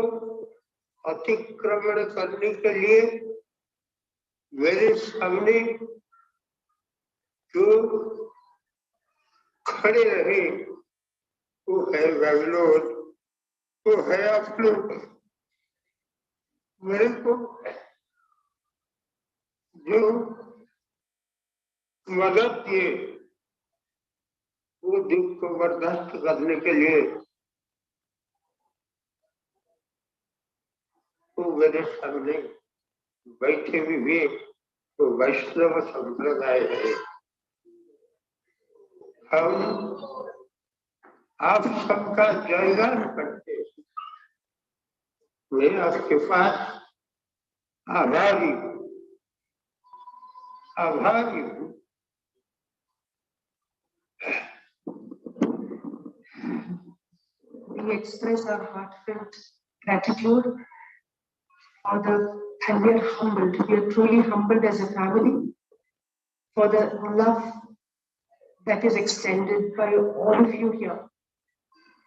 F: अतिक्रमण करने के लिए मेरे सामने जो खड़े रहे वो है बेंगलोर, वो है आप लोग। मेरे को जो मदद दिए वो दुख को बर्दाश्त करने के लिए वो मेरे सामने बैठे हुए तो वैष्णव संप्रदाय है। हम आप सबका जयगान करते हैं। मैं आपके पास आभारी हूँ।
E: We express our heartfelt gratitude for and we are humbled. We are truly humbled as a family for the love that is extended by all of you here.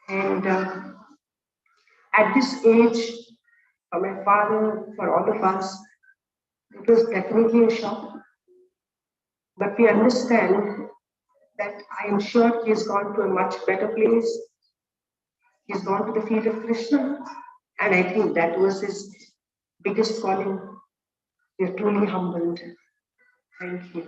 E: And at this age, for my father, for all of us, it was definitely a shock. But we understand that I am sure he has gone to a much better place. He has gone to the feet of Krishna. And I think that was his biggest calling. We are truly humbled. Thank you.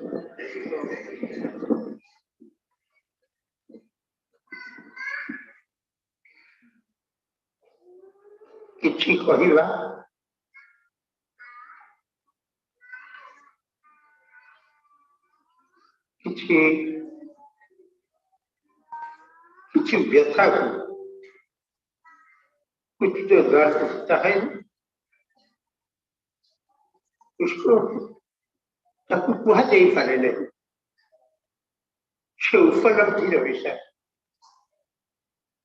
F: किछि कहिबा किछि व्यथा को कुछ जो दर्द होता है उसको ताकू कुहा जाई पारे नहीं से उपलब्धि विषय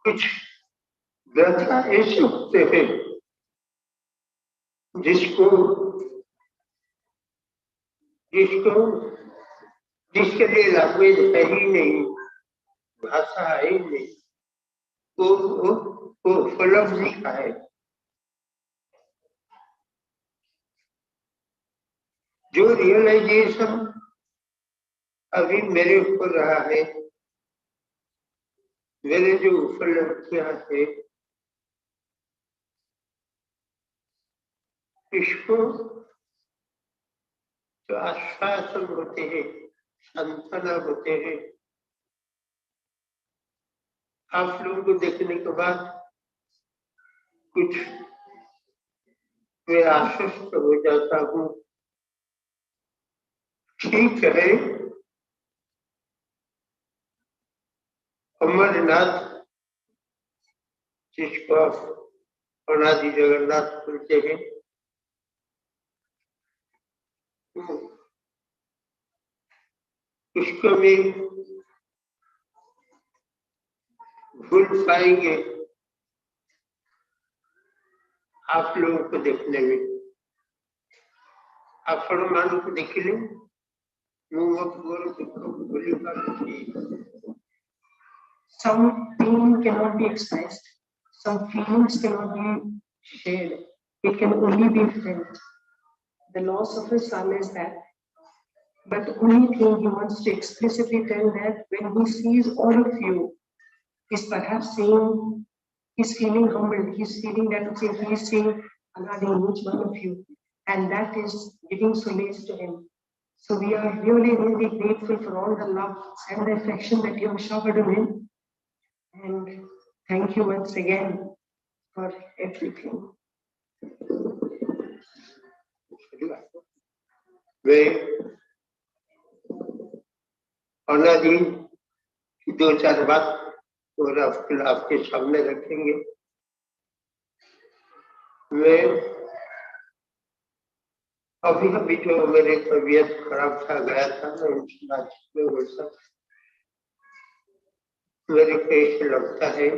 F: कुछ व्यथा ऐसे होते हैं जिसके लिए लैंग्वेज है ही नहीं, भाषा है ही नहीं, वो उपलब्धि का है। जो रियलाइजेशन अभी मेरे ऊपर रहा है, मेरे जो उपलब्धियां है, इसको जो आश्वासन होते हैं, सांत्वना होते हैं, आप लोगों को देखने के बाद कुछ मैं आश्वस्त हो जाता हूँ। ठीक है, अमरनाथ जिसको अनादि जगन्नाथ बोलते हैं, उसको भी भूल पाएंगे आप लोगों को देखने में। आप मान को देख लें,
E: Some pain cannot be expressed, some feelings cannot be shared, it can only be felt. The loss of his son is that, but the only thing he wants to explicitly tell that when he sees all of you, he's perhaps saying, he's feeling humbled, he's feeling that he's seeing Anadi in each one of you, and that is giving solace to him. So we are really, really grateful for all the love and the affection that you have showered on him. And thank you once again for everything.
F: अनादि दो चार बात और आपके सामने रखेंगे। मैं अभी जो मेरे तबीयत खराब था गया था मैं उनकी बात में बोल सकता, मेरे को ऐसे लगता है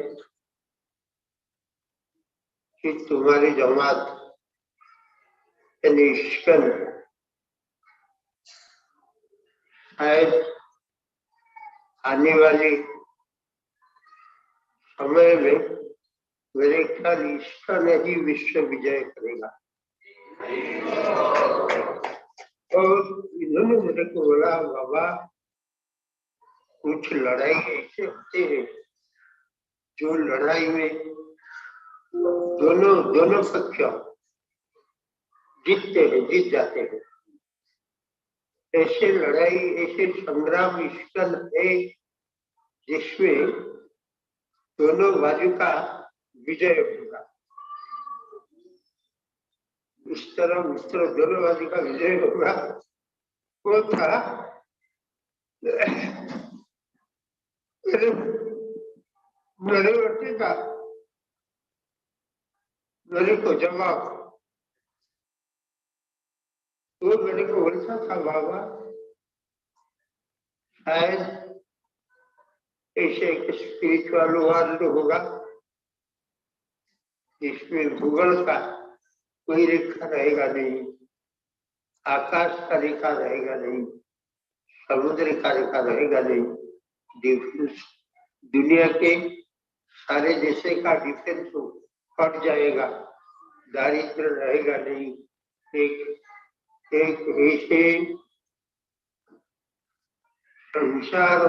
F: कि तुम्हारी जमात यानी इस्कॉन शायद आने वाले समय में मेरे ख्याल इस्कॉन ही विश्व विजय करेगा। और इन्होंने मेरे को बोला बाबा कुछ लड़ाई ऐसे होते हैं जो लड़ाई में दोनों पक्ष जीतते हैं, जीत जाते हैं। ऐसे लड़ाई ऐसे संग्राम इस्कॉन है जिसमें दोनों बाजू का विजय होगा। इस तरह दोनों बाजू का विजय होगा। वो था मेरे बच्चे का मेरे को जवाब वो मेरे को बोलता था बाबा शायद ऐसे एक स्पिरिचुअल वर्ल्ड होगा जिसमें भूगोल का कोई रेखा रहेगा नहीं, आकाश का रेखा रहेगा नहीं, समुद्र का रेखा रहेगा नहीं, दुनिया के सारे देशों का डिफेंस हट जाएगा, दारिद्र रहेगा नहीं। एक ऐसे संसार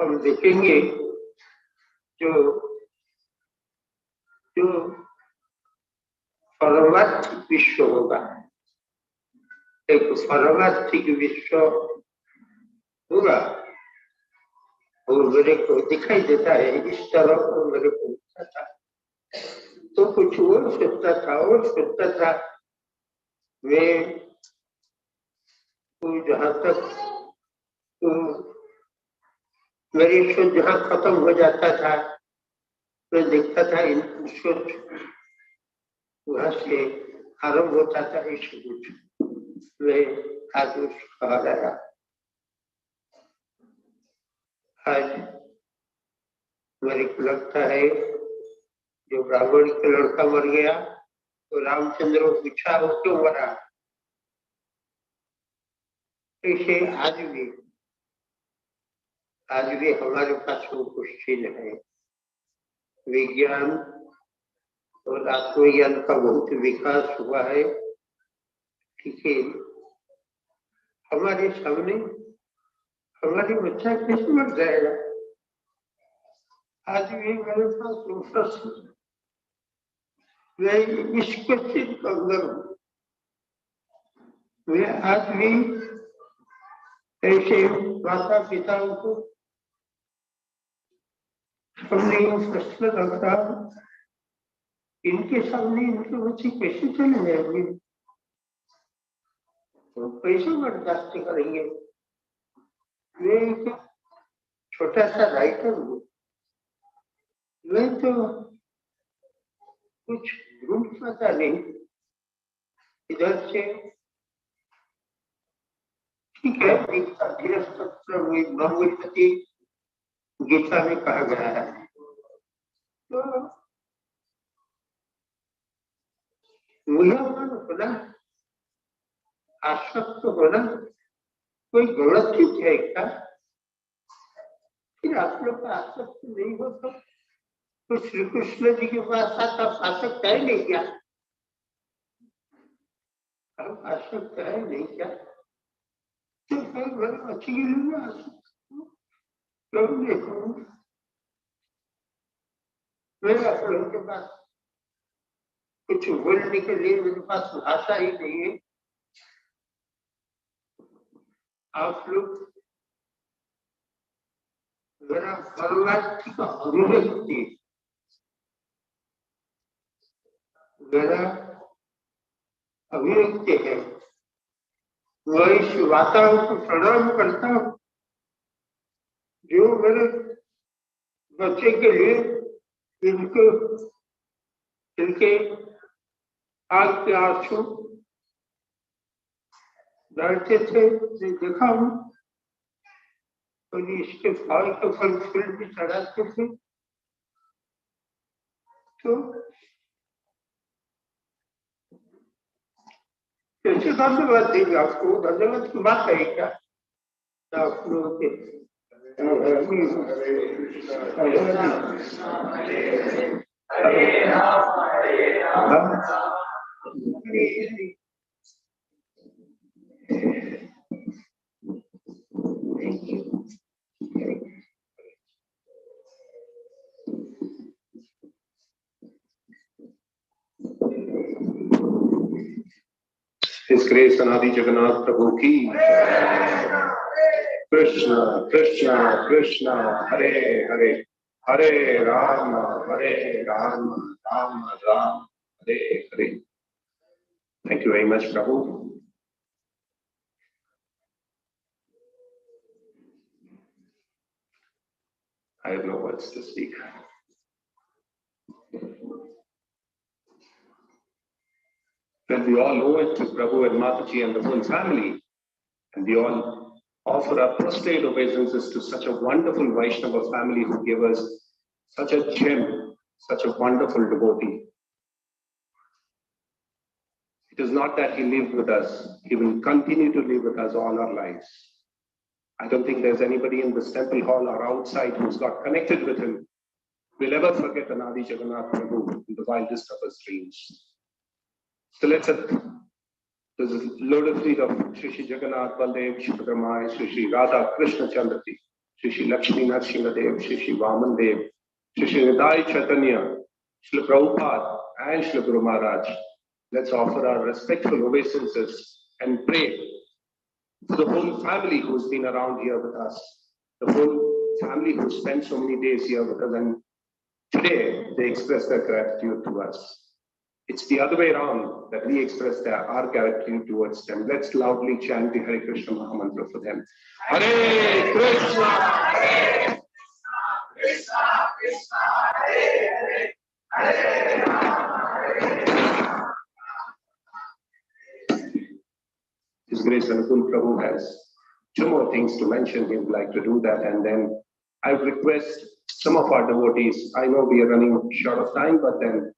F: हम देखेंगे जो परमार्थिक विश्व होगा, एक परमार्थिक विश्व होगा। और मेरे को दिखाई देता है इस तरह को मेरे को दिखता था, तो कुछ और सोचता था मैं जहाँ तक मेरी सोच जहाँ खत्म हो जाता था मैं देखता था इन सोच वहां से आरंभ होता था। इस कुछ मैं आज कहा गया आज मेरे को लगता है जो ब्राह्मण का लड़का मर गया तो रामचंद्र को पूछा वो क्यों मरा। ऐसे आज भी हमारे पास वो क्वेश्चन है। विज्ञान और आत्मज्ञान का बहुत विकास हुआ है, ठीक है। हमारे सामने हमारी बच्चा कैसे मर जाएगा। आज भी मेरे पास वो प्रश्न, मैं इस क्वेश्चन का अंदर हूँ। मैं आज भी ऐसे माता पिताओं को हमने ये प्रश्न रखा, इनके सामने इनके बच्चे कैसे चले जाएंगे, तो कैसे बर्दाश्त करेंगे। मैं एक छोटा सा राइटर हूँ, मैं तो कुछ ढूंढ पाता नहीं। इधर से ठीक है, गीता गीता में कहा गया है, तो मूल्यवान होना, आसक्त होना कोई व्यवस्थित है क्या? फिर आप लोग का आसक्त नहीं हो तो श्री कृष्ण जी के पास आप आसक्त है नहीं क्या? हम आसक्त है नहीं क्या? तो फिर अच्छी गिरी आसक्त क्यों देखो मेरे आप लोगों के पास कुछ बोलने के लिए मेरे पास भाषा ही नहीं है। आप लोग मेरा परमात्मा का अभिव्यक्ति मेरा अभिव्यक्ति है। मैं इस वातावरण को प्रणाम करता हूँ जो मेरे बच्चे के लिए इनको इनके आग के आंसू डरते थे देखा हूँ और इसके फल के फल फूल भी चढ़ाते थे। तो कैसे धन्यवाद देंगे आपको? धन्यवाद की बात है क्या? आप लोगों के
B: His Grace Anadi Jagannath Prabhuji. Krishna, Krishna, Krishna, Hare Hare, Hare Rama, Rama Rama, Hare Hare. Thank you very much, Prabhu. I have no words to speak. When we all owe it to Prabhu and Mataji and the whole family, and we all offer our prostrate obeisances to such a wonderful Vaishnava family who gave us such a gem, such a wonderful devotee. It is not that he lived with us, he will continue to live with us all our lives. I don't think there's anybody in this temple hall or outside who's got connected with him will ever forget Anadi Jagannath Prabhu in the wildest of his dreams. So let's there's a load of feet of Shri Jagannath Baldev, Shri Bhadramai, Shri Radha Krishna Chandrati, Shri Lakshmi Narsingadev, Shri Vaman Dev, Shri Nidai Chaitanya, Shri Prabhupada, and Shri Guru Maharaj. Let's offer our respectful obeisances and pray for the whole family who's been around here with us, the whole family who spent so many days here with us, and today they express their gratitude to us. It's the other way around that we express our gratitude towards them. Let's loudly chant the Hare Krishna Mahamantra for them. Hare Krishna, Hare Krishna, Krishna Hare Hare, Hare Rama, Hare Rama. His Grace Anukul Prabhu has two more things to mention. He would like to do that, and then I request some of our devotees. I know we are running short of time, but then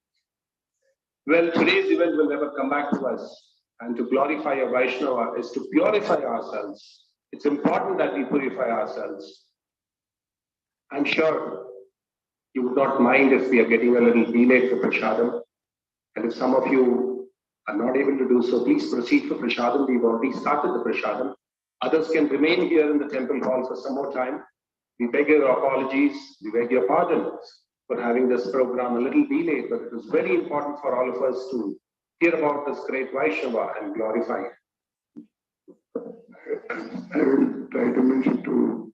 B: well, today's event will never come back to us, and to glorify a Vaishnava is to purify ourselves. It's important that we purify ourselves. I'm sure you would not mind if we are getting a little delayed for Prashadam, and if some of you are not able to do so, please proceed for Prashadam. We've already started the Prashadam. Others can remain here in the temple hall for some more time. We beg your apologies, we beg your pardon for having this program a little delayed, but it was very important for all of us to hear about this great Vaishnava and glorify it.
H: I will try to mention two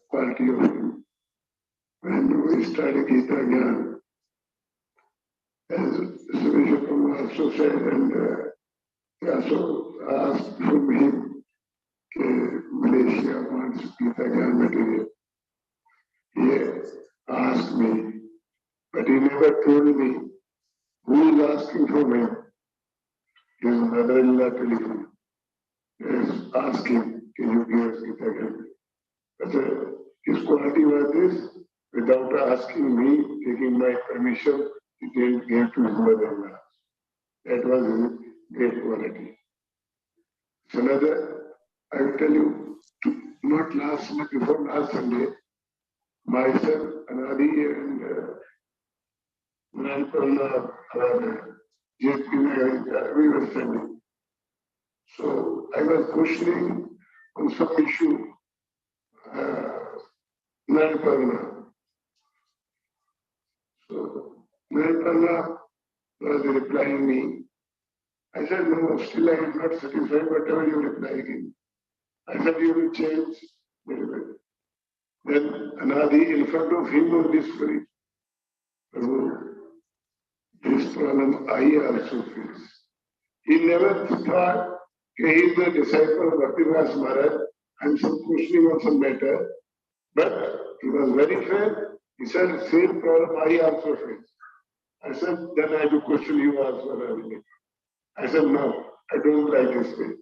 H: quality of him. When we started Gita Gyan, as Smriti Sabha also said, and he also asked from him, Malaysia wants Gita Gyan material. He asked me, but he never told me who is asking from him. His mother-in-law telephoned. Yes, ask him, can you give us Gita Gyan? But his quality was this: without asking me, taking my permission, he didn't give to his mother-in-law. That was his great quality. Another, I will tell you, not last Sunday, before last Sunday, myself, Anadi and Nalpana, we were standing. So I was questioning on some issue, Nalpana. So Nalpana was replying me. I said, no, still I am not satisfied, whatever you reply again. I said, you will change. Then Anadi, in front of him on this very, this problem I also face. He never thought he is the disciple of Bhaktivinoda Maharaj and some questioning on some matter, but he was very fair. He said, same problem I also face. I said, then I have to question you also. I said, no, I don't like this way.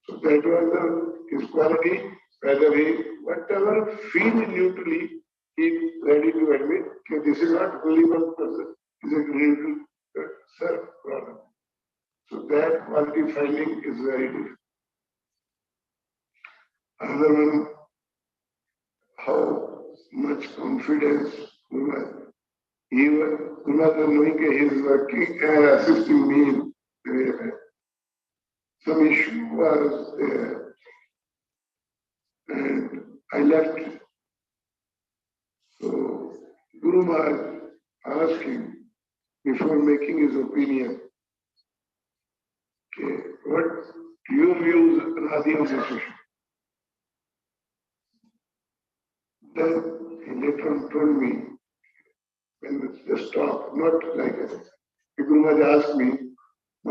H: So that was his quality, whether he, whatever feel neutrally, he is ready to admit that this is not only one person, this is a neutral self-problem. So that quality finding is very different. Another one, how much confidence he was knowing that he is working and assisting me. Some issue was there, and I left. So Guru Maharaj asked him before making his opinion, okay, what your views on this issue? Then he later on told me, when just talk, not like that. Guru Maharaj asked me, I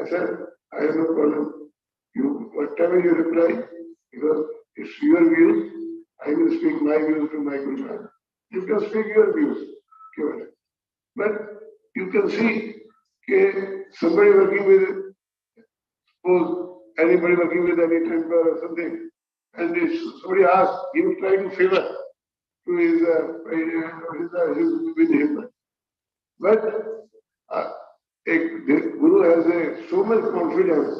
H: said, I have no problem. You, whatever you reply, because it's your views, I will speak my views to my Guru Maharaj. You can speak your views. But you can see somebody working with, suppose anybody working with any temper or something, and if somebody asks, he will try to favor to his with him. But the Guru has so much confidence,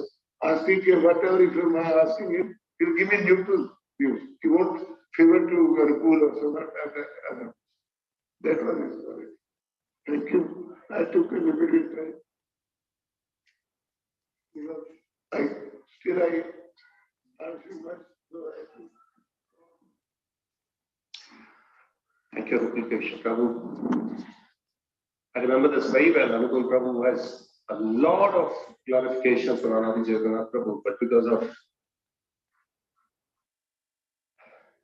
H: asking him whatever if you are asking him, he will give me neutral views. He won't favor to Garipur or something. That was his quality. Thank you. I took a limited time. I answer much.
B: Thank you, Rupikesh Prabhu. I remember this very well. Anukul Prabhu has a lot of glorification for Anadi Jagannath Prabhu, but because of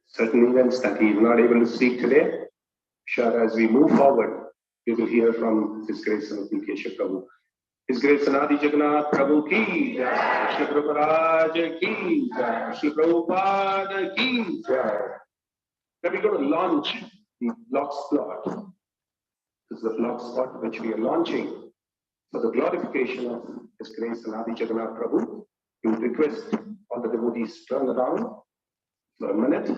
B: certain events that he is not able to speak today, sure, as we move forward, you will hear from His Grace Rupikesh Prabhu. His Grace Anadi Jagannath Prabhu ki jai, Shri Prabhupada ki jai, Shri Prabhupada ki jai. Now we're going to launch the blogspot. This is the blogspot which we are launching for the glorification of His Grace Anadi Jagannath Prabhu. We would request all the devotees turn around for a minute.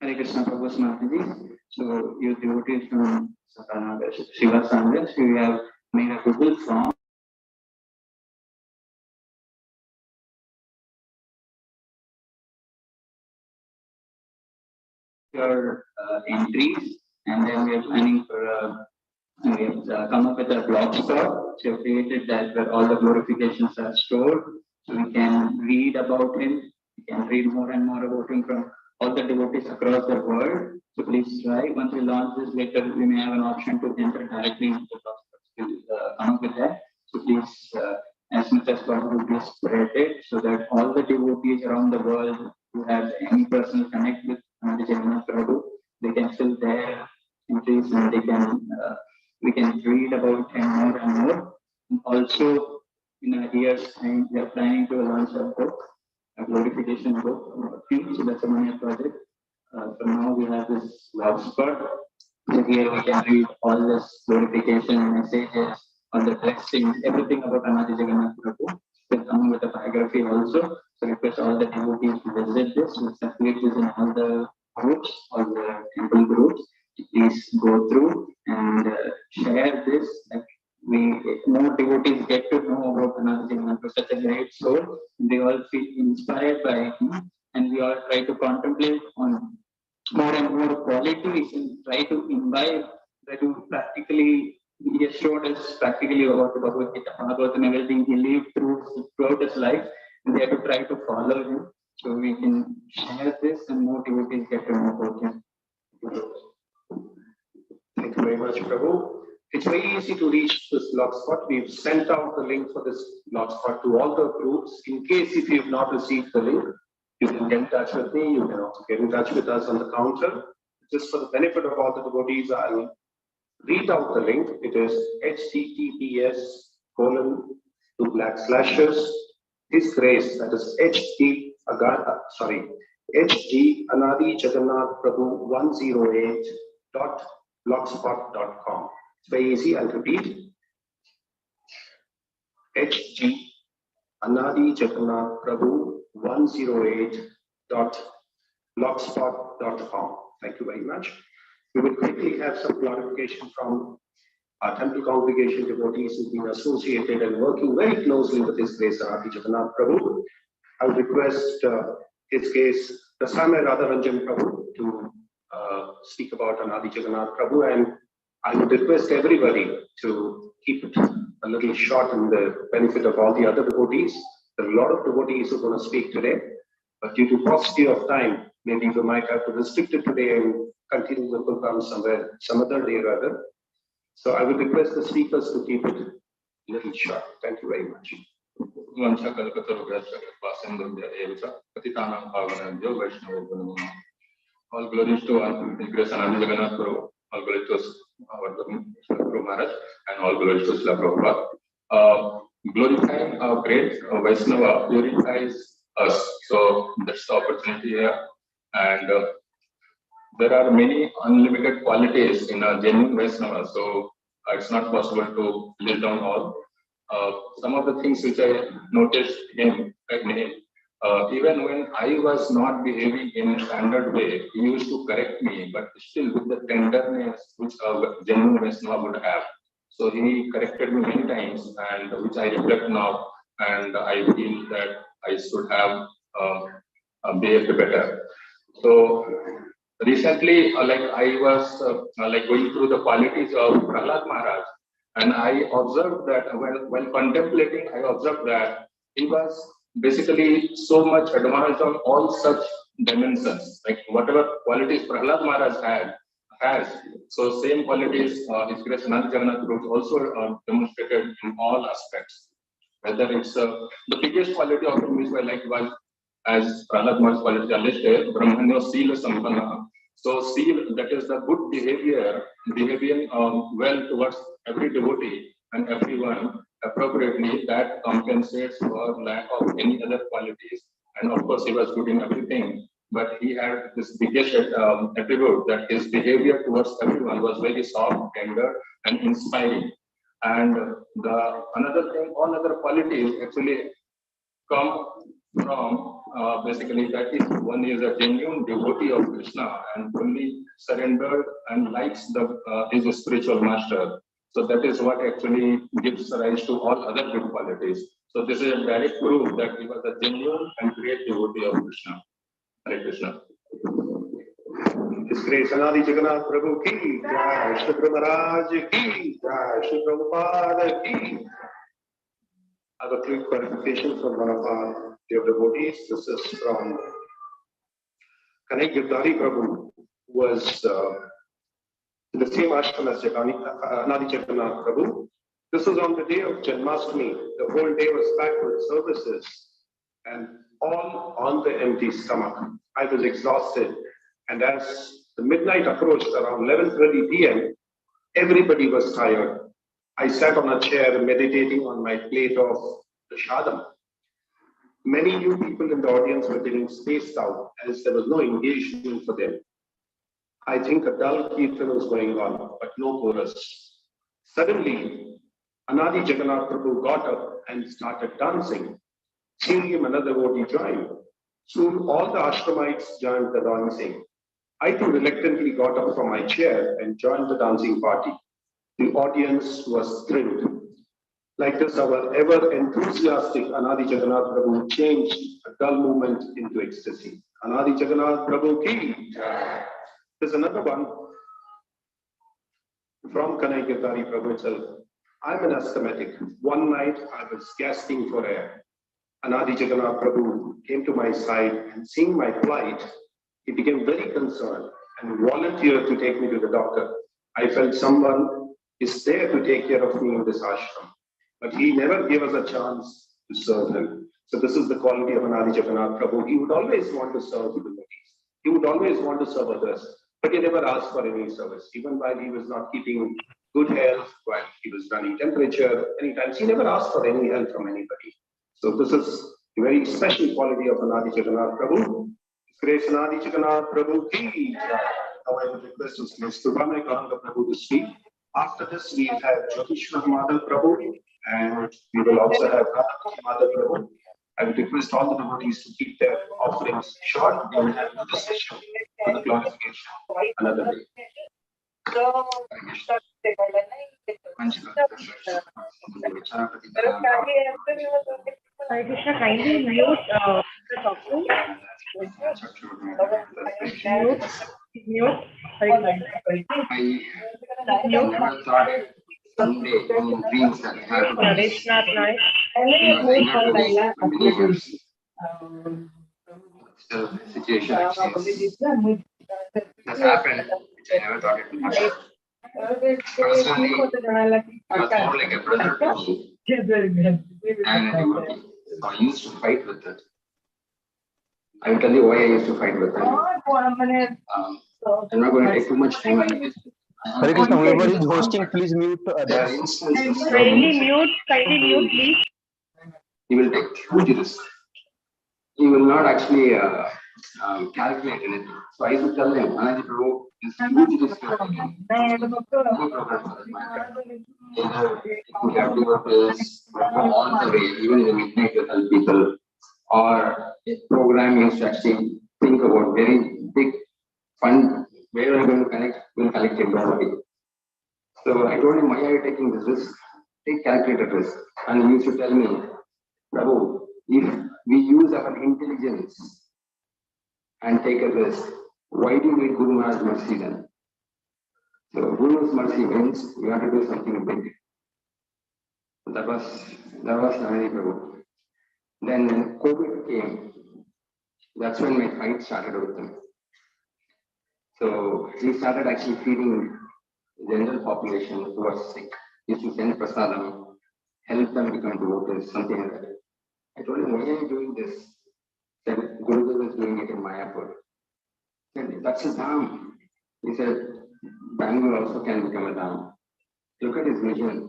I: Hare Krishna Prabhu Smartiji. So, you devotees from Shiva Sangha, we have made a Google form. Your entries, and then we are planning for we have come up with a blog spot. So, we have created that where all the glorifications are stored, so we can read about him, we can read more and more about him from all the devotees across the world. So please try. Once we launch this later, we may have an option to enter directly into the blog spot. Come up with that. So please, as much as possible, please spread it so that all the devotees around the world who have any personal connect with Anadi Jagannath Prabhu, they can fill their entries and they can we can read about him more and more. Also, in a year's time, we are planning to launch a book, a glorification book. So that's a one-year project. For now, we have this blogspot. So here we can read all this glorification messages, all the blessings, everything about Anadi Jagannath Prabhu. We're coming with a biography also. So request all the devotees to visit this. We'll circulate this in all the groups, all the temple groups. Please go through and share this. Like more devotees get to know about Anadi Jagannath Prabhu, such a great soul. They all feel inspired by him, and we all try to contemplate on more and more qualities and try to imbibe, try to practically. He has showed us practically about the Bhagavad Gita, Bhagavad and everything he lived throughout his life, and we have to try to follow him so we can share this and more devotees get to know about him.
B: Thank you very much, Prabhu. It's very easy to reach this blogspot. We've sent out the link for this blogspot to all the groups. In case if you have not received the link, you can get in touch with me. You can also get in touch with us on the counter. Just for the benefit of all the devotees, I'll read out the link. It is https:// His Grace, that is HD Anadi Jagannath Prabhu 108.blogspot.com. It's very easy, I'll repeat. HG Anadi Jagannath Prabhu 108.blogspot.com. Thank you very much. We will quickly have some clarification from our temple congregation devotees who've been associated and working very closely with His Grace Anadi Jagannath Prabhu. I would request His Grace Dasame Radharanjan Prabhu to speak about Anadi Jagannath Prabhu, and I would request everybody to keep it a little short in the benefit of all the other devotees. There are a lot of devotees who are going to speak today, but due to paucity of time, maybe we might have to restrict it today and continue the program some other day rather. So I would request the speakers to keep it a little short. Thank you very much.
J: All glories to His Grace Anadi Jagannath Prabhu, all glories to our Guru Maharaj, and all glories to Srila Prabhupada. Glorifying a great Vaishnava purifies us. So that's the opportunity here. And there are many unlimited qualities in a genuine Vaishnava. So it's not possible to list down all. Some of the things which I noticed in him, even when I was not behaving in a standard way, he used to correct me, but still with the tenderness which a genuine Vaishnava would have. So he corrected me many times, and which I reflect now, and I feel that I should have behaved better. So recently, like I was like going through the qualities of Prahlad Maharaj, and I observed that while contemplating, I observed that he was basically so much advanced on all such dimensions, like whatever qualities Prahlad Maharaj has, so same qualities His Grace Anadi Jagannath Prabhu also demonstrated in all aspects. Whether it's the biggest quality of him which I like was, as Prahlad Maharaj's quality are listed, Brahmanyo Sila Sampanna. So seal, that is the good behaving well towards every devotee and everyone appropriately, that compensates for lack of any other qualities. And of course, he was good in everything, but he had this biggest attribute, that his behavior towards everyone was very soft, tender, and inspiring. And the another thing, all other qualities actually come from basically that is one is a genuine devotee of Krishna and fully surrendered and likes his spiritual master. So that is what actually gives rise to all other good qualities. So this is a direct proof that he was a genuine and great devotee of Krishna. Hare Krishna.
B: His Grace Anadi Jagannath Prabhu ki jai, Shri Guru Maharaj ki jai, Shri Prabhupada ki. I have a quick clarification from one of our dear devotees. This is from Anadi Prabhu, who was in the same ashram as Anadi Jagannath Prabhu. This was on the day of Janmashtami. The whole day was packed with services and all on the empty stomach. I was exhausted, and as the midnight approached around 11:30 p.m., everybody was tired. I sat on a chair meditating on my plate of prashadam. Many new people in the audience were getting spaced out as there was no engagement for them. I think a dull kirtan was going on, but no chorus. Suddenly, Anadi Jagannath Prabhu got up and started dancing. Seeing him, another devotee joined. Soon all the ashramites joined the dancing. I too reluctantly got up from my chair and joined the dancing party. The audience was thrilled. Like this, our ever enthusiastic Anadi Jagannath Prabhu changed a dull movement into ecstasy. Anadi Jagannath Prabhu ki. There's another one from Kanai Kirtari Prabhu itself. I'm an asthmatic. One night I was gasping for air. Anadi Jagannath Prabhu came to my side and seeing my plight, he became very concerned and volunteered to take me to the doctor. I felt someone is there to take care of me in this ashram, but he never gave us a chance to serve him. So this is the quality of Anadi Jagannath Prabhu. He would always want to serve the devotees. He would always want to serve others, but he never asked for any service. Even while he was not keeping good health, while he was running temperature, many times he never asked for any help from anybody. So this is a very special quality of Anadi Jagannath Prabhu. Grace Anadi Jagannath Prabhu ki. Now I would request Mr. Ramay Karanga Prabhu to speak. After this, we have Jyotishwar Madhav Prabhu, and we will also have Radha Madhav Prabhu. I would request all the devotees to keep their offerings short. We will have another session for the glorification another day.
L: Hare Krishna, kindly mute the talking. Mute.
I: I never thought someday in dreams that I have to do this. Still, the situation actually has happened, which I never thought it would happen. Personally, he was more like a brother to me and a devotee. So I used to fight with it. I will tell you why I used to fight with him. I'm not going to take too much time on this.
V: Hare Krishna, whoever is hosting, please mute others.
L: Kindly mute, please.
I: He will take huge risk. He will not actually calculate anything. So I used to tell him, Anadi Prabhu, this huge risk you are taking. No problem for that matter. Either if you have to go all the way, even in the midnight to help people, or a program you should actually think about very big fund, where are you going to connect, will collect it normally. So I told him, why are you taking this risk? Take calculated risk. And he used to tell me, Prabhu, if we use our intelligence and take a risk, why do you need Guru Maharaj's mercy then? So Guru's mercy means you have to do something big. That was Anadi Prabhu. Then when COVID came, that's when my fight started with him. So he started actually feeding the general population who was sick. He used to send prasadam, help them become devotees, something like that. I told him, why are you doing this? He said, Gurudev is doing it in Mayapur. I said, that's a dham. He said, Bangalore also can become a dham. Look at his vision.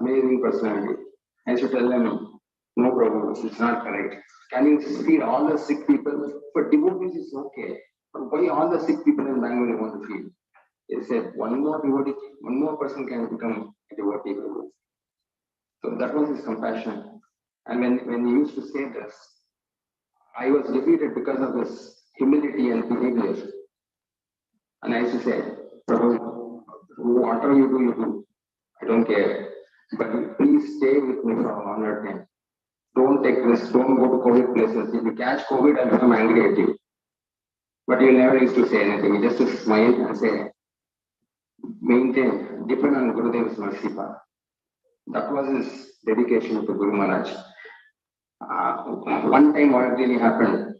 I: Amazing personality. I should tell him, no Prabhu, it's not correct. Can you feed all the sick people? For devotees, it's okay. But why all the sick people in Bangalore you want to feed? He said, one more person can become a devotee. So that was his compassion. And when he used to say this, I was defeated because of his humility and behavior. And I used to say, Prabhu, whatever you do, you do. I don't care. But please stay with me for a longer time. Don't take risks. Don't go to COVID places. If you catch COVID, I'll become angry at you. But you never used to say anything. You just to smile and say, maintain, depend on Gurudev's mercy path. That was his dedication to Guru Maharaj. One time what really happened,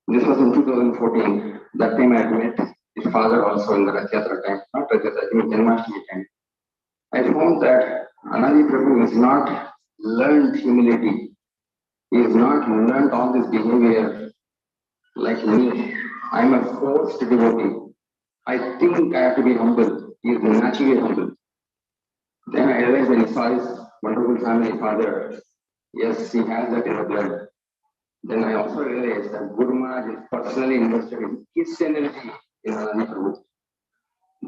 I: this was in 2014. That time I had met his father also in the Rath Yatra time, not Rath Yatra, I think Janmashtami time. I found that Anadi Prabhu has not learned humility. He has not learned all this behavior like me. I am a forced devotee. I think I have to be humble. He is naturally humble. Then I realized when he saw his wonderful family father, yes, he has that in the blood. Then I also realized that Guru Maharaj is personally invested in his energy in Anadi Prabhu.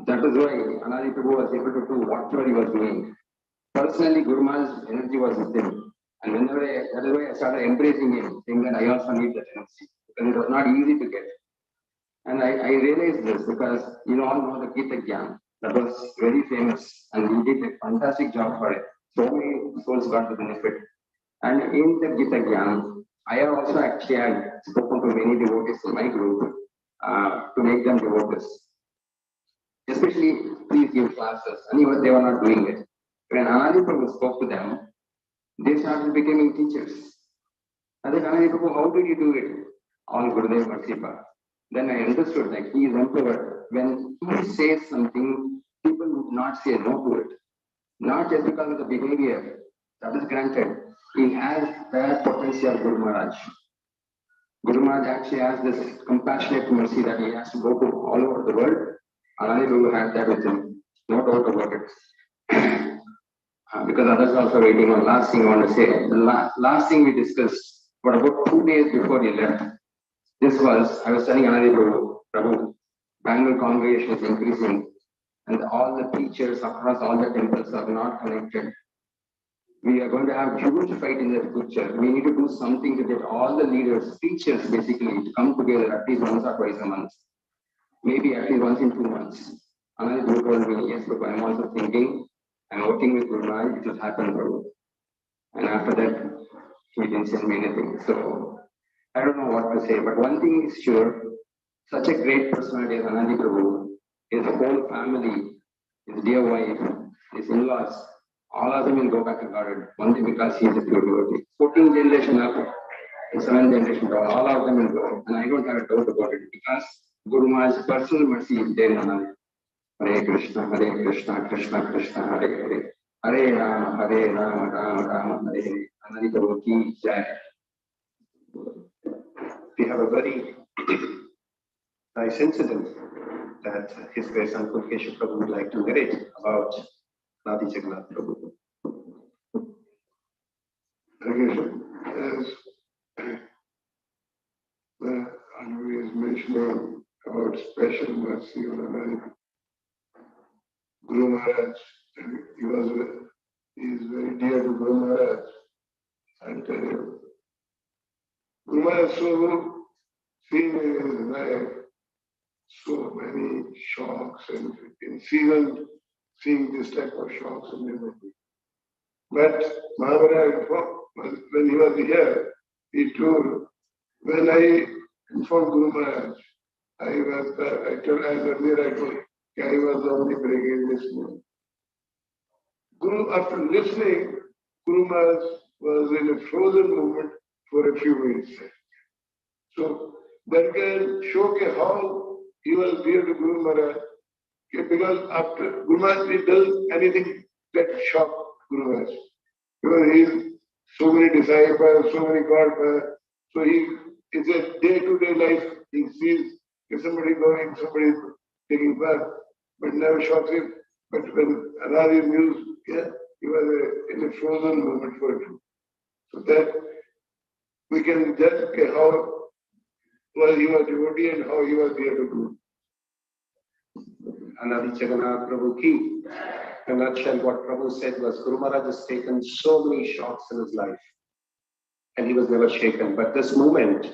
I: That is why Anadi Prabhu was able to do whatever he was doing. Personally, Guru Maharaj's energy was with him. And that is why I started embracing him, saying that I also need that energy. Because it was not easy to get. And I realized this because you all know the Gita Gyan.
K: That was very famous, and he did a fantastic job for it. So many souls got the benefit. And in the Gita Gyan, I have also actually had spoken to many devotees in my group to make them devotees. Especially, please give classes, and even they were not doing it. When Anadi Prabhu spoke to them, they started becoming teachers. I said, Anadi Prabhu, how did you do it? All Gurudev Marsipa. Then I understood that he is empowered. When he says something, people would not say no to it. Not just because of the behavior, that is granted. He has that potential of Guru Maharaj. Guru Maharaj actually has this compassionate mercy that he has to go to all over the world. Anadi Prabhu had that with him. No doubt about it. Because others are also waiting on last thing I want to say. The last thing we discussed, but about 2 days before he left, this was, I was telling Anadi Prabhu, Bangalore congregation is increasing and all the teachers across all the temples are not connected. We are going to have huge fight in the future. We need to do something to get all the leaders, teachers basically, to come together at least once or twice a month. Maybe at least once in 2 months. Anadi Prabhu told me, yes, Prabhu, I'm also thinking, I'm working with Guru Maharaj, it will happen, Prabhu. And after that, he didn't send me anything. So I don't know what to say, but one thing is sure, such a great personality as Anadi Prabhu, his whole family, his dear wife, his in-laws, all of them will go back to God. Only because he is a pure devotee. 14th generation up, and 7th generation down, all of them will go. And I don't have a doubt about it because Guru Maharaj's personal mercy is there in Anadi. Hare Krishna, Krishna Krishna, Hare Hare. Hare Rama, Rama Rama, Hare Hare. Anadi Prabhu ki jai.
B: We have a very nice incident that His Grace Uncle Keshav Prabhu would like to narrate about Anadi Jagannath Prabhu.
H: As the Anvi is mentioning about special mercy on Anadi, Guru Maharaj, he is very dear to Guru Maharaj. And Guru Maharaj so seen in his life so many shocks and in season seeing this type of shocks and everything. But Maharaj, when he was here, he told, when I informed Guru Maharaj, I told I was only bringing this news. Guru, after listening, Guru Maharaj was in a frozen moment for a few minutes. So that can show how he was dear to Guru Maharaj. Because after Guru Maharaj, he does anything that shocked Guru Maharaj. Because he has so many disciples, so many God, so it's a day-to-day life. He sees if somebody going, somebody taking birth, but never shocks him. But when Anadi news, he was in a frozen moment for him. So that we can judge how well he was devotee and how he was dear to Guru.
B: Anadi Jagannath Prabhu ki. In a nutshell, what Prabhu said was Guru Maharaj has taken so many shocks in his life and he was never shaken. But this moment,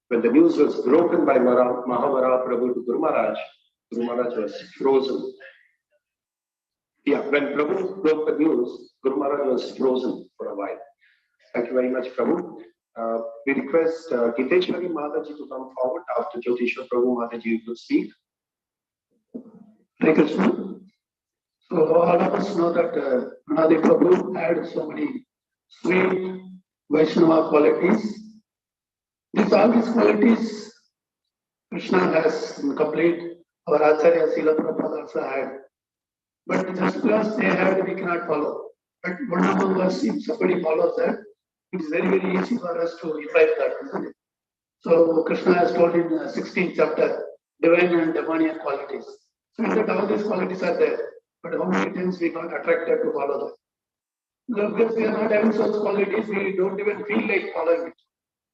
B: when the news was broken by Mahavara Prabhu to Guru Maharaj was frozen. Yeah, when Prabhu broke the news, Guru Maharaj was frozen for a while. Thank you very much, Prabhu. We request Giteshwari Mataji to come forward after Jyotishwar Prabhu Mataji will speak.
N: Hare Krishna. So all of us know that Anadi Prabhu had so many sweet Vaishnava qualities. All these qualities Krishna has in complete. Our Acharya Srila Prabhupada also had. But just because they had, we cannot follow. But one among us, if somebody follows that, it is very, very easy for us to imbibe that, isn't it? So Krishna has told in the 16th chapter, divine and demonic qualities. So in that all these qualities are there. But how many times we got attracted to follow that? Because we are not having such qualities, we don't even feel like following it.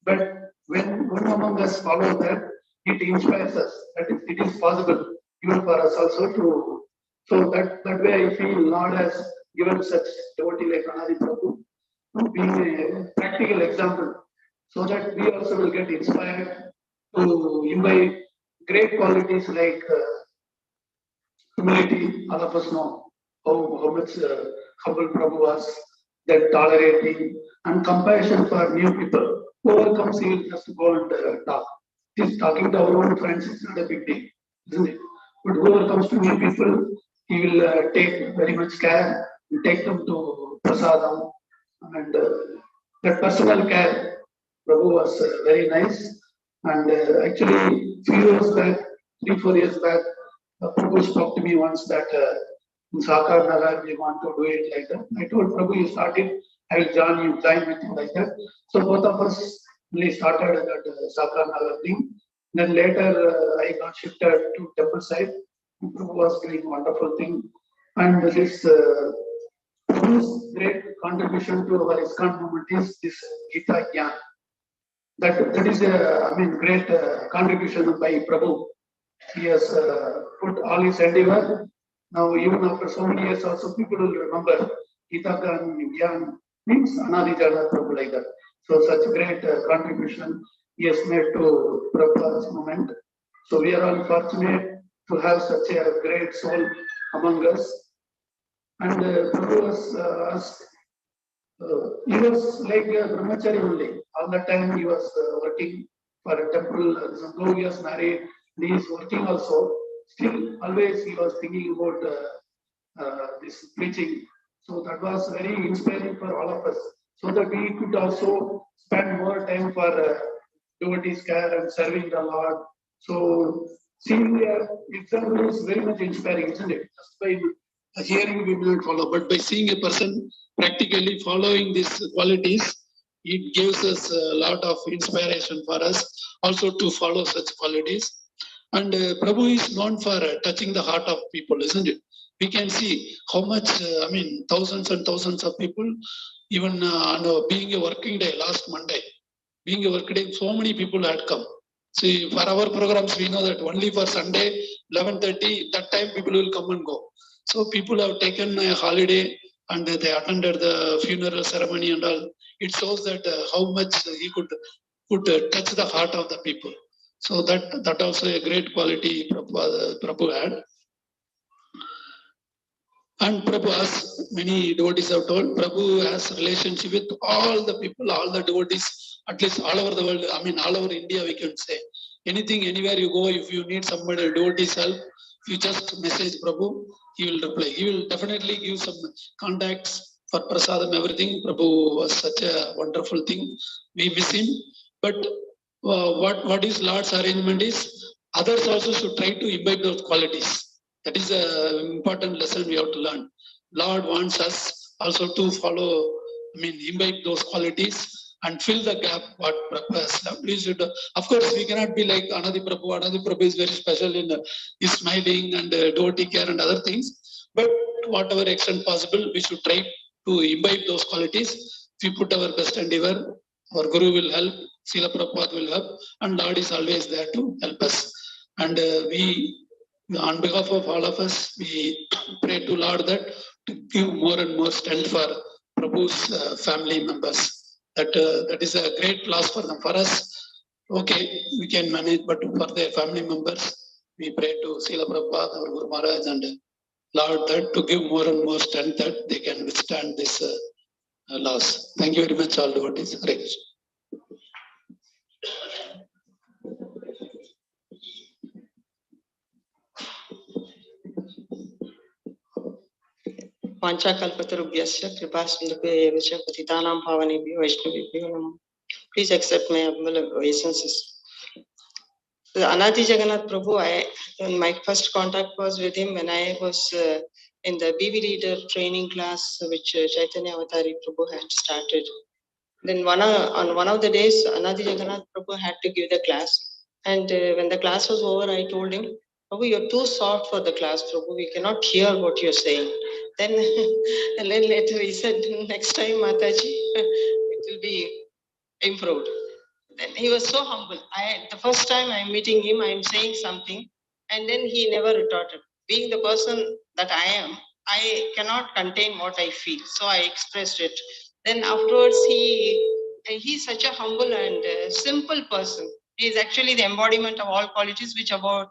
N: But when one among us follows that, it inspires us. That it is possible even for us also to. So that way I feel Lord has given such devotee like Anadi Prabhu to be a practical example, so that we also will get inspired to imbibe great qualities like humility, all of us know how much humble Prabhu was, that tolerating and compassion for new people. Whoever comes, he will just go and talk. Just talking to our own friends is not a big deal, isn't it? But whoever comes to new people, he will take very much care and take them to prasadam, and that personal care. Prabhu was very nice, and actually few years back, 3-4 years back, Prabhu spoke to me once that in Sakar Nagar we want to do it like that. I told Prabhu, you started, I will join with you like that. So both of us really started that Sakar Nagar thing. Then later I got shifted to temple side. Prabhu was doing wonderful thing, and this Prabhu's great contribution to our ISKCON movement is this Gita Gyan. That is a great contribution by Prabhu. He has put all his endeavor. Now, even after so many years, also people will remember Gita Gyan means Anadi Jagannath Prabhu like that. So, such great contribution he has made to Prabhupada's movement. So, we are all fortunate to have such a great soul among us. And Prabhu was asked, he was like a brahmachari only. All the time he was working for a temple. Though he was married, he is working also. Still, always he was thinking about this preaching. So that was very inspiring for all of us. So that we could also spend more time for devotees' care and serving the Lord. So seeing the example is very much inspiring, isn't it? Just by hearing we will not follow, but by seeing a person practically following these qualities, it gives us a lot of inspiration for us also to follow such qualities. And Prabhu is known for touching the heart of people, isn't it? We can see how much, thousands and thousands of people, even being a working day last Monday, being a working day, so many people had come. See, for our programs, we know that only for Sunday, 11:30, that time people will come and go. So people have taken a holiday and they attended the funeral ceremony and all. It shows that how much he could touch the heart of the people. So that also a great quality Prabhu had. And Prabhu, as many devotees have told, Prabhu has relationship with all the people, all the devotees, at least all over the world. All over India, we can say. Anything, anywhere you go, if you need somebody, devotees help, you just message Prabhu, he will reply. He will definitely give some contacts for prasadam, everything. Prabhu was such a wonderful thing. We miss him. But what is Lord's arrangement is, others also should try to imbibe those qualities. That is an important lesson we have to learn. Lord wants us also to follow, imbibe those qualities and fill the gap what Prabhu has left. We should, of course, we cannot be like Anadi Prabhu. Anadi Prabhu is very special in his smiling and devotee care and other things. But to whatever extent possible, we should try to imbibe those qualities. If we put our best endeavor, our Guru will help, Srila Prabhupada will help, and Lord is always there to help us. And on behalf of all of us, we pray to Lord that to give more and more strength for Prabhu's family members. That is a great loss for them. For us, okay, we can manage, but for their family members, we pray to Srila Prabhupada, our Guru Maharaj, and Lord that to give more and more strength that they can withstand this loss. Thank you very much, all devotees. Hare Krishna.
C: Panchakalpatarubhyasya kripasindubhya eva cha patitanam pavanebhyo vaishnavebhyo namo. Please accept my humble obeisances. Anadi Jagannath Prabhu, my first contact was with him when I was in the BB Leader training class which Chaitanya Avatari Prabhu had started. Then on one of the days, Anadi Jagannath Prabhu had to give the class. And when the class was over, I told him, Prabhu, you're too soft for the class, Prabhu. We cannot hear what you're saying. Then, and then later he said, next time, Mataji, it will be improved. Then he was so humble. The first time I'm meeting him, I'm saying something, and then he never retorted. Being the person that I am, I cannot contain what I feel, so I expressed it. Then afterwards, he's such a humble and simple person. He is actually the embodiment of all qualities which about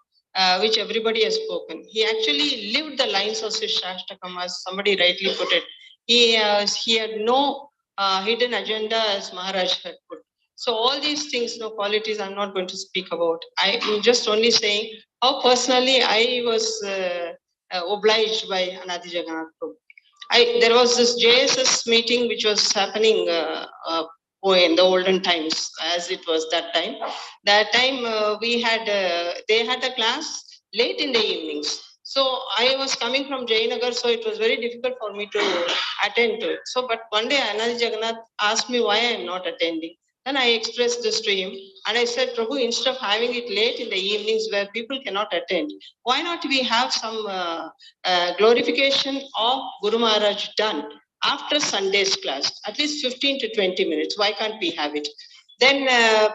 C: which everybody has spoken. He actually lived the lines of Shashtakam, as somebody rightly put it. He had no hidden agenda, as Maharaj had put. So all these things, no qualities, I'm not going to speak about. I am just only saying how personally I was obliged by Anadi Jagannath Prabhu. There was this JSS meeting which was happening in the olden times, as it was that time. That time they had a class late in the evenings. So I was coming from Jayanagar, so it was very difficult for me to attend to it. So, but one day Anadi Jagannath asked me why I am not attending. Then I expressed this to him, and I said, Prabhu, instead of having it late in the evenings where people cannot attend, why not we have some glorification of Guru Maharaj done after Sunday's class, at least 15 to 20 minutes. Why can't we have it? Then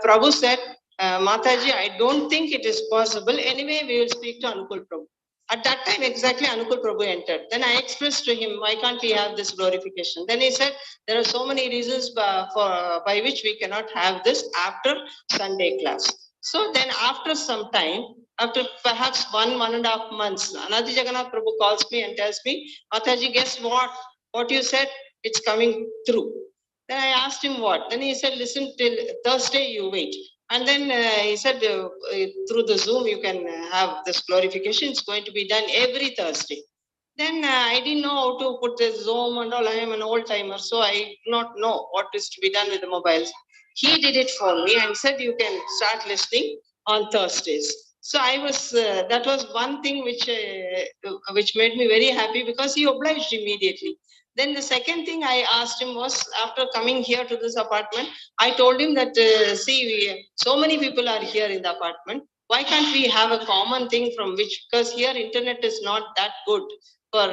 C: Prabhu said, Mataji, I don't think it is possible. Anyway, we will speak to Anukul Prabhu. At that time, exactly, Anukul Prabhu entered. Then I expressed to him, why can't we have this glorification? Then he said, there are so many reasons by which we cannot have this after Sunday class. So then after some time, after perhaps 1.5 months, Anadi Jagannath Prabhu calls me and tells me, Mataji, guess what? What you said, it's coming true. Then I asked him what? Then he said, listen, till Thursday you wait. And then he said, through the Zoom, you can have this glorification. It's going to be done every Thursday. Then I didn't know how to put the Zoom and all. I am an old timer, so I do not know what is to be done with the mobiles. He did it for me and said, you can start listening on Thursdays. So I was, that was one thing which made me very happy, because he obliged immediately. Then the second thing I asked him was, after coming here to this apartment, I told him that, so many people are here in the apartment. Why can't we have a common thing from which, because here internet is not that good for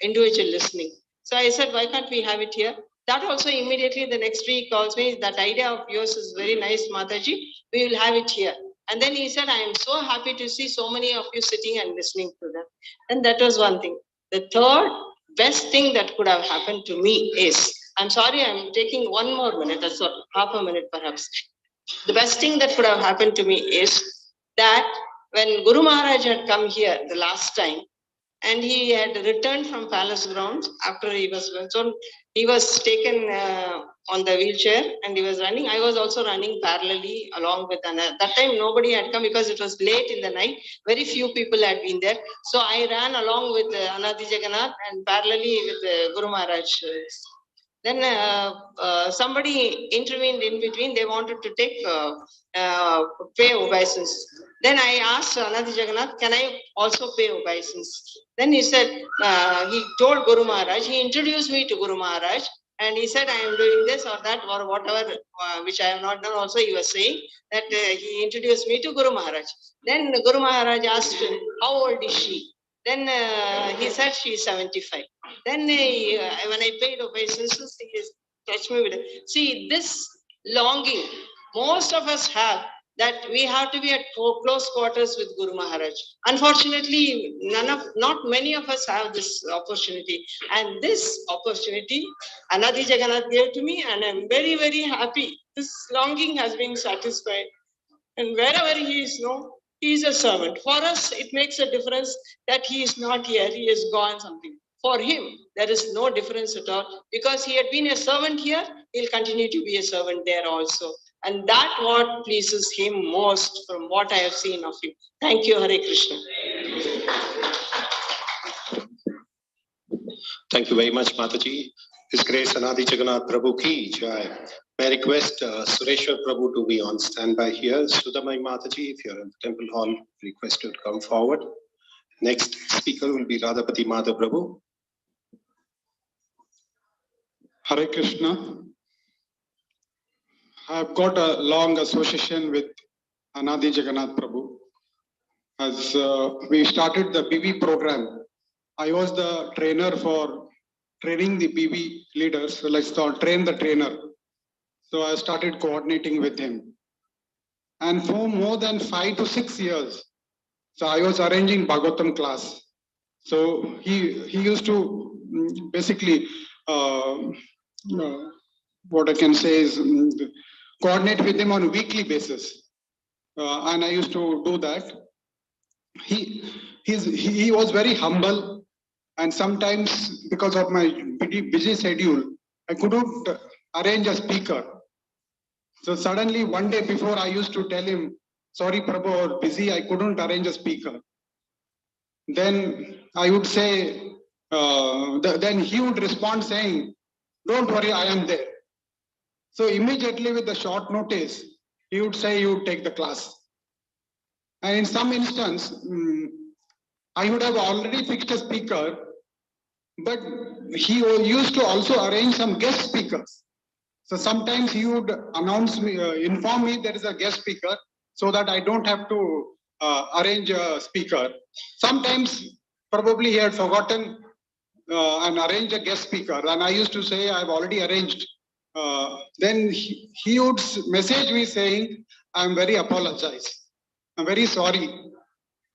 C: individual listening. So I said, why can't we have it here? That also immediately the next week calls me, that idea of yours is very nice, Mataji. We will have it here. And then he said, I am so happy to see so many of you sitting and listening to them. And that was one thing. The third best thing that could have happened to me is, I'm sorry, I'm taking one more minute, that's what, half a minute perhaps. The best thing that could have happened to me is that when Guru Maharaj had come here the last time, and he had returned from palace grounds after he was taken on the wheelchair and he was running. I was also running parallelly along with Anna. That time nobody had come because it was late in the night. Very few people had been there. So I ran along with Anadi Jagannath and parallelly with Guru Maharaj. Then somebody intervened in between. They wanted to take pay obeisance. Then I asked Anadi Jagannath, can I also pay obeisance? Then he said, he told Guru Maharaj, he introduced me to Guru Maharaj, and he said, I am doing this or that or whatever, which I have not done. Also, he was saying that he introduced me to Guru Maharaj. Then Guru Maharaj asked him, how old is she? Then he said she is 75. Then when I paid obeisances, he touched me with it. See, this longing most of us have, that we have to be at close quarters with Guru Maharaj. Unfortunately, not many of us have this opportunity. And this opportunity, Anadi Jagannath gave to me, and I'm very, very happy. This longing has been satisfied. And wherever he is, he is a servant. For us, it makes a difference that he is not here, he is gone something. For him, there is no difference at all, because he had been a servant here, he'll continue to be a servant there also. And that what pleases him most from what I have seen of him. Thank you, Hare Krishna.
B: Thank you very much, Mataji. His Grace Anadi Jagannath Prabhu ki jai. May I request Sureshwar Prabhu to be on standby here. Sudamai Mataji, if you're in the temple hall, request you to come forward. Next speaker will be Radhapati Madhav Prabhu.
M: Hare Krishna. I've got a long association with Anadi Jagannath Prabhu. As we started the BB program, I was the trainer for training the BB leaders. So let's train the trainer. So I started coordinating with him. And for more than 5 to 6 years, so I was arranging Bhagavatam class. So he used to basically, what I can say is, coordinate with him on a weekly basis. And I used to do that. he was very humble, and sometimes because of my busy schedule, I couldn't arrange a speaker. So suddenly one day before, I used to tell him, sorry Prabhu, I was busy, I couldn't arrange a speaker. Then I would say, then he would respond saying, don't worry, I am there. So immediately with the short notice, he would say, you would take the class. And in some instance, I would have already fixed a speaker, but he used to also arrange some guest speakers. So sometimes he would inform me there is a guest speaker, so that I don't have to arrange a speaker. Sometimes probably he had forgotten and arranged a guest speaker, and I used to say I've already arranged. Then he would message me saying, I'm very apologize. I'm very sorry.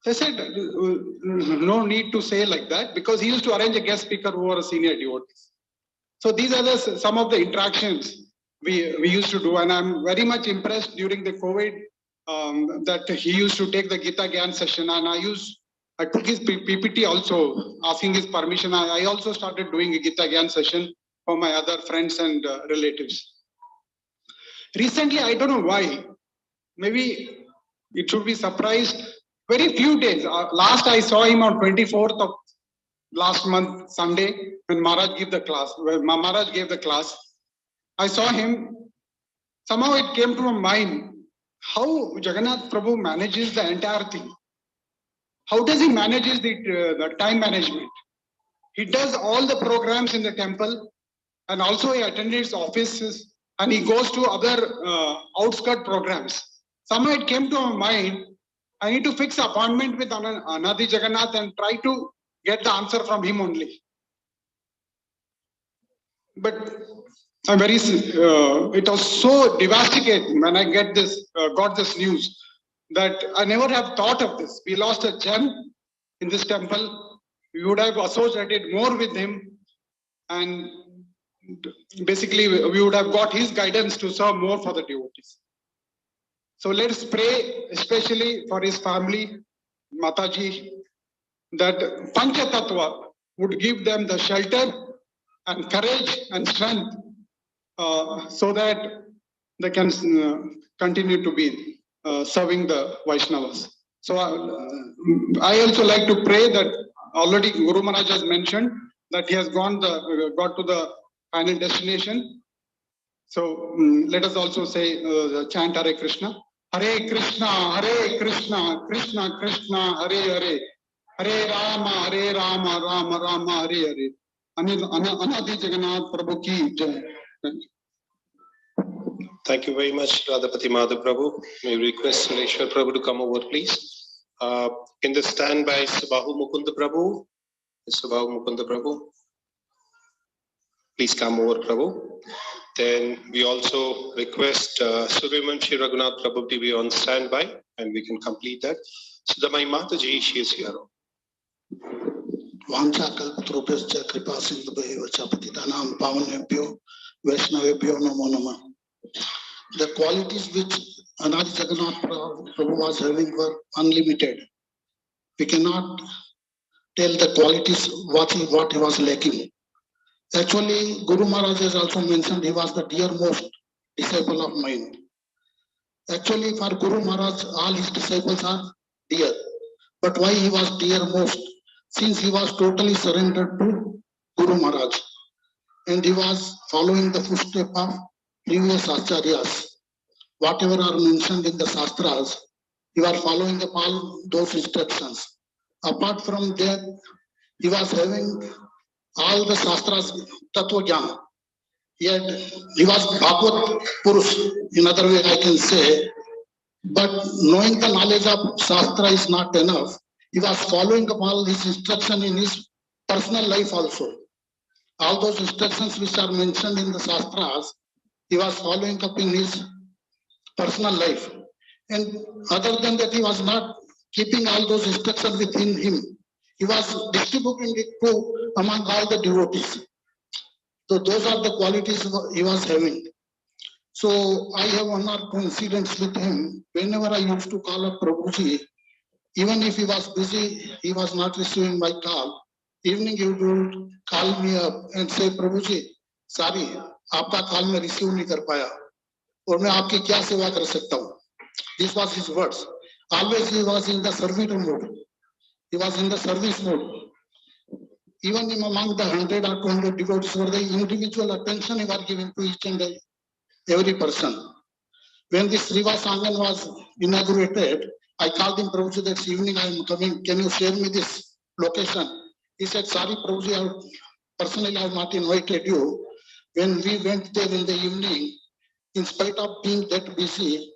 M: I said, no need to say like that, because he used to arrange a guest speaker who were a senior devotees. So these are some of the interactions we used to do, and I'm very much impressed during the COVID that he used to take the Gita Gyan session, and I took his PPT also, asking his permission. I also started doing a Gita Gyan session for my other friends and relatives. Recently, I don't know why, maybe it should be surprised, very few days. Last I saw him on 24th of last month, Sunday, when Maharaj gave the class. I saw him. Somehow it came to my mind how Jagannath Prabhu manages the entire thing. How does he manages the time management? He does all the programs in the temple, and also he attends his offices, and he goes to other outskirt programs. Somehow it came to my mind, I need to fix an appointment with Anadi Jagannath and try to get the answer from him only. But I'm very. It was so devastating when I got this news that I never have thought of this. We lost a gem in this temple. We would have associated more with him, and basically we would have got his guidance to serve more for the devotees. So let's pray, especially for his family, Mataji, that Pancha Tattva would give them the shelter and courage and strength so that they can continue to be serving the Vaishnavas. So I also like to pray that already Guru Maharaj has mentioned that he has got to the final destination. So let us also say chant Hare Krishna. Hare Krishna, Krishna Krishna, Hare Hare, Hare Rama, Rama Rama, Hare Hare. Anadi Jagannath Prabhu ki jai.
B: Thank you very much, Radhapati Madhav Prabhu. May we request Sureshwar Prabhu to come over, please. In the stand by Sabahu Mukunda Prabhu. Sabahu Mukunda Prabhu. Please come over, Prabhu. Then we also request Suryaman Shri Raghunath Prabhu to be on standby, and we can complete that. Sudamai Mataji, she is here.
P: वांछा कल्पतरुभ्यश्च कृपा सिन्धुभ्यैव च पतितानां पावनेभ्यो वैष्णवेभ्यो नमो नमः. The qualities which Anadi Jagannath Prabhu was having were unlimited. We cannot tell the qualities what he was lacking. Actually, Guru Maharaj has also mentioned he was the dearmost disciple of mine. Actually, for Guru Maharaj, all his disciples are dear. But why he was dearmost? Since he was totally surrendered to Guru Maharaj, and he was following the footsteps of previous acharyas. Whatever are mentioned in the Shastras, he was following up all those instructions. Apart from that, he was having all the Shastras Tattva Jnana. He was Bhagavad Purush, in other way I can say, but knowing the knowledge of Shastra is not enough. He was following up all his instruction in his personal life also. All those instructions which are mentioned in the Shastras, he was following up in his personal life. And other than that, he was not keeping all those instructions within him. He was distributing it to among all the devotees. So those are the qualities he was having. So I have one or two incidents with him. Whenever I used to call up Prabhuji, Even if he was busy, he was not receiving my call. Evening he would call me up and say, Prabhuji, sorry, आपका call मैं receive नहीं कर पाया और मैं आपकी क्या सेवा कर सकता हूँ. This was his words. Always he was in the servitor mode. He was in the service mode. Even among the 100 or 200 devotees, for the individual attention he was giving to each and every person. When this Srivas Angan was inaugurated, I called him, Prabhuji, that evening I am coming. Can you share me this location? He said, sorry, Prabhuji, personally I have not invited you. When we went there in the evening, in spite of being that busy,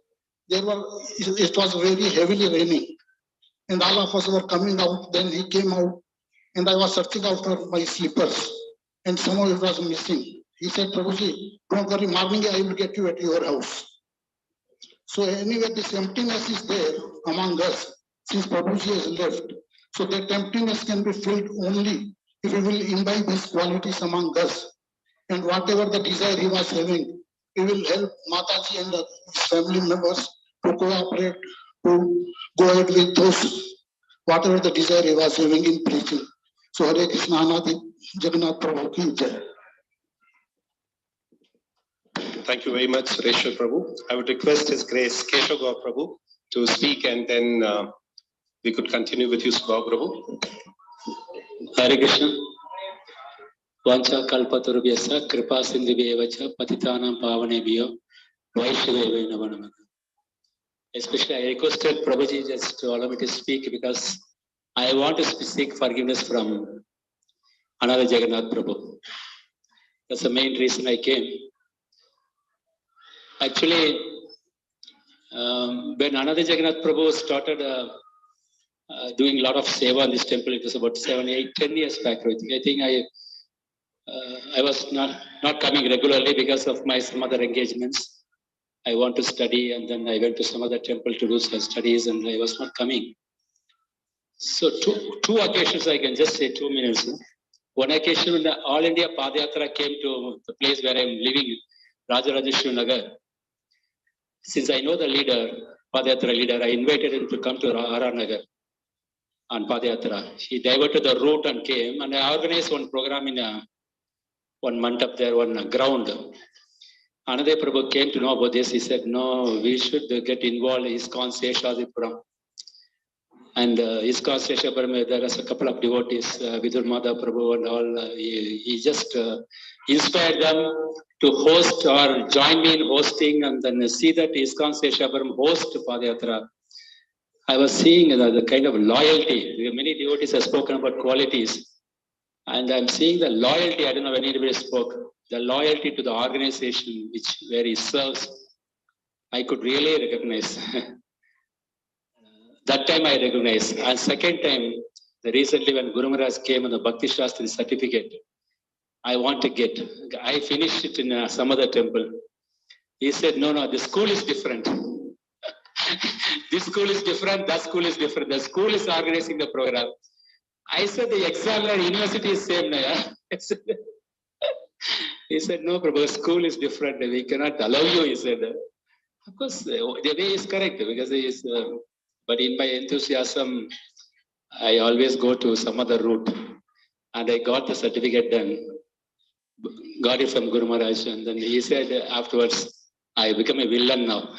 P: it was very heavily raining. And all of us were coming out. Then he came out and I was searching out for my slippers. And somehow it was missing. He said, Prabhuji, don't worry, morning I will get you at your house. So anyway, this emptiness is there among us since Prabhuji has left. So that emptiness can be filled only if we will imbibe his qualities among us. And whatever the desire he was having, we will help Mataji and his family members to cooperate, to go ahead with those, whatever the desire he was having in preaching. So Hare Krishna, Anadi Jagannath Prabhu ki jai.
B: Thank you very much, Sureshwar Prabhu. I would request His Grace Keshav Prabhu to speak, and then we could continue with you, Subhav Prabhu.
Q: Hare Krishna. Vancha kalpatarubhyasa kripa sindhubhyevacha patitanam pavanebhyo vaishnavevaya namo namaha. Especially I requested Prabhuji just to allow me to speak because I want to seek forgiveness from Anadi Jagannath Prabhu. That's the main reason I came. Actually, when Anadi Jagannath Prabhu started doing a lot of seva in this temple, it was about 7, 8, 10 years back. I think I was not coming regularly because of my some other engagements. I want to study, and then I went to some other temple to do some studies, and I was not coming. So two occasions, I can just say 2 minutes. One occasion when the All India Padayatra came to the place where I am living, Rajarajeshwari Nagar. Since I know the leader, Padayatra leader, I invited him to come to RR Nagar on Padayatra. He diverted the route and came, and I organized one program in one month up there, one ground. Anadi Prabhu came to know about this. He said, no, we should get involved in ISKCON Seshadripuram. And ISKCON Seshadripuram, there is a couple of devotees, Vidur Madhav Prabhu and all. He just inspired them to host or join me in hosting, and then see that ISKCON Seshadripuram host Padayatra. I was seeing the kind of loyalty. Many devotees have spoken about qualities. And I'm seeing the loyalty, I don't know when anybody spoke, the loyalty to the organization where he serves, I could really recognize. That time I recognized. And second time, recently when Guru Maharaj came on the Bhakti Shastri certificate, I want to get. I finished it in some other temple. He said, no, the school is different. This school is different, that school is different. The school is organizing the program. I said, the examiner university is same. He said, no, Prabhu, school is different. We cannot allow you, he said. Of course, the way is correct because he is, but in my enthusiasm, I always go to some other route. And I got the certificate done. Got it from Guru Maharaj. And then he said afterwards, I become a villain now.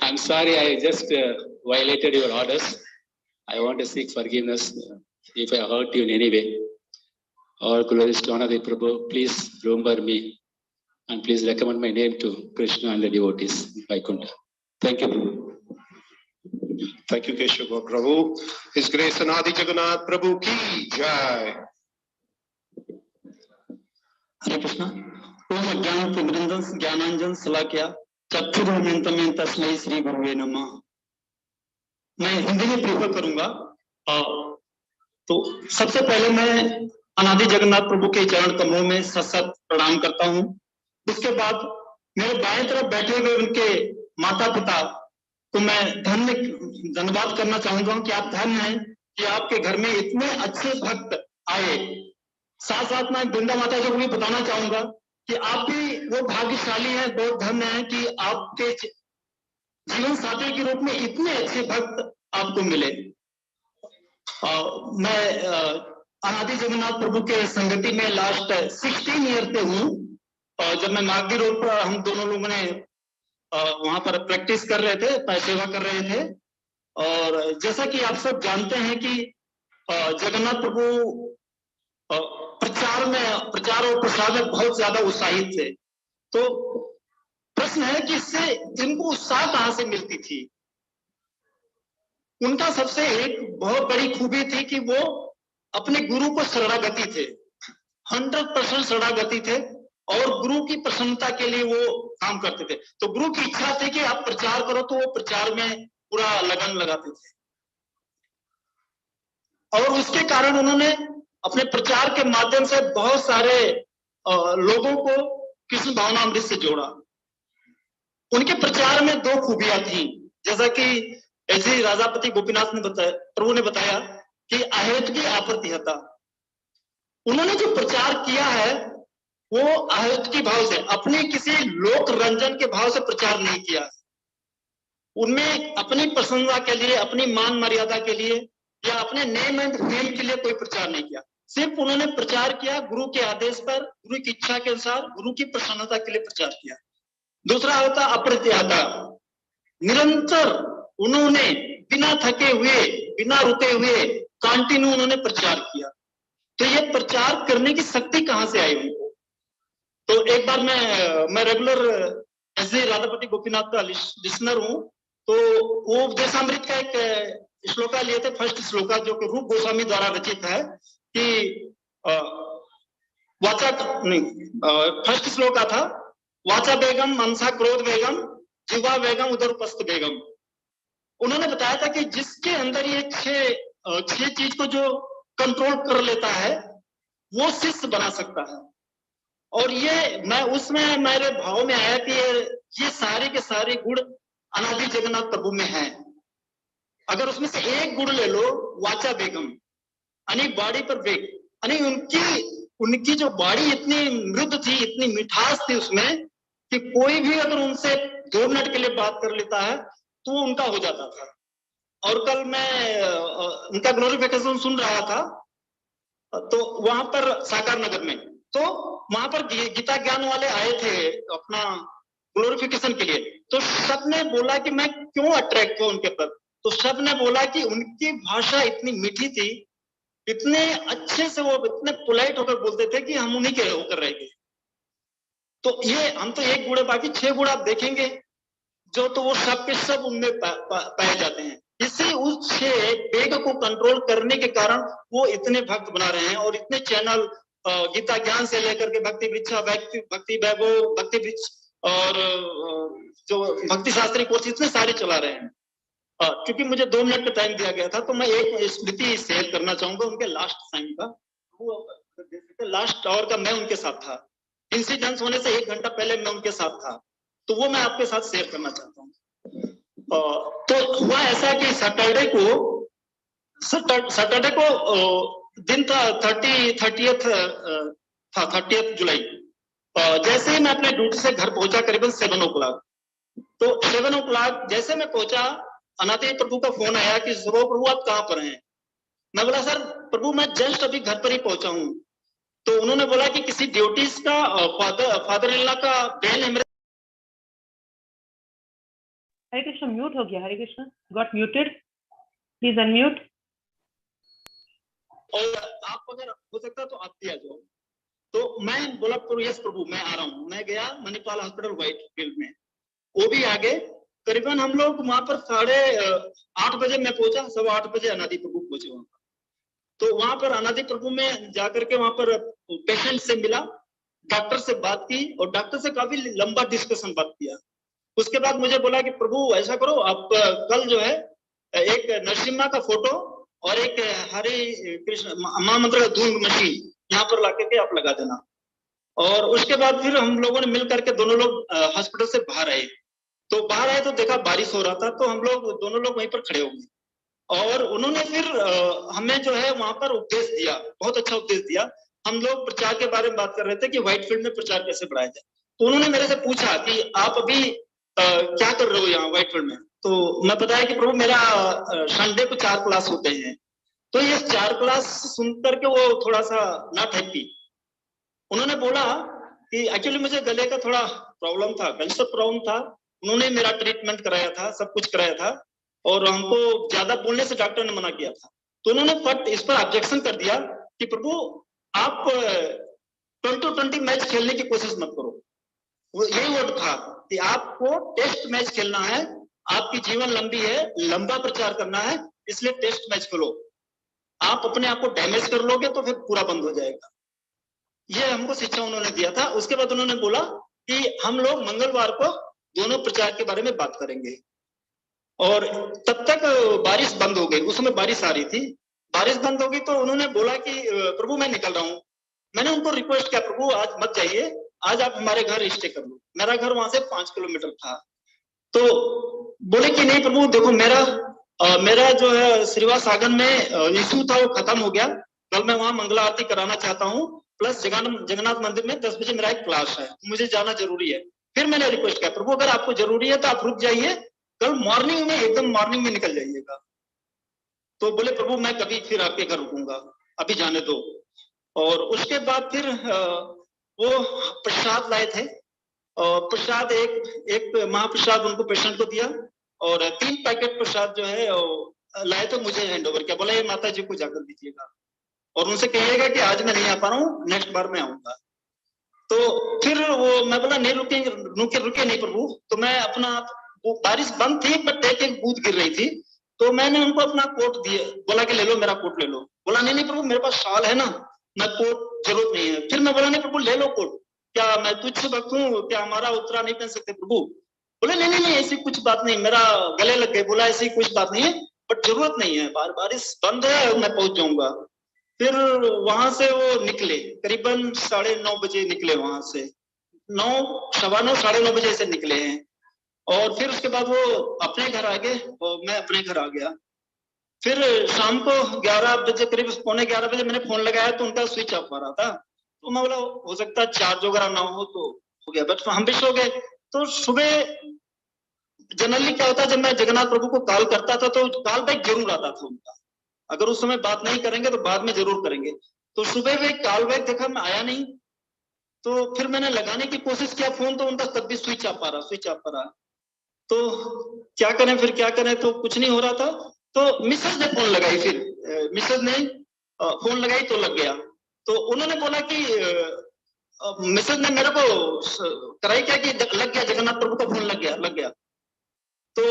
Q: I'm sorry, I just violated your orders. I want to seek forgiveness if I hurt you in any way. All glories to Anadi Prabhu, please remember me and please recommend my name to Krishna and the devotees in Vaikuntha. Thank you, Prabhu.
B: Thank you, Keshav Prabhu. His Grace Anadi Jagannath Prabhu ki jai.
Q: Hare Krishna. Om Jnananjan Salakya Chakshurumentam Tasmai Sri Guruve Namah. मैं हिंदी में prefer करूंगा। तो सबसे पहले मैं अनादि जगन्नाथ प्रभु के चरण कमलों में सशक्त प्रणाम करता हूं। उसके बाद मेरे बाएं तरफ बैठे हुए उनके माता पिता को मैं धन्यवाद करना चाहूंगा कि आप धन्य हैं कि आपके घर में इतने अच्छे भक्त आए। साथ साथ मैं वृंदा माता जी को भी बताना चाहूंगा कि आप भी वो भाग्यशाली हैं, बहुत धन्य हैं कि आपके
R: जीवन साथी के रूप में इतने अच्छे भक्त आपको मिले। मैं अनादि जगन्नाथ प्रभु के संगति में लास्ट 16 ईयर से हूँ। जब मैं मागदी रोड पर, हम दोनों लोगों ने वहां पर प्रैक्टिस कर रहे थे, सेवा कर रहे थे। और जैसा कि आप सब जानते हैं कि जगन्नाथ प्रभु प्रचार और प्रसार में बहुत ज्यादा उत्साहित थे। तो प्रश्न है कि इससे इनको उत्साह कहां से मिलती थी? उनका सबसे एक बहुत बड़ी खूबी थी कि वो अपने गुरु को शरणागति थे, 100% शरणागति थे, और गुरु की प्रसन्नता के लिए वो काम करते थे। तो गुरु की इच्छा थी कि आप प्रचार करो, तो वो प्रचार में पूरा लगन लगाते थे। और उसके कारण उन्होंने अपने प्रचार के माध्यम से बहुत सारे लोगों को कृष्ण भावनामृत से जोड़ा। उनके प्रचार में 2 खूबियां थी, जैसा कि ऐसे राजापति गोपीनाथ ने बताया, प्रभु ने बताया कि अहेत की आप्रतिहता। उन्होंने जो प्रचार किया है वो अहेत की भाव से, अपने किसी लोक रंजन के भाव से प्रचार नहीं किया। उनमें अपनी प्रसन्नता के लिए, अपनी मान मर्यादा के लिए या अपने नेम एंड फेम के लिए कोई प्रचार नहीं किया। सिर्फ उन्होंने प्रचार किया गुरु के आदेश पर, गुरु की इच्छा के अनुसार, गुरु की प्रसन्नता के लिए प्रचार किया। दूसरा होता अप्रतिहता। निरंतर उन्होंने बिना थके हुए, बिना रुके हुए कंटिन्यू उन्होंने प्रचार किया। तो ये प्रचार करने की शक्ति कहां से आई उनको? तो एक बार मैं रेगुलर ऐसे राधापति गोपीनाथ का लिसनर हूं, तो वो उपदेशामृत का एक श्लोका लिए थे, फर्स्ट श्लोका, जो कि रूप गोस्वामी द्वारा रचित है कि वाचा नहीं, फर्स्ट श्लोका था, वाचा बेगम, मनसा क्रोध बेगम, जीवा बेगम, उदरपस्त बेगम। उन्होंने बताया था कि जिसके अंदर ये छह चीज को जो कंट्रोल कर लेता है वो शिष्य बना सकता है। और ये मैं उसमें मेरे भाव में आया कि ये सारे के सारे गुण अनादि जगन्नाथ प्रभु में हैं। अगर उसमें से एक गुण ले लो, वाचा बेगम, यानी बाड़ी पर बेग, यानी उनकी जो बाड़ी इतनी मृदु थी, इतनी मिठास थी उसमें कि कोई भी अगर उनसे 2 मिनट के लिए बात कर लेता है तो वो उनका हो जाता था। और कल मैं उनका ग्लोरिफिकेशन सुन रहा था, तो वहां पर साकार नगर में, तो वहां पर गीता ज्ञान वाले आए थे अपना ग्लोरिफिकेशन के लिए। तो सबने बोला कि मैं क्यों अट्रैक्ट हुआ उनके पर। तो सबने बोला कि उनकी भाषा इतनी मीठी थी, इतने अच्छे से वो इतने पोलाइट होकर बोलते थे कि हम उन्हीं के होकर रह गए। तो ये हम तो एक गुण है, बाकी 6 गुण आप देखेंगे जो तो वो सब के सब उनमें पाए जाते हैं। इसी उस 6 वेग को कंट्रोल करने के कारण वो इतने भक्त बना रहे हैं, और इतने चैनल गीता ज्ञान से लेकर के भक्ति वृक्षा, भक्ति वैभव, भक्ति वृक्ष, और जो भक्ति शास्त्री कोर्स, इतने सारे चला रहे हैं। क्योंकि मुझे 2 मिनट का टाइम दिया गया था, तो मैं एक स्मृति शेयर करना चाहूंगा उनके लास्ट टाइम का। वो लास्ट आवर का मैं उनके साथ था, इंसिडेंस होने से 1 घंटा पहले मैं उनके साथ था, तो वो मैं आपके साथ शेयर करना चाहता हूँ। तो हुआ ऐसा कि सैटरडे को दिन था 30th जुलाई। जैसे ही मैं अपने ड्यूटी से घर पहुंचा करीबन 7 o'clock, तो 7 o'clock जैसे मैं पहुंचा, अनादि प्रभु का फोन आया कि प्रभु आप कहाँ पर हैं? मैं बोला सर प्रभु मैं जस्ट अभी घर पर ही पहुंचा हूँ। तो उन्होंने बोला कि किसी ड्यूटीज का फादर इन लॉ का बहन है।
L: हरे कृष्ण म्यूट हो गया, Hare Krishna got muted, please unmute.
R: और आप अगर हो सकता तो आप भी आ जाओ। तो मैं बोला यस प्रभु मैं आ रहा हूँ। मैं गया मणिपाल हॉस्पिटल व्हाइट फील्ड में, वो भी आगे। करीबन हम लोग वहां पर 8:30 बजे मैं पहुंचा, 8:15 बजे अनादि प्रभु पहुंचे वहां पर। तो वहां पर अनादि प्रभु में जाकर के वहां पर पेशेंट से मिला, डॉक्टर से बात की, और डॉक्टर से काफी लंबा डिस्कशन बात किया। उसके बाद मुझे बोला कि प्रभु ऐसा करो, आप कल जो है एक नरसिम्हा का फोटो और एक हरे कृष्ण महामंत्र का धून मशीन यहाँ पर लाके के आप लगा देना। और उसके बाद फिर हम लोगों ने मिल करके दोनों लोग हॉस्पिटल से बाहर आए। तो बाहर आए तो देखा बारिश हो रहा था, तो हम लोग दोनों लोग वहीं पर खड़े हो गए। और उन्होंने फिर हमें जो है वहां पर उपदेश दिया, बहुत अच्छा उपदेश दिया। हम लोग प्रचार के बारे में बात कर रहे थे कि व्हाइट फील्ड में प्रचार कैसे बढ़ाया जाए। तो उन्होंने मेरे से पूछा कि आप अभी क्या कर रहे हो यहाँ व्हाइटफील्ड में? तो मैं बताया कि प्रभु मेरा संडे को 4 क्लास होते हैं। तो ये 4 क्लास सुन करके वो थोड़ा सा नॉट हैप्पी। उन्होंने बोला कि एक्चुअली मुझे गले का थोड़ा प्रॉब्लम था, कैंसर प्रॉब्लम था। उन्होंने मेरा ट्रीटमेंट कराया था, सब कुछ कराया था, और हमको ज्यादा बोलने से डॉक्टर ने मना किया था। तो उन्होंने फट इस पर ऑब्जेक्शन कर दिया कि प्रभु आप 20-20 मैच खेलने की कोशिश मत करो। वो यही वर्ड था कि आपको टेस्ट मैच खेलना है, आपकी जीवन लंबी है, लंबा प्रचार करना है, इसलिए टेस्ट मैच खेलो। आप अपने आप को डैमेज कर लोगे तो फिर पूरा बंद हो जाएगा। ये हमको शिक्षा उन्होंने दिया था। उसके बाद उन्होंने बोला कि हम लोग मंगलवार को दोनों प्रचार के बारे में बात करेंगे। और तब तक बारिश बंद हो गई, उस समय बारिश आ रही थी। बारिश बंद हो गई तो उन्होंने बोला कि प्रभु मैं निकल रहा हूँ। मैंने उनको रिक्वेस्ट किया, प्रभु आज मत जाइए, आज आप हमारे घर स्टे कर लो। मेरा घर वहां से 5 किलोमीटर था। तो बोले कि नहीं प्रभु देखो मेरा जो है श्रीवास सागन में इशू था वो खत्म हो गया। कल मैं वहां मंगला आरती कराना चाहता हूँ, प्लस जगन्नाथ मंदिर में 10 बजे मेरा एक क्लास है, मुझे जाना जरूरी है। फिर मैंने रिक्वेस्ट किया, प्रभु अगर आपको जरूरी है तो आप रुक जाइए, कल मॉर्निंग में एकदम मॉर्निंग में निकल जाइएगा। तो बोले प्रभु मैं कभी फिर आपके घर रुकूंगा, अभी जाने दो। और उसके बाद फिर वो प्रसाद लाए थे, और प्रसाद एक महाप्रसाद उनको पेशेंट को दिया, और 3 पैकेट प्रसाद जो है लाए तो मुझे हैंड ओवर किया। बोला ये माता जी को जाकर दीजिएगा और उनसे कहिएगा कि आज मैं नहीं आ पा रहा हूँ, नेक्स्ट बार मैं आऊंगा। तो फिर वो मैं बोला नहीं रुके नहीं प्रभु। तो मैं अपना, वो बारिश बंद थी बट एक बूंद गिर रही थी, तो मैंने उनको अपना कोट दिया, बोला कि ले लो मेरा कोट ले लो। बोला नहीं प्रभु मेरे पास शॉल है ना, मैं कोट जरूरत नहीं है। फिर मैं बोला नहीं प्रभु ले लो कोट, क्या मैं तुझसे भक्त हूँ, क्या हमारा उत्तरा नहीं पहन सकते प्रभु? बोले नहीं ऐसी कुछ बात नहीं, मेरा गले लग गए। बोला ऐसी कुछ बात नहीं है, बट जरूरत नहीं है, बारिश बंद है, मैं पहुंच जाऊंगा। फिर वहां से वो निकले, करीबन 9:30 बजे निकले वहां से, 9:15 9:30 बजे से निकले हैं। और फिर उसके बाद वो अपने घर आ गए और मैं अपने घर आ गया। फिर शाम को 11 बजे, करीब 11:15 बजे मैंने फोन लगाया तो उनका स्विच ऑफ आ रहा था। तो मैं बोला हो सकता है चार्ज वगैरह ना हो तो हो गया, बट हम भी सो गए। तो सुबह जनरली क्या होता है, जब मैं जगन्नाथ प्रभु को कॉल करता था तो कॉल बैक जरूर आता था उनका। अगर उस समय बात नहीं करेंगे तो बाद में जरूर करेंगे। तो सुबह में कॉल बैक देखा, मैं आया नहीं, तो फिर मैंने लगाने की कोशिश किया फोन, तो उनका तब भी स्विच ऑफ आ रहा। तो क्या करें, तो कुछ नहीं हो रहा था। तो मिसेज ने फोन लगाई, फिर मिसेज ने फोन लगाई तो लग गया। तो उन्होंने बोला कि मिसेज ने मेरे को कराई क्या कि लग गया, जगन्नाथ प्रभु का फोन लग गया। तो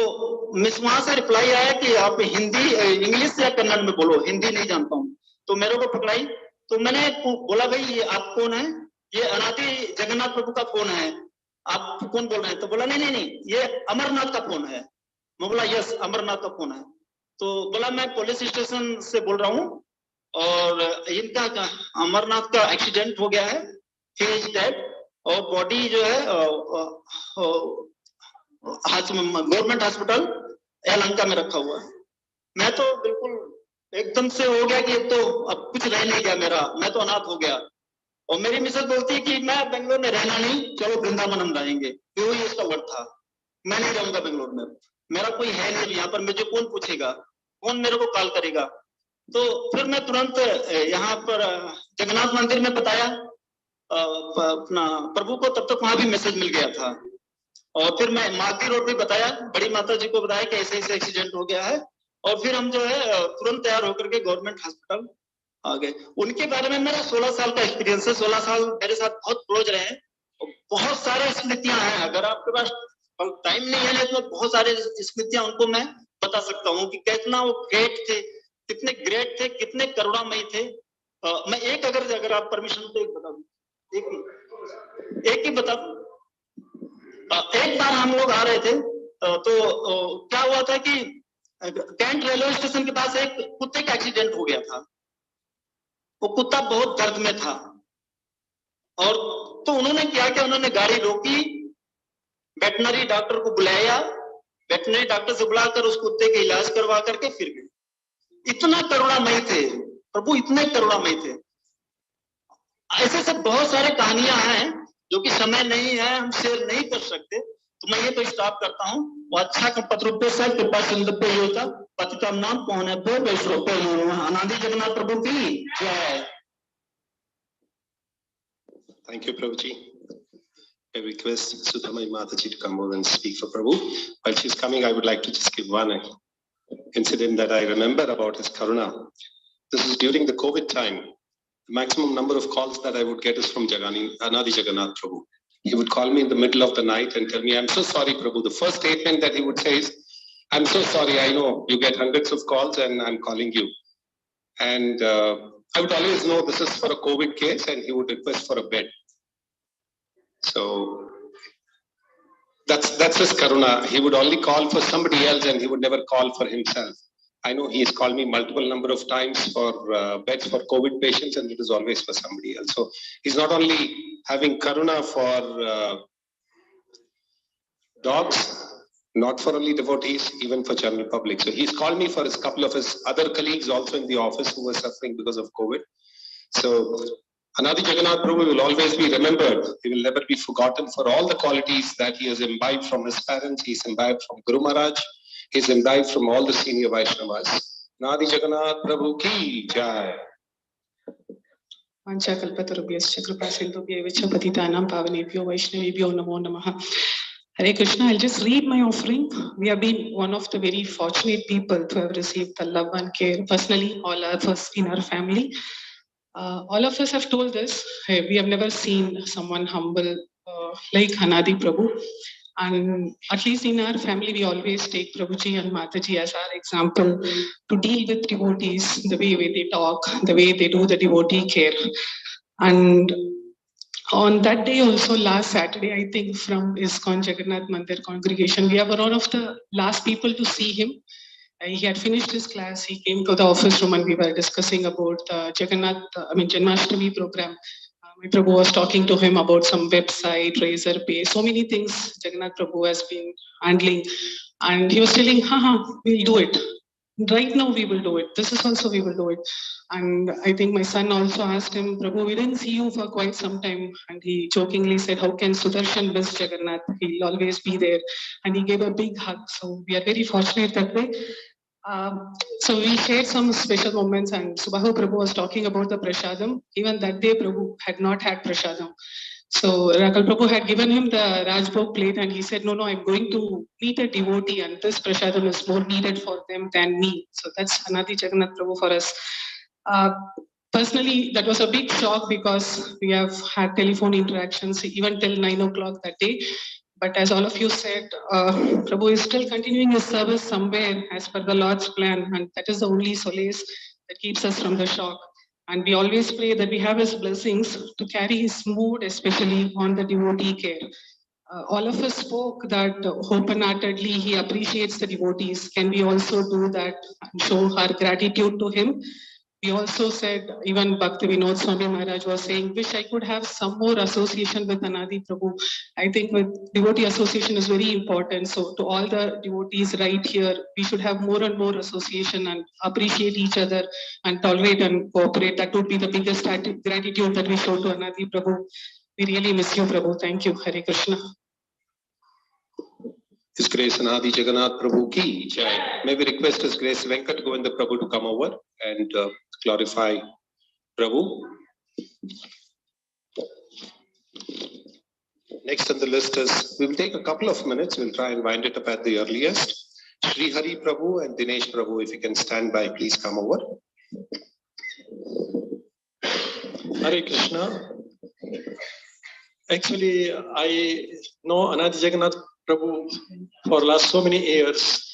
R: मिस वहां से रिप्लाई आया कि आप हिंदी इंग्लिश या कन्नड़ में बोलो, हिंदी नहीं जानता हूँ। तो मेरे को पकड़ाई, तो मैंने बोला भाई ये आप कौन है? ये अनादि जगन्नाथ प्रभु का फोन है, आप कौन बोल रहे हैं? तो बोला नहीं ये अमरनाथ का फोन है। मैं बोला यस अमरनाथ का फोन है। तो बोला मैं पुलिस स्टेशन से बोल रहा हूँ और इनका अमरनाथ का एक्सीडेंट हो गया है, ही इज डेड, और बॉडी जो है गवर्नमेंट हॉस्पिटल यलहंका में रखा हुआ है। मैं तो बिल्कुल एकदम से हो गया कि तो अब कुछ रह नहीं गया मेरा, मैं तो अनाथ हो गया। और मेरी मिसेज बोलती है कि मैं बेंगलोर में रहना नहीं, चलो वृंदावन हम रहेंगे। तो ही उसका वर्ड था, मैं नहीं रहूंगा बेंगलोर में, मेरा कोई है नहीं यहाँ पर, मुझे कौन पूछेगा, कौन मेरे को कॉल करेगा। तो फिर मैं तुरंत यहाँ पर जगन्नाथ मंदिर में बताया अपना प्रभु को, तब तक वहां भी मैसेज मिल गया था। और फिर मैं मालती रोड भी बताया, बड़ी माता जी को बताया कि ऐसे ऐसे एक्सीडेंट हो गया है। और फिर हम जो है तुरंत तैयार होकर के गवर्नमेंट हॉस्पिटल आ गए। उनके बारे में मेरा 16 साल का एक्सपीरियंस है, 16 साल मेरे साथ बहुत क्लोज रहे हैं। बहुत सारे स्मृतियां हैं, अगर आपके पास टाइम नहीं है तो बहुत सारे स्मृतियां उनको मैं बता सकता हूँ कि कितना वो ग्रेट थे, कितने ग्रेट थे, कितने करुणामयी थे। मैं एक अगर आप परमिशन तो एक बता दूं, एक ही बता दूं। एक बार हम लोग आ रहे थे तो क्या हुआ था कि कैंट रेलवे स्टेशन के पास एक कुत्ते का एक्सीडेंट हो गया था। वो कुत्ता बहुत दर्द में था, और तो उन्होंने क्या किया, उन्होंने गाड़ी रोकी, वेटनरी डॉक्टर को बुलाया, वेटनरी डॉक्टर से बुलाकर उस कुत्ते के इलाज करवा करके फिर गए। इतना करुणामयी थे प्रभु, इतने करुणामयी थे। ऐसे सब बहुत सारे कहानियां हैं जो कि समय नहीं है, हम शेयर नहीं कर सकते। तो मैं ये तो स्टॉप करता हूँ। वो अच्छा का पत्रों पे सब कृपा सिंधु पे होता पतितम नाम पौने पे वैष्णव पे अनादि जगन्नाथ प्रभु की जय।
B: Thank you, Prabhuji. I request Sudhamai Mataji to come over and speak for Prabhu. While she's coming, I would like to just give one incident that I remember about his Karuna. This is during the COVID time. The maximum number of calls that I would get is from Anadi Jagannath Prabhu. He would call me in the middle of the night and tell me, I'm so sorry, Prabhu. The first statement that he would say is, I'm so sorry, I know you get hundreds of calls and I'm calling you. And I would always know this is for a COVID case and he would request for a bed. So that's his karuna. He would only call for somebody else and he would never call for himself. I know he has called me multiple number of times for beds for COVID patients and it is always for somebody else. So he's not only having karuna for dogs, not for only devotees, even for general public. So he's called me for a couple of his other colleagues also in the office who were suffering because of COVID. So Anadi Jagannath Prabhu will always be remembered. He will never be forgotten for all the qualities that he has imbibed from his parents. He's imbibed from Guru Maharaj. He's imbibed from all the senior Vaishnavas. Anadi Jagannath Prabhu ki jai.
S: Vanchakalpatarubhyascha kripasindhubhya vichapatitanam pavanebhyo vaishnavebhyo namo namaha. Hare Krishna, I'll just read my offering. We have been one of the very fortunate people to have received the love and care personally, all of us in our family. All of us have told us, hey, we have never seen someone humble like Anadi Prabhu. And at least in our family, we always take Prabhuji and Mataji as our example to deal with devotees, the way they talk, the way they do the devotee care. And on that day also, last Saturday, I think from ISKCON Jagannath Mandir congregation, we were one of the last people to see him. He had finished his class. He came to the office room and we were discussing about the Janmashtami program. My Prabhu was talking to him about some website, Razorpay, so many things Jagannath Prabhu has been handling. And he was telling, we'll do it. Right now we will do it. This is also we will do it. And I think my son also asked him, Prabhu, we didn't see you for quite some time. And he jokingly said, how can Sudarshan miss Jagannath? He'll always be there. And he gave a big hug. So we are very fortunate that way. So we shared some special moments and Subhahu Prabhu was talking about the prasadam. Even that day Prabhu had not had prasadam. So Rakal Prabhu had given him the Rajbhog plate and he said, no, I'm going to meet a devotee and this prasadam is more needed for them than me. So that's Anadi Jagannath Prabhu for us. Personally, that was a big shock because we have had telephone interactions even till 9 o'clock that day. But as all of you said, Prabhu is still continuing his service somewhere as per the Lord's plan. And that is the only solace that keeps us from the shock. And we always pray that we have his blessings to carry his mood, especially on the devotee care. All of us spoke that open-heartedly he appreciates the devotees. Can we also do that and show our gratitude to him? We also said, even Bhakti Vinod Swami Maharaj was saying, wish I could have some more association with Anadi Prabhu. I think with devotee association is very important. So to all the devotees right here, we should have more and more association and appreciate each other and tolerate and cooperate. That would be the biggest gratitude that we show to Anadi Prabhu. We really miss you, Prabhu. Thank you. Hare Krishna.
B: His Grace Anadi Jagannath Prabhu ki jai. May we request His Grace Venkat Govinda Prabhu to come over and glorify Prabhu. Next on the list is, we will take a couple of minutes, we'll try and wind it up at the earliest. Sri Hari Prabhu and Dinesh Prabhu, if you can stand by, please come over.
T: Hare Krishna. Actually, I know Anadi Jagannath Prabhu for last so many years.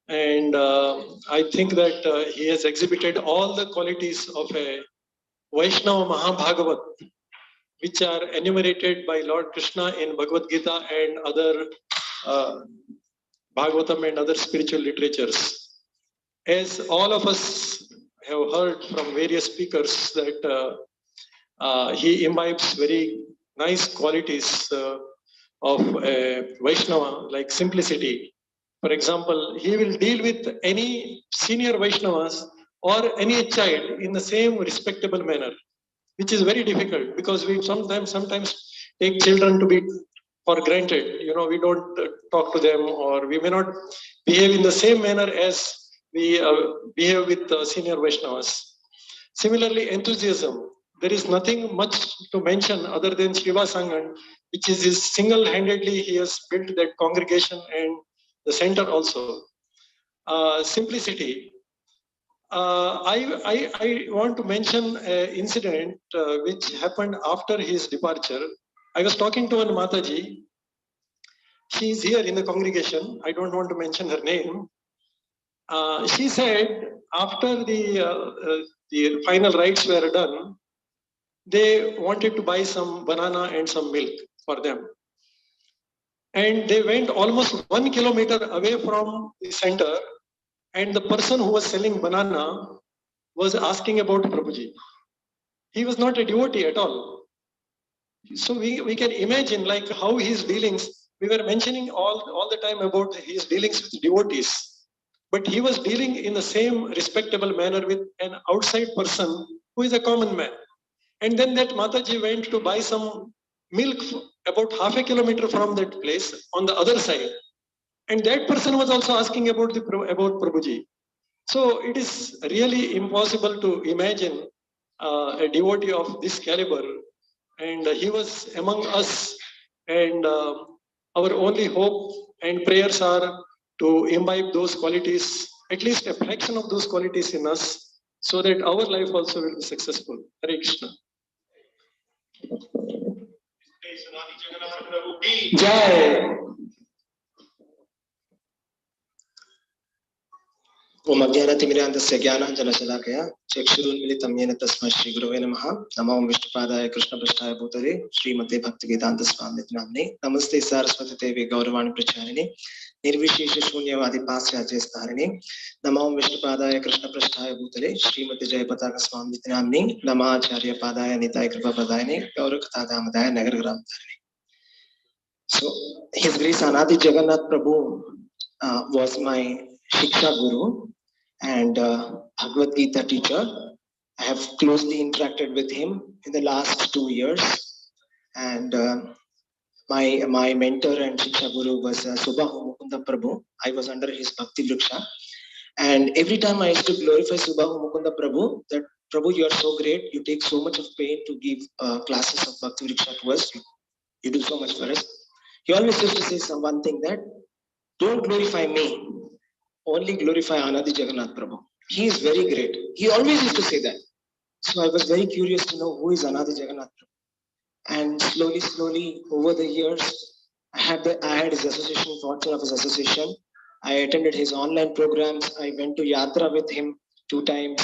T: And I think that he has exhibited all the qualities of a Vaishnava Mahabhagavat, which are enumerated by Lord Krishna in Bhagavad Gita and other Bhagavatam and other spiritual literatures. As all of us have heard from various speakers that he imbibes very nice qualities of a Vaishnava, like simplicity. For example, he will deal with any senior Vaishnavas or any child in the same respectable manner, which is very difficult because we sometimes take children to be for granted. You know, we don't talk to them, or we may not behave in the same manner as we behave with senior Vaishnavas. Similarly, enthusiasm. There is nothing much to mention other than Shiva Sangan, which is his single-handedly he has built that congregation and the center also. Simplicity. I want to mention an incident which happened after his departure. I was talking to one Mataji. She is here in the congregation. I don't want to mention her name. She said after the final rites were done, they wanted to buy some banana and some milk for them. And they went almost 1 kilometer away from the center, and the person who was selling banana was asking about Prabhuji. He was not a devotee at all. So we can imagine like how his dealings, we were mentioning all the time about his dealings with devotees, but he was dealing in the same respectable manner with an outside person who is a common man. And then that Mataji went to buy some milk about half a kilometer from that place on the other side. And that person was also asking about Prabhuji. So it is really impossible to imagine a devotee of this caliber. And he was among us. And our only hope and prayers are to imbibe those qualities, at least a fraction of those qualities in us, so that our life also will be successful. Hare Krishna. Jai.
G: ओम अज्ञानतिमिरान्धस्य ज्ञानाञ्जनशलाकया चक्षुरुन्मिलितं येन तस्मै श्रीगुरवे नमः। नमो विष्णुपादाय कृष्णपृष्ठाय भूतले श्रीमते भक्तिवेदान्तस्वामिनिति नाम्ने। नमस्ते सारस्वती देवी गौरवाणी प्रचारिणे निर्विशेष शून्यवादी पाश्चात्यस्तारिणे। नमो विष्णुपादाय कृष्णपृष्ठाय भूतले श्रीमते जयपताका स्वामिनिति नाम्ने। नमः आचार्य पादाय Nitai कृपापदायने गौरकथादामदाय नगरग्रामधारिणे। So His Grace Anadi Jagannath Prabhu was my Shiksha Guru and Bhagavad Gita teacher. I have closely interacted with him in the last 2 years, and my mentor and Shiksha Guru was Subhahu Mukunda Prabhu. I was under his Bhakti Vriksha, and every time I used to glorify Subhahu Mukunda Prabhu, that Prabhu, you are so great, you take so much of pain to give classes of Bhakti Vriksha to us, you do so much for us. He always used to say one thing, that don't glorify me, only glorify Anadi Jagannath Prabhu. He is very great. He always used to say that. So I was very curious to know who is Anadi Jagannath Prabhu. And slowly over the years, I had his association, fortune of his association. I attended his online programs. I went to Yatra with him 2 times.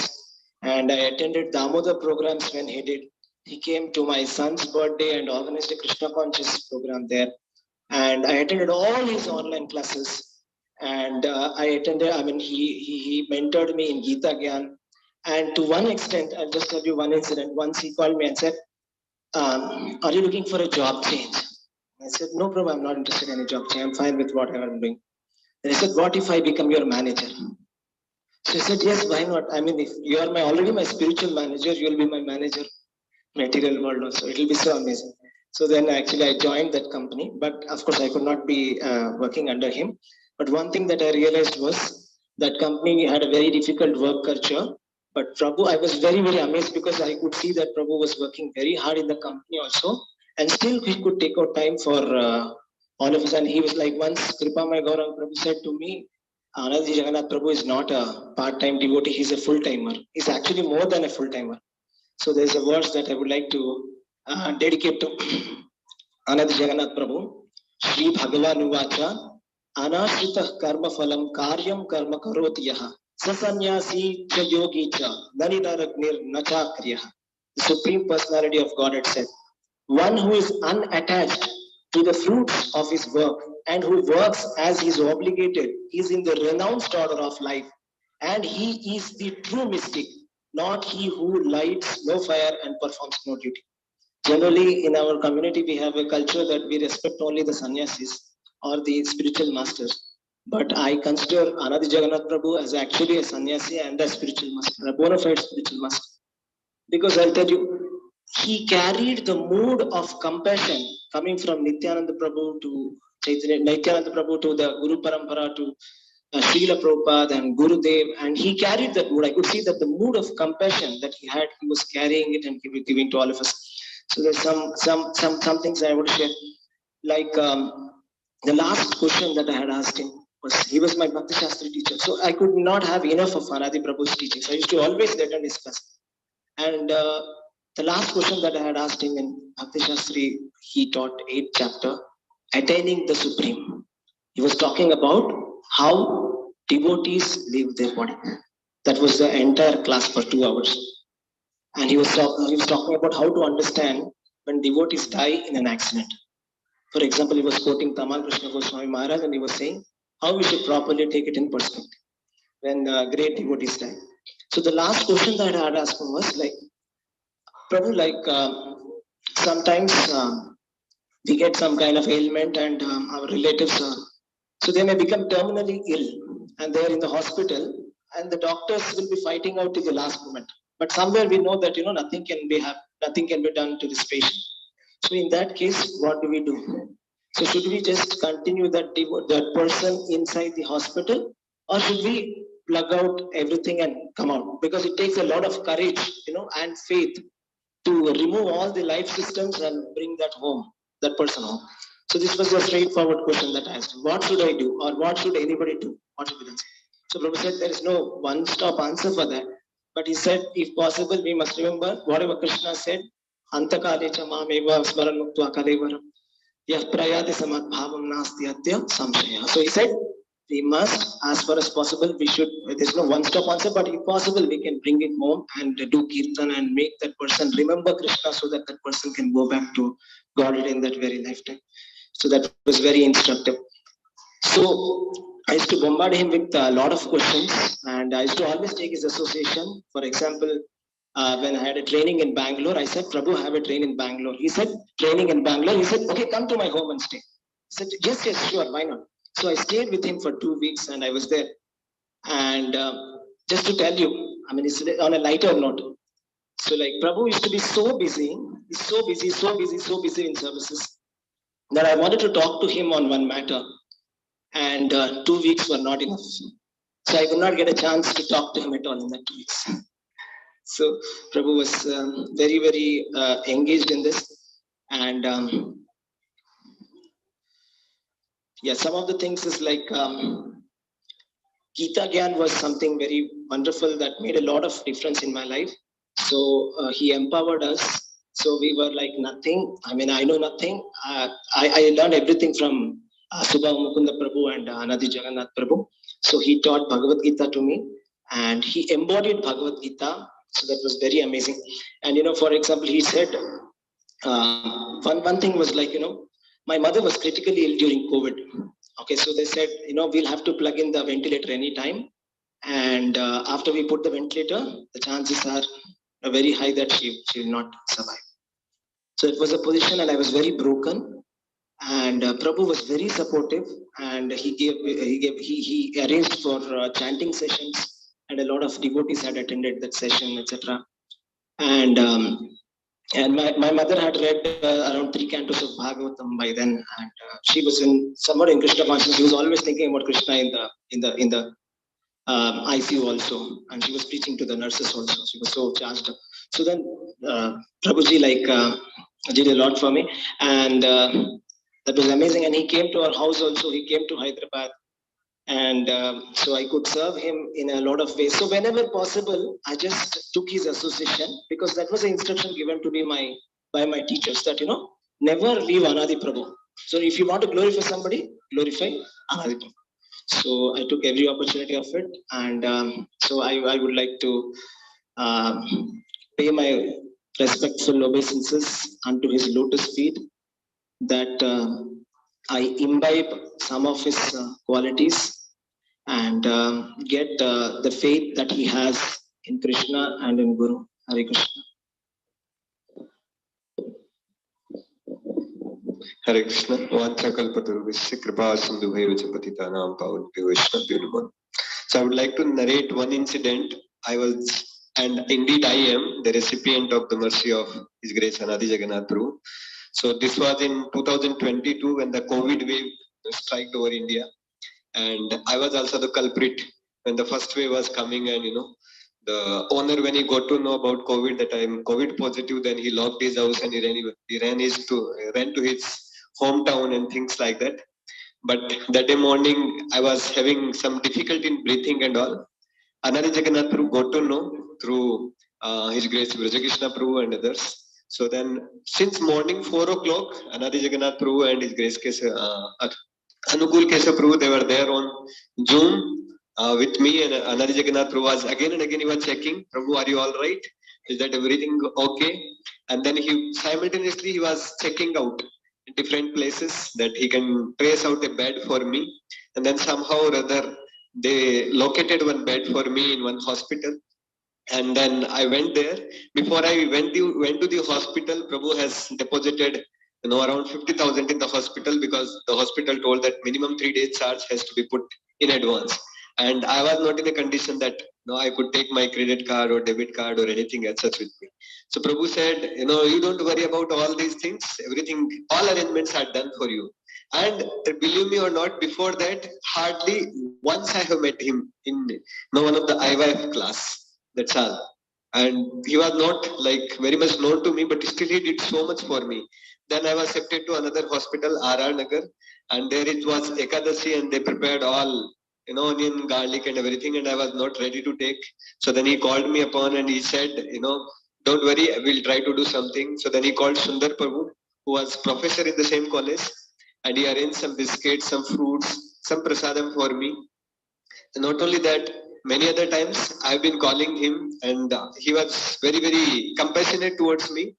G: And I attended Damodar programs when he did. He came to my son's birthday and organized a Krishna Conscious program there. And I attended all his online classes. And he mentored me in Gita Gyan. And to one extent, I'll just tell you one incident. Once he called me and said, are you looking for a job change? I said, no problem, I'm not interested in any job change. I'm fine with whatever I'm doing. Then he said, what if I become your manager? So I said, yes, why not? I mean, if you are already my spiritual manager, you'll be my manager, material world also. It'll be so amazing. So then actually I joined that company, but of course I could not be working under him. But one thing that I realized was that company had a very difficult work culture. But Prabhu, I was very, very amazed because I could see that Prabhu was working very hard in the company also. And still he could take out time for all of us. And he was like, once Kripamaya Gauranga Prabhu said to me, Anadi Jagannath Prabhu is not a part-time devotee, he's a full-timer. He's actually more than a full-timer. So there's a verse that I would like to dedicate to Anadi Jagannath Prabhu. Shri Bhagavan Uvacha Anashrita karma phalam karyam karma karoti yaha sasanyasi cha yogi cha nanidaragnir nacha kriyaha. The Supreme Personality of Godhead said, one who is unattached to the fruits of his work and who works as he is obligated is in the renounced order of life, and he is the true mystic, not he who lights no fire and performs no duty. Generally, in our community, we have a culture that we respect only the sannyasis or the spiritual masters. But I consider Anadi Jagannath Prabhu as actually a sannyasi and a spiritual master, a bona fide spiritual master. Because I'll tell you, he carried the mood of compassion coming from Nityananda Prabhu to Nityananda Prabhu to the Guru Parampara to Srila Prabhupada and Gurudev, and he carried that mood. I could see that the mood of compassion that he had, he was carrying it and giving to all of us. So there's some things I want to share. Like the last question that I had asked him was, he was my Bhakti Shastri teacher. So I could not have enough of Anadi Prabhu's teachings. I used to always let him discuss. And the last question that I had asked him in Bhakti Shastri, he taught 8th chapter, Attaining the Supreme. He was talking about how devotees live their body. That was the entire class for 2 hours. And he was talking about how to understand when devotees die in an accident. For example, he was quoting Tamal Krishna Goswami Maharaj, and he was saying how we should properly take it in perspective when great devotees die. So the last question that I had asked him was like, Prabhu, like sometimes we get some kind of ailment and our relatives, so they may become terminally ill and they're in the hospital and the doctors will be fighting out to the last moment. But somewhere we know that, nothing can be done to this patient. So in that case, what do we do? So should we just continue that person inside the hospital, or should we plug out everything and come out? Because it takes a lot of courage, and faith to remove all the life systems and bring that person home. So this was a straightforward question that I asked him. What should I do, or what should anybody do? What should be done? So Prabhu said there is no one-stop answer for that. But he said, if possible, we must remember whatever Krishna said, Antakale cha mameva smaran muktva kalevaram yah prayati samat bhavam nasti atya samshaya. So he said, we must, as far as possible, we should, there's no one-stop answer, but if possible, we can bring it home and do kirtan and make that person remember Krishna so that that person can go back to Godhead in that very lifetime. So that was very instructive. So I used to bombard him with a lot of questions, and I used to always take his association. For example, when I had a training in Bangalore, I said, Prabhu, I have a train in Bangalore. He said, training in Bangalore? He said, okay, come to my home and stay. I said, yes, sure, why not? So I stayed with him for 2 weeks and I was there. And just to tell you, I mean, it's on a lighter note. So like Prabhu used to be so busy, so busy in services that I wanted to talk to him on one matter. And 2 weeks were not enough. So I could not get a chance to talk to him at all in that 2 weeks. So Prabhu was very, very engaged in this. And yeah, some of the things is like Gita Gyan was something very wonderful that made a lot of difference in my life. So he empowered us. So we were like nothing. I mean, I know nothing. I learned everything from Subha Mukunda Prabhu and Anadi Jagannath Prabhu. So he taught Bhagavad Gita to me and he embodied Bhagavad Gita. So that was very amazing. And for example, he said, one thing was like, my mother was critically ill during COVID. Okay, so they said, we'll have to plug in the ventilator anytime. And after we put the ventilator, the chances are very high that she will not survive. So it was a position and I was very broken. And Prabhu was very supportive and he arranged for chanting sessions and a lot of devotees had attended that session, etc. And my mother had read around 3 cantos of Bhagavatam by then, and she was somewhat in Krishna consciousness. She was always thinking about Krishna in the ICU also, and she was preaching to the nurses also. She was so charged up. So then Prabhuji did a lot for me, and that was amazing. And he came to our house also. He came to Hyderabad. And so I could serve him in a lot of ways. So whenever possible, I just took his association because that was the instruction given to me by my teachers that, never leave Anadi Prabhu. So if you want to glorify somebody, glorify Anadi Prabhu. So I took every opportunity of it. And so I would like to pay my respectful obeisances unto his lotus feet that I imbibe some of his qualities and get the faith that he has in Krishna and in Guru. Hare Krishna.
A: Hare Krishna. Vanchakalpatarubhisya kripa sindhubheva cha patitanam pavanebhyo vaishnavabhyo namo. So I would like to narrate one incident. I was And indeed, I am the recipient of the mercy of His Grace Anadi Jagannath Prabhu. So this was in 2022 when the COVID wave struck over India, and I was also the culprit when the first wave was coming. And the owner, when he got to know about COVID, that I am COVID positive, then he locked his house and he ran to his hometown and things like that. But that day morning, I was having some difficulty in breathing and all. Anadi Jagannath Prabhu got to know through His Grace Brajakrishna Prabhu and others. So then, since morning 4 o'clock, Anadi Jagannath Prabhu and His Grace Anukul Keshav Prabhu, they were there on Zoom with me, and Anadi Jagannath Prabhu was again and again he was checking, Prabhu, are you all right? Is that everything okay? And then he simultaneously he was checking out different places that he can trace out a bed for me. And then somehow or other they located one bed for me in one hospital. And then I went there. Before I went to the hospital, Prabhu has deposited around 50,000 in the hospital, because the hospital told that minimum 3 days charge has to be put in advance. And I was not in a condition that I could take my credit card or debit card or anything as such with me. So Prabhu said, you don't worry about all these things. Everything, all arrangements are done for you. And believe me or not, before that, hardly once I have met him in one of the IYF class. That's all. And he was not like very much known to me, but still he did so much for me. Then I was accepted to another hospital, RR Nagar, and there it was Ekadashi, and they prepared all, onion, garlic, and everything, and I was not ready to take. So then he called me upon and he said, don't worry, we'll try to do something. So then he called Sundar Prabhu, who was professor in the same college, and he arranged some biscuits, some fruits, some prasadam for me. And not only that, many other times I've been calling him, and he was very, very compassionate towards me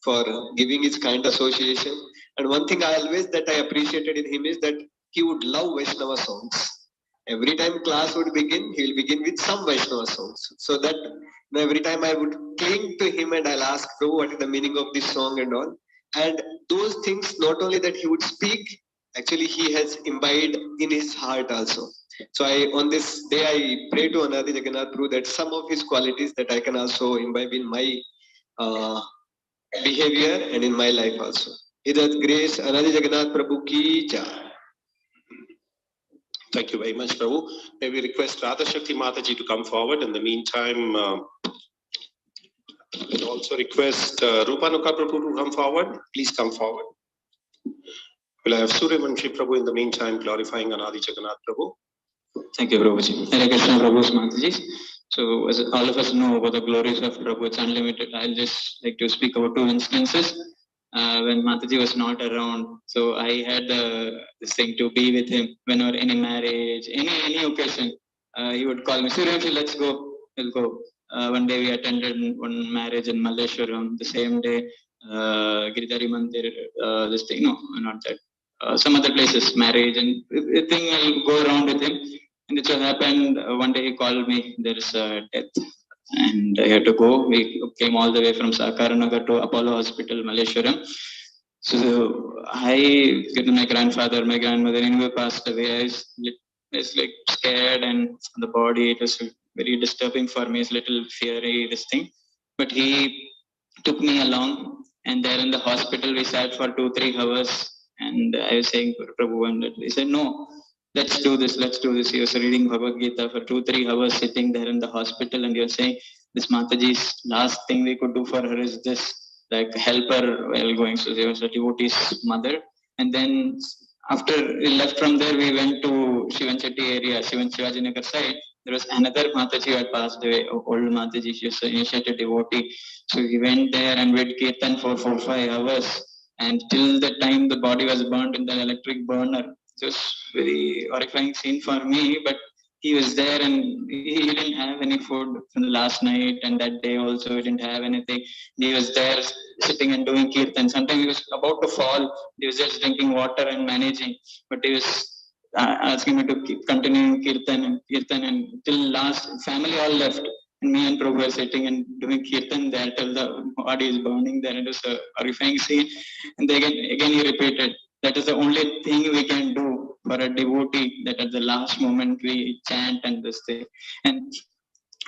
A: for giving his kind association. And one thing I appreciated in him is that he would love Vaishnava songs. Every time class would begin, he will begin with some Vaishnava songs. So that every time I would cling to him and I'll ask, Prabhu, what is the meaning of this song and all. And those things, not only that he would speak, actually he has imbibed in his heart also. So on this day, I pray to Anadi Jagannath Prabhu that some of his qualities that I can also imbibe in my behavior and in my life also. It is grace, Anadi Jagannath Prabhu ki jai.
B: Thank you very much, Prabhu. May we request Radha Shakti Mataji to come forward. In the meantime, we also request Rupanuka Prabhu to come forward. Please come forward. We'll have Suryavanshi Prabhu in the meantime glorifying Anadi Jagannath Prabhu.
I: Thank you, Prabhuji. Hare Krishna, Prabhu's Mataji. So, as all of us know about the glories of Prabhu, it's unlimited. I'll just like to speak about 2 instances. When Mataji was not around, so I had this thing to be with him whenever any marriage, any occasion. He would call me, Suryavanshi, let's go. We'll go. One day we attended one marriage in Malleshwaram. The same day, Giridhari Mandir, this thing, no, not that. Some other places, marriage, and everything I'll go around with him. And it so happened, one day he called me, there is a death. And I had to go. We came all the way from Sakaranagar to Apollo Hospital, Malleshwaram. So I, my grandfather, my grandmother, anyway passed away. I was like scared, and the body, it was very disturbing for me. It's a little fiery, this thing. But he took me along, and there in the hospital we sat for 2-3 hours. And I was saying, Prabhu, and he said, no, let's do this. He was reading Bhagavad Gita for 2-3 hours, sitting there in the hospital, and he was saying, this Mataji's last thing we could do for her is this, like help her while going. So there was a devotee's mother. And then after we left from there, we went to Shivan Chetty area, Shivaji Nagar side. There was another Mataji who had passed away, old Mataji, she was an initiated devotee. So we went there and we did Kirtan for 4-5 hours. And till the time the body was burnt in the electric burner. It was very horrifying scene for me, but he was there and he didn't have any food from the last night, and that day also he didn't have anything. He was there sitting and doing Kirtan. Sometimes he was about to fall. He was just drinking water and managing, but he was asking me to keep continuing Kirtan and till last, family all left. And me and Prabhu were sitting and doing Kirtan there till the body is burning there. It was a horrifying scene. And then again he repeated, that is the only thing we can do for a devotee, that at the last moment we chant and this thing. And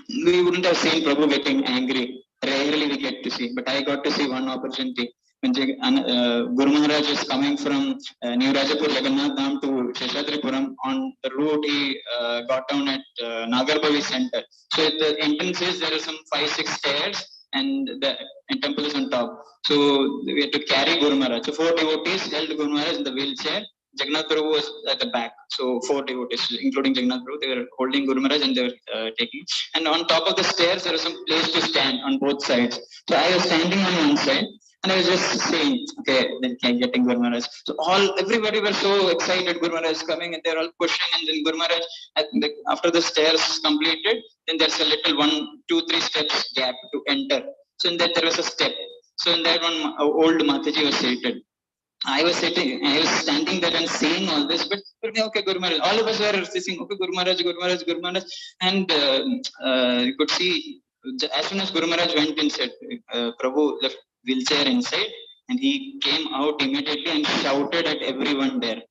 I: we wouldn't have seen Prabhu getting angry. Rarely we get to see, but I got to see one opportunity when Guru Maharaj is coming from New Rajapur Jagannath Dham to Seshadripuram. On the route, he got down at Nagarbavi Center. So at the entrance is there are some 5-6 stairs, and the temple is on top. So we had to carry Guru Maharaj. So 4 devotees held Guru Maharaj in the wheelchair. Jagannath Prabhu was at the back. So 4 devotees, including Jagannath Prabhu, they were holding Guru Maharaj and they were taking. And on top of the stairs, there was some place to stand on both sides. So I was standing on one side and I was just saying, okay, then getting Guru Maharaj. So everybody were so excited, Guru Maharaj is coming, and they're all pushing, and then Guru Maharaj, after the stairs completed, then there's a little 1, 2, 3 steps gap to enter. So in that there was a step. So in that one, old Mataji was seated. I was standing there and saying all this, but okay, Guru Maharaj, all of us were saying, okay, Guru Maharaj, Guru Maharaj, Guru Maharaj, and you could see, as soon as Guru Maharaj went inside, Prabhu left wheelchair inside, and he came out immediately and shouted at everyone there.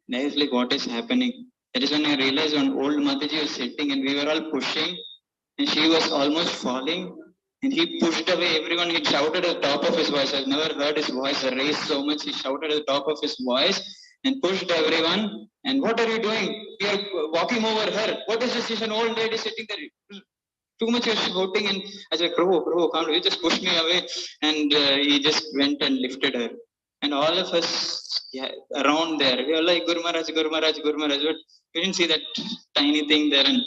I: And I was like, what is happening? That is when I realized when old Mataji was sitting and we were all pushing, and she was almost falling. And he pushed away everyone. He shouted at the top of his voice. I've never heard his voice raised so much. He shouted at the top of his voice and pushed everyone. And what are you doing? We are walking over her. What is this? She's an old lady sitting there. Too much you're shouting. And I said, Prabhu, come on. You just pushed me away. And he just went and lifted her. And all of us around there, we were like, Guru Maharaj, Guru Maharaj, Guru Maharaj. But we didn't see that tiny thing there. And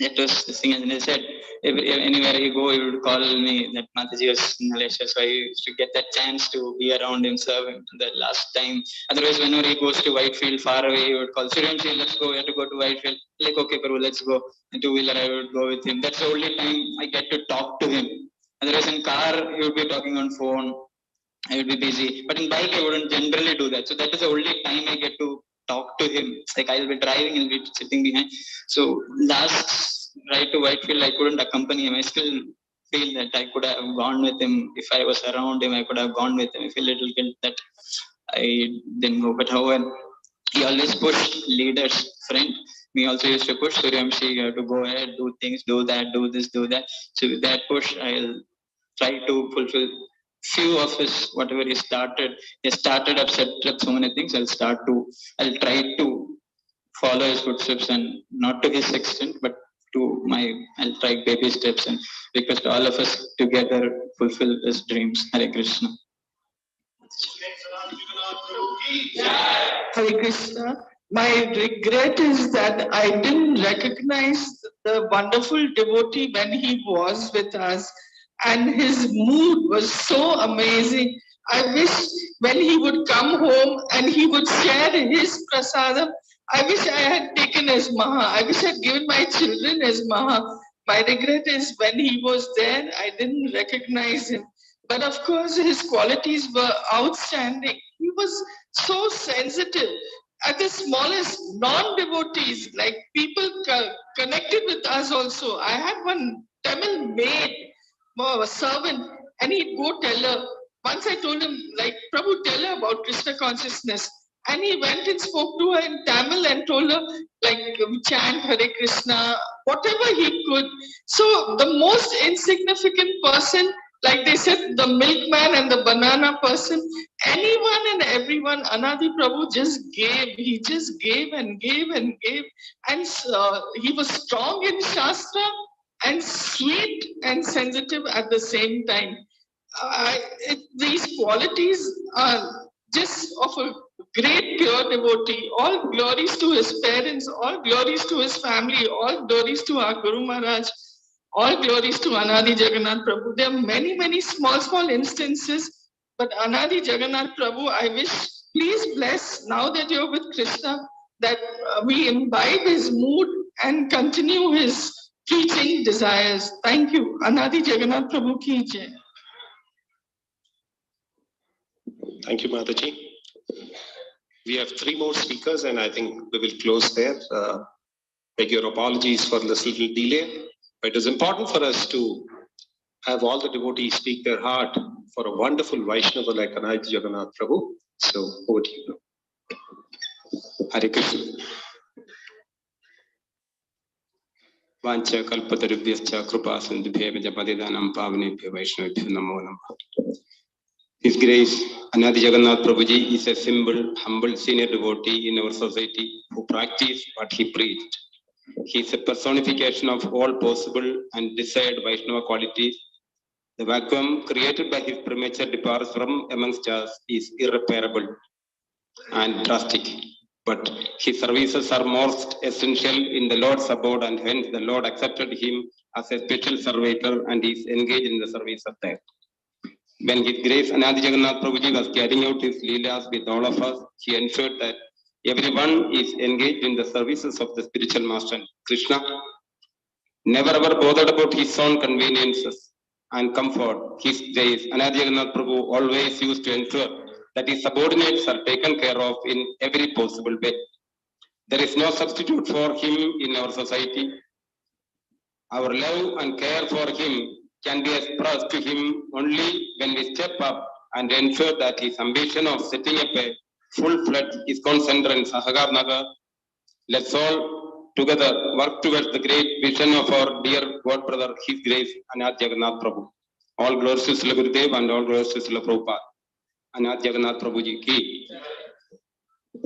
I: that was the thing, and they said anywhere you go, he would call me that Mataji was in Malaysia, so I used to get that chance to be around him, serve him the last time. Otherwise, whenever he goes to Whitefield, far away, he would call, Suryanshi, let's go, we have to go to Whitefield. Like, okay, Prabhu, let's go. In two-wheeler, I would go with him. That's the only time I get to talk to him. Otherwise, in car, he would be talking on phone. I would be busy. But in bike, I wouldn't generally do that. So that is the only time I get to talk to him. It's like I'll be driving and he'll be sitting behind. So last ride to Whitefield, I couldn't accompany him. I still feel that I could have gone with him. If I was around him, I could have gone with him. I feel a little guilt that I didn't go. But however, he always pushed leaders, friend. Me also used to push Suryamshi, you have to go ahead, do things, do that, do this, do that. So with that push, I'll try to fulfill few of his whatever he started. He started up, set up so many things. I'll try to follow his footsteps, and not to his extent, but I'll try baby steps and request all of us together fulfill his dreams. Hare Krishna.
O: Hare Krishna. My regret is that I didn't recognize the wonderful devotee when he was with us, and his mood was so amazing. I wish when he would come home and he would share his prasadam, I wish I had taken as Maha. I wish I had given my children as Maha. My regret is when he was there, I didn't recognize him. But of course, his qualities were outstanding. He was so sensitive. At the smallest non-devotees, like people connected with us also. I had one Tamil maid, a servant, and he'd go tell her. Once I told him, like, Prabhu, tell her about Krishna consciousness. And he went and spoke to her in Tamil and told her, like, chant Hare Krishna, whatever he could. So the most insignificant person, like they said, the milkman and the banana person, anyone and everyone, Anadi Prabhu just gave. He just gave and gave and gave. And he was strong in Shastra and sweet and sensitive at the same time. These qualities are just of a great pure devotee. All glories to his parents, all glories to his family, all glories to our Guru Maharaj, all glories to Anadi Jagannath Prabhu. There are many, many small instances, but Anadi Jagannath Prabhu, I wish, please bless, now that you're with Krishna, that we imbibe his mood and continue his teaching desires. Thank you. Anadi Jagannath Prabhu ki jai.
B: Thank you, Mataji. We have 3 more speakers, and I think we will close there. Beg your apologies for this little delay. But it is important for us to have all the devotees speak their heart for a wonderful Vaishnava like Anadi Jagannath Prabhu. So, over to you. Hare Krishna.
D: Vancha kalpatarubhyascha kripa sindhubhya japadidanam pavanebhyo vaishnavibhyo namo namaha. His Grace Anadi Jagannath Prabhuji is a simple, humble senior devotee in our society who practiced what he preached. He is a personification of all possible and desired Vaishnava qualities. The vacuum created by his premature departure from amongst us is irreparable and drastic. But his services are most essential in the Lord's abode, and hence the Lord accepted him as a special servitor and is engaged in the service of that. When His Grace Anadi Jagannath Prabhuji was carrying out his leelas with all of us, he ensured that everyone is engaged in the services of the spiritual master Krishna, never ever bothered about his own conveniences and comfort. His Grace Anadi Jagannath Prabhu always used to ensure that his subordinates are taken care of in every possible way. There is no substitute for him in our society. Our love and care for him can be expressed to him only when we step up and ensure that his ambition of setting up a full-fledged ISKCON center in Sahagar Nagar, let's all together work towards the great vision of our dear God brother, His Grace Anadi Jagannath Prabhu. All glories to Srila Gurudev and all glories to Srila Prabhupada. Anadi Jagannath Prabhuji ki.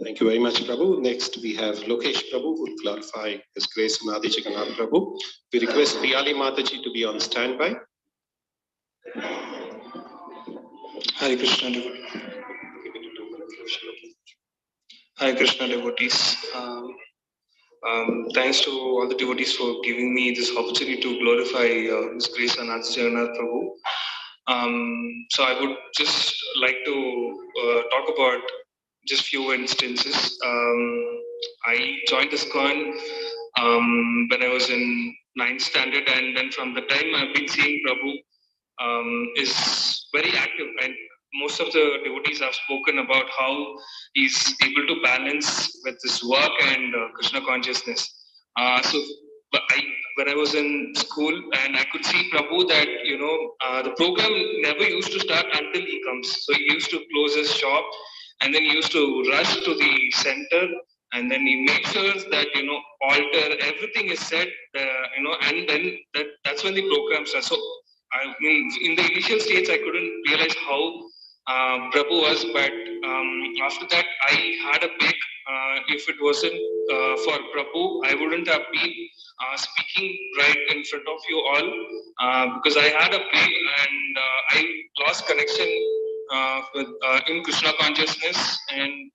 B: Thank you very much, Prabhu. Next, we have Lokesh Prabhu, who will clarify His Grace Anadi Jagannath Prabhu. We request Priyali Mataji to be on standby.
U: Hare Krishna devotees. Thanks to all the devotees for giving me this opportunity to glorify His Grace Anadi Jagannath Prabhu. So I would just like to talk about just few instances. I joined ISKCON when I was in 9th standard, and then from the time I've been seeing Prabhu is very active, and most of the devotees have spoken about how he's able to balance with his work and Krishna consciousness. When I was in school, and I could see Prabhu that the program never used to start until he comes. So he used to close his shop, and then he used to rush to the center, and then he made sure that altar, everything is set, and then that's when the program starts. So I mean, in the initial stage, I couldn't realize how Prabhu was, but after that, I had a break. If it wasn't for Prabhu, I wouldn't have been speaking right in front of you all, because I had a break and I lost connection with in Krishna consciousness, and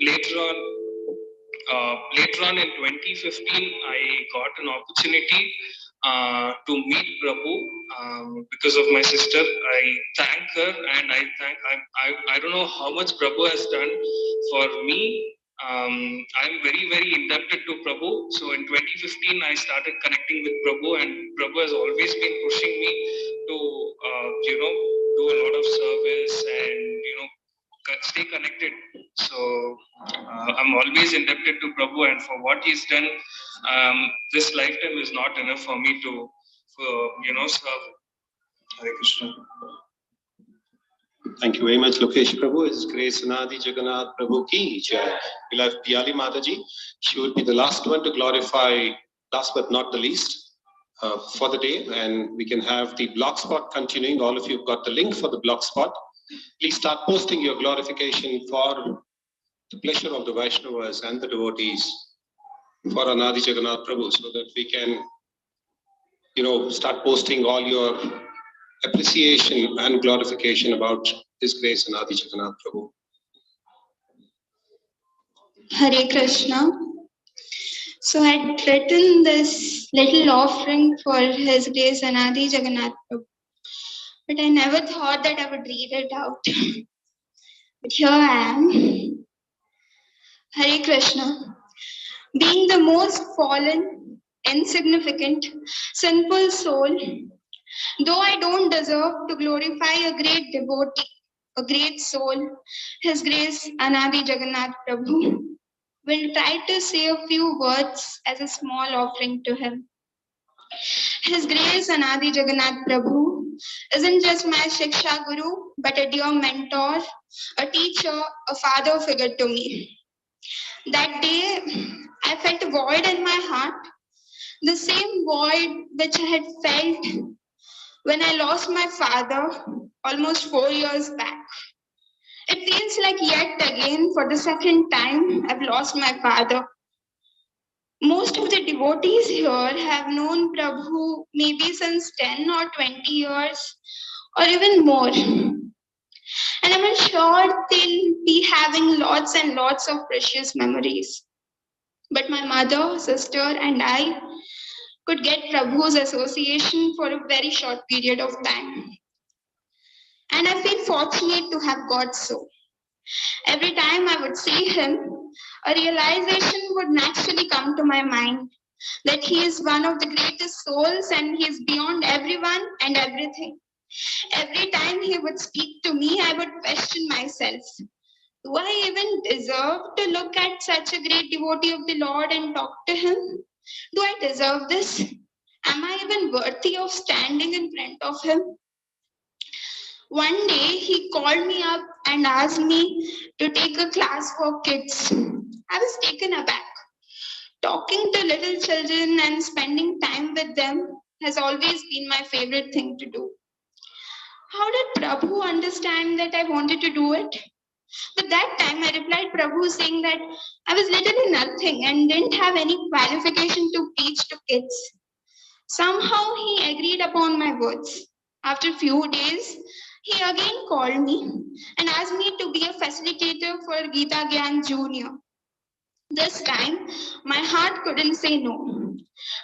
U: later on in 2015, I got an opportunity to meet Prabhu because of my sister. I thank her, and I don't know how much Prabhu has done for me. I'm very, very indebted to Prabhu. So in 2015, I started connecting with Prabhu, and Prabhu has always been pushing me to, do a lot of service and, stay connected. So I'm always indebted to Prabhu, and for what he's done, this lifetime is not enough for me to, serve. Hare Krishna.
B: Thank you very much, Lokesh Prabhu. His Grace Anadi Jagannath Prabhu ki jai. We'll have Priyali Mataji. She would be the last one to glorify, last but not the least, for the day. And we can have the blog spot continuing. All of you have got the link for the blog spot. Please start posting your glorification for the pleasure of the Vaishnavas and the devotees for Anadi Jagannath Prabhu, so that we can, start posting all your appreciation and glorification about His Grace Anadi Jagannath Prabhu.
W: Hare Krishna. So I had written this little offering for His Grace Anadi Jagannath Prabhu, but I never thought that I would read it out. But here I am. Hare Krishna. Being the most fallen, insignificant, sinful soul, though I don't deserve to glorify a great devotee, a great soul, His Grace Anadi Jagannath Prabhu, will try to say a few words as a small offering to him. His Grace Anadi Jagannath Prabhu isn't just my Shiksha Guru, but a dear mentor, a teacher, a father figure to me. That day, I felt a void in my heart The same void which I had felt when I lost my father almost 4 years back. It feels like yet again, for the second time, I've lost my father. Most of the devotees here have known Prabhu maybe since 10 or 20 years or even more. And I'm sure they'll be having lots and lots of precious memories. But my mother, sister, and I could get Prabhu's association for a very short period of time. And I feel fortunate to have got so. Every time I would see him, a realization would naturally come to my mind that he is one of the greatest souls and he is beyond everyone and everything. Every time he would speak to me, I would question myself. Do I even deserve to look at such a great devotee of the Lord and talk to him? Do I deserve this? Am I even worthy of standing in front of him? One day he called me up and asked me to take a class for kids. I was taken aback. Talking to little children and spending time with them has always been my favorite thing to do. How did Prabhu understand that I wanted to do it? But that time I replied Prabhu saying that I was literally nothing and didn't have any qualification to teach to kids. Somehow he agreed upon my words. After a few days, he again called me and asked me to be a facilitator for Gita Gyan Junior. This time, my heart couldn't say no.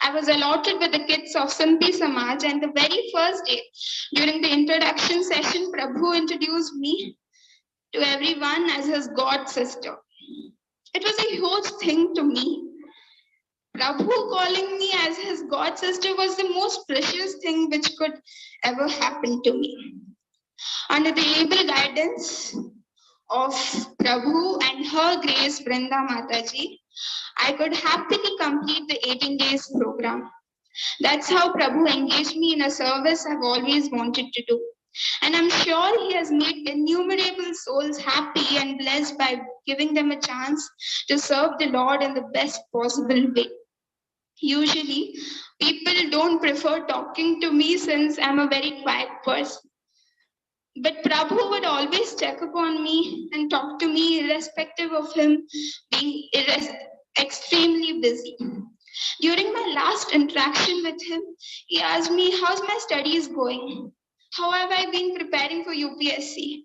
W: I was allotted with the kids of Smriti Sabha, and the very first day, during the introduction session, Prabhu introduced me to everyone as his god sister. It was a huge thing to me. Prabhu calling me as his god sister was the most precious thing which could ever happen to me. Under the able guidance of Prabhu and her grace Vrinda Mataji, I could happily complete the 18 days program. That's how Prabhu engaged me in a service I've always wanted to do. And I'm sure he has made innumerable souls happy and blessed by giving them a chance to serve the Lord in the best possible way. Usually, people don't prefer talking to me since I'm a very quiet person. But Prabhu would always check upon me and talk to me irrespective of him being extremely busy. During my last interaction with him, he asked me, how's my studies going? How have I been preparing for UPSC?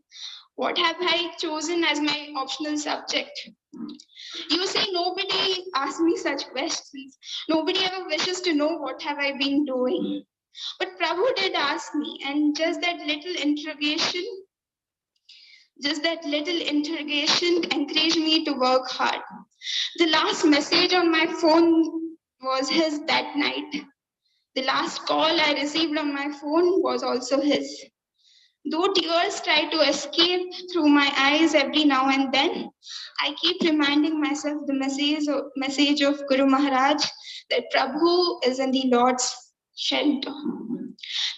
W: What have I chosen as my optional subject? You see, nobody asks me such questions. Nobody ever wishes to know what have I been doing. But Prabhu did ask me, and just that little interrogation encouraged me to work hard. The last message on my phone was his that night. The last call I received on my phone was also his. Though tears try to escape through my eyes every now and then, I keep reminding myself the message of Guru Maharaj that Prabhu is in the Lord's shelter.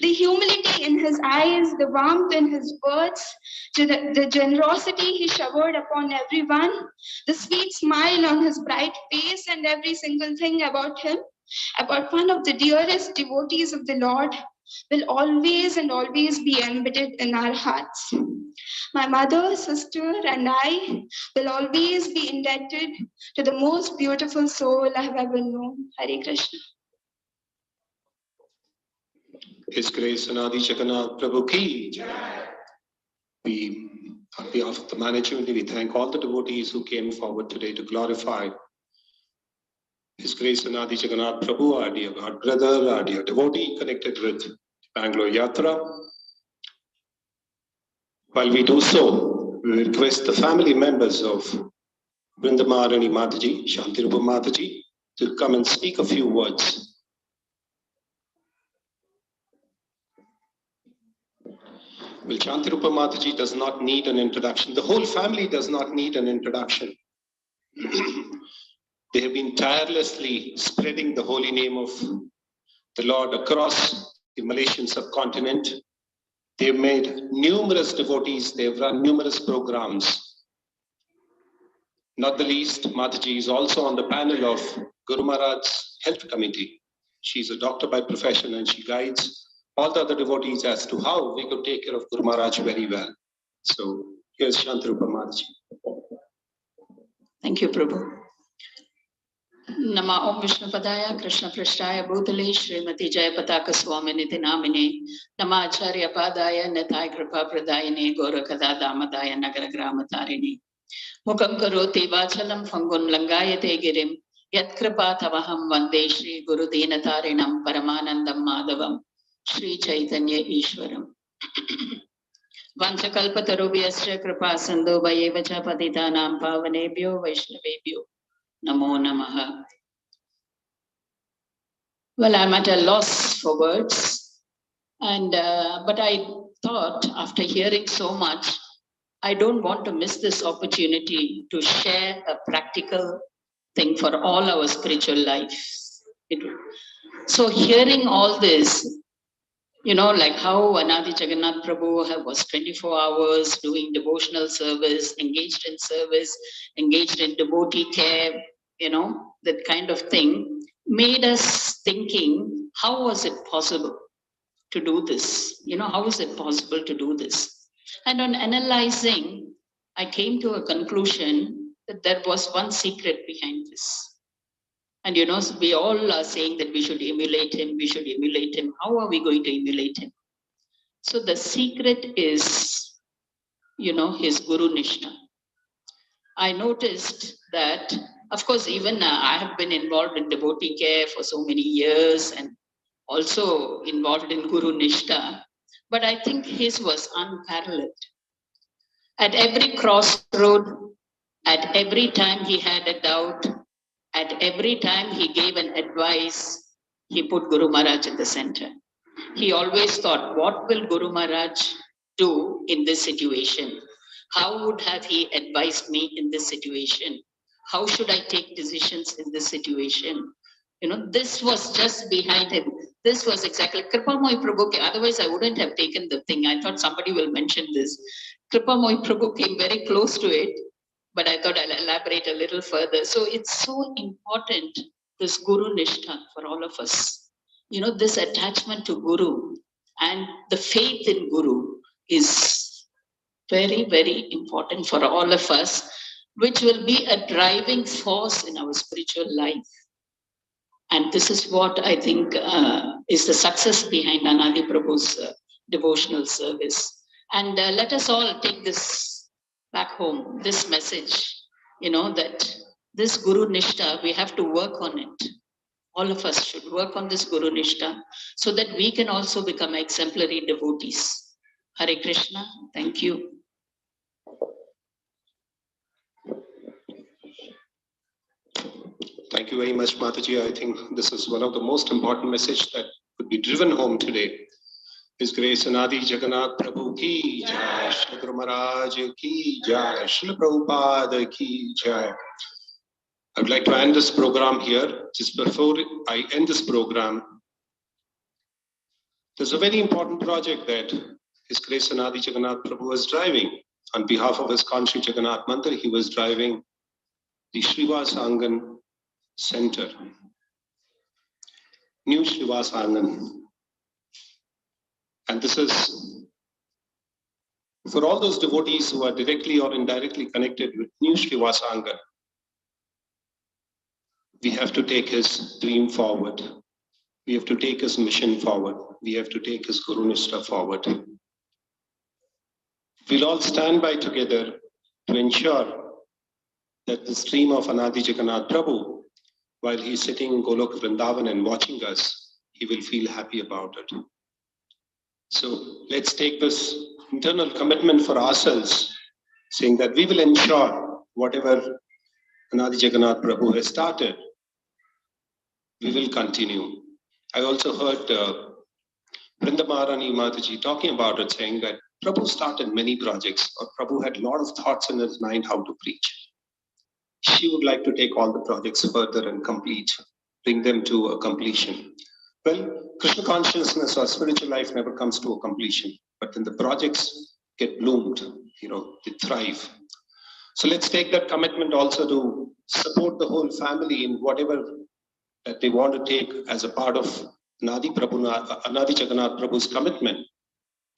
W: The humility in his eyes, the warmth in his words, the generosity he showered upon everyone, the sweet smile on his bright face, and every single thing about him, about one of the dearest devotees of the Lord, will always and always be embedded in our hearts. My mother, sister, and I will always be indebted to the most beautiful soul I have ever known. Hare Krishna.
B: His Grace Anadi Jagannath Prabhu ki Jai. We, on behalf of the management, we thank all the devotees who came forward today to glorify His Grace Anadi Jagannath Prabhu, our dear God brother, our dear devotee connected with Bangalore Yatra. While we do so, we request the family members of Vrindamarani Mataji, Shantirupa Mataji, to come and speak a few words. Well, Shantirupa Mataji does not need an introduction. The whole family does not need an introduction. They have been tirelessly spreading the holy name of the Lord across the Malaysian subcontinent. They have made numerous devotees. They have run numerous programs. Not the least, Mataji is also on the panel of Guru Maharaj's Health Committee. She's a doctor by profession and she guides all the other devotees as to how we could take care of Guru Maharaj very well. So here's Shantrupa Mataji.
E: Thank you, Prabhu. Nama Om Vishnu Padaya Krishna Prasthaya Bhutale Srimati Jayapataka Swaminiti Namine Nama Acharya Padaya Nitai Kripa Pradayane Gorakada Damadaya Nagara Gramatarine Mukam Karoti Vachalam Fangun Langayate Girim Yat Kripa Tavaham Vande Shri Guru Dinatarinam Paramanandam Madhavam Shri Chaitanya Ishwaram Vanchakalpatarubhyascha Kripa Sandhu Bhayevacha Patitanam Pavanebhyo Vaishnavebhyo Namo Namaha. Well, I'm at a loss for words, and but I thought after hearing so much, I don't want to miss this opportunity to share a practical thing for all our spiritual lives. So hearing all this, you know, like how Anadi Jagannath Prabhu was 24 hours doing devotional service, engaged in devotee care, you know, that kind of thing, made us thinking, how was it possible to do this? You know, how is it possible to do this? And on analyzing, I came to a conclusion that there was one secret behind this. And you know, we all are saying that we should emulate him, we should emulate him. How are we going to emulate him? So the secret is, you know, his Guru Nishtha. I noticed that, of course, even I have been involved in devotee care for so many years and also involved in Guru Nishtha, but I think his was unparalleled. At every crossroad, at every time he had a doubt, at every time he gave an advice, he put Guru Maharaj in the center. He always thought, what will Guru Maharaj do in this situation? How would have he advised me in this situation? How should I take decisions in this situation? You know, this was just behind him. This was exactly Kripamoy Prabhu. Otherwise, I wouldn't have taken the thing. I thought somebody will mention this. Kripamoy Prabhu came very close to it, but I thought I'll elaborate a little further. So it's so important, this Guru Nishtha for all of us. You know, this attachment to Guru and the faith in Guru is very, very important for all of us, which will be a driving force in our spiritual life. And this is what I think is the success behind Anadi Prabhu's devotional service. And let us all take this back home, this message, you know, that this Guru Nishtha, we have to work on it. All of us should work on this Guru Nishtha so that we can also become exemplary devotees. Hare Krishna, thank you.
B: Thank you very much, Mataji. I think this is one of the most important messages that could be driven home today. His Grace Anadi Jagannath Prabhu ki jai, Shri Guru Maharaj ki jai, Shri Prabhupada ki jai. I would like to end this program here. Just before I end this program, there's a very important project that His Grace Anadi Jagannath Prabhu was driving. On behalf of his country Jagannath Mandir, he was driving the Srivas Angan Center, New Srivas Angan. And this is for all those devotees who are directly or indirectly connected with New Srivas Angan. We have to take his dream forward. We have to take his mission forward. We have to take his Guru Nishtha forward. We'll all stand by together to ensure that the stream of Anadi Jagannath Prabhu, while he's sitting in Golok Vrindavan and watching us, he will feel happy about it. So let's take this internal commitment for ourselves, saying that we will ensure whatever Anadi Jagannath Prabhu has started, we will continue. I also heard Vrinda Maharani Mataji talking about it, saying that Prabhu started many projects, or Prabhu had a lot of thoughts in his mind how to preach. She would like to take all the projects further and complete, bring them to a completion. Well, Krishna consciousness or spiritual life never comes to a completion, but then the projects get bloomed, you know, they thrive. So let's take that commitment also to support the whole family in whatever that they want to take as a part of Anadi Jagannath Prabhu's commitment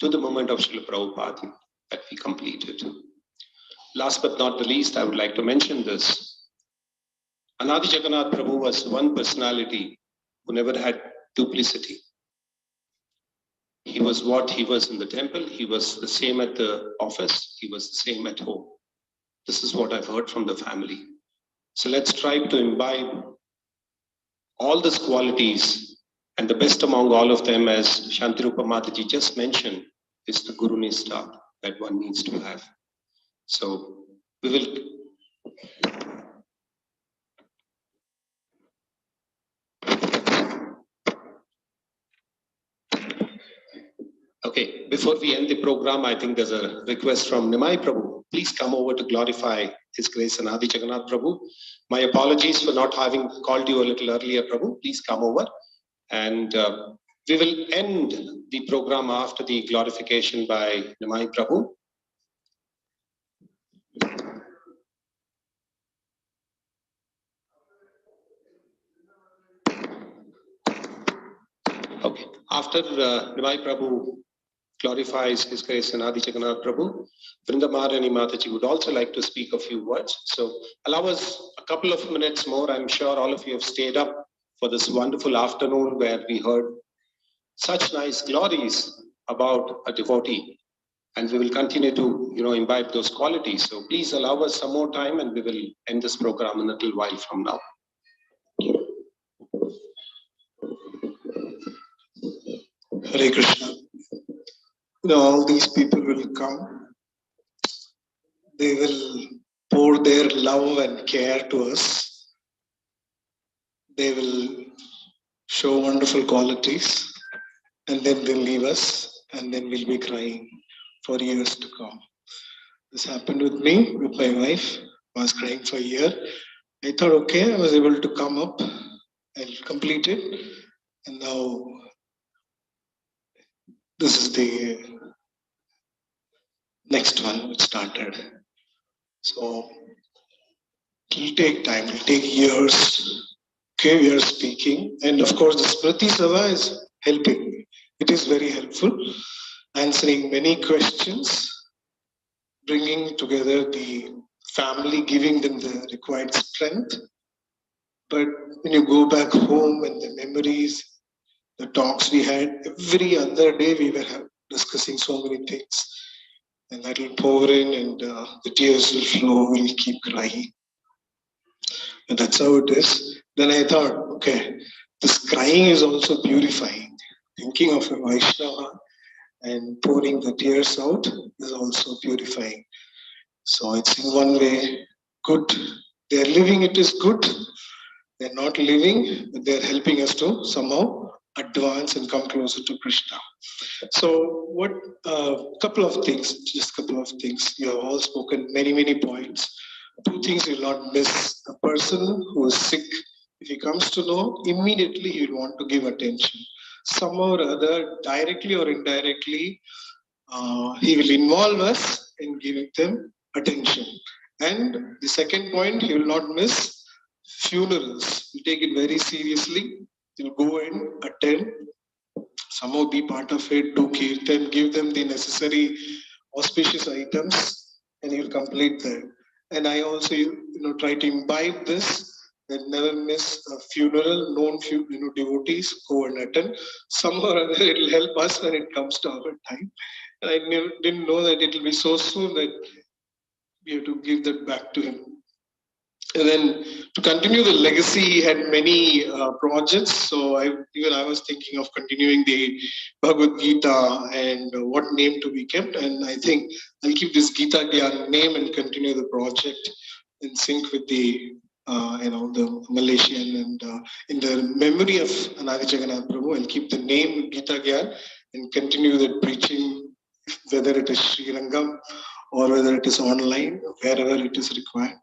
B: to the movement of Srila Prabhupada that we completed. Last but not the least, I would like to mention this. Anadi Jagannath Prabhu was one personality who never had duplicity. He was what he was in the temple, he was the same at the office, he was the same at home. This is what I've heard from the family. So let's try to imbibe all these qualities, and the best among all of them, as Shantirupa Mataji just mentioned, is the Guru Nistha that one needs to have. So we will. Okay, before we end the program, I think there's a request from Nimai Prabhu. Please come over to glorify His Grace Anadi Jagannath Prabhu. My apologies for not having called you a little earlier, Prabhu. Please come over. And we will end the program after the glorification by Nimai Prabhu. Okay, after Nimai Prabhu glorifies His Grace Anadi Jagannath Prabhu, Vrinda Maharani Mataji would also like to speak a few words. So allow us a couple of minutes more. I'm sure all of you have stayed up for this wonderful afternoon where we heard such nice glories about a devotee, and we will continue to imbibe those qualities. So please allow us some more time, and we will end this program in a little while from now.
F: Hare Krishna. All these people will come. They will pour their love and care to us. They will show wonderful qualities, and then they'll leave us, and then we'll be crying for years to come. This happened with me, with my wife. I was crying for a year. I thought, okay, I was able to come up and complete it. And now this is the next one which started. So it will take time, it will take years. Okay, we are speaking. And of course, the Smriti Sabha is helping me. It is very helpful, answering many questions, bringing together the family, giving them the required strength. But when you go back home and the memories, the talks we had, every other day we were discussing so many things. And that will pour in, and the tears will flow, we'll keep crying. And that's how it is. Then I thought, okay, this crying is also purifying. Thinking of a Vaishnava and pouring the tears out is also purifying. So it's in one way good. They're living, it is good. They're not living, but they're helping us to somehow advance and come closer to Krishna. So couple of things, just couple of things. You have all spoken many points. Two things you will not miss. A person who is sick, if he comes to know, immediately he will want to give attention. Somehow or other, directly or indirectly, he will involve us in giving them attention. And the second point, he will not miss funerals. He'll take it very seriously. He'll go and attend, somehow be part of it, do kirtan, give them the necessary auspicious items, and he'll complete that. And I also, try to imbibe this, and never miss a funeral. Known devotees go and attend. Somehow or other, it will help us when it comes to our time. And I didn't know that it will be so soon that we have to give that back to him. And then to continue the legacy, he had many projects. So I was thinking of continuing the Bhagavad Gita and what name to be kept. And I think I'll keep this Gita Gyan name and continue the project in sync with the the Malaysian, and in the memory of Anadi Jagannath Prabhu, I'll keep the name Gita Gyan and continue the preaching, whether it is Sri Rangam or whether it is online, wherever it is required.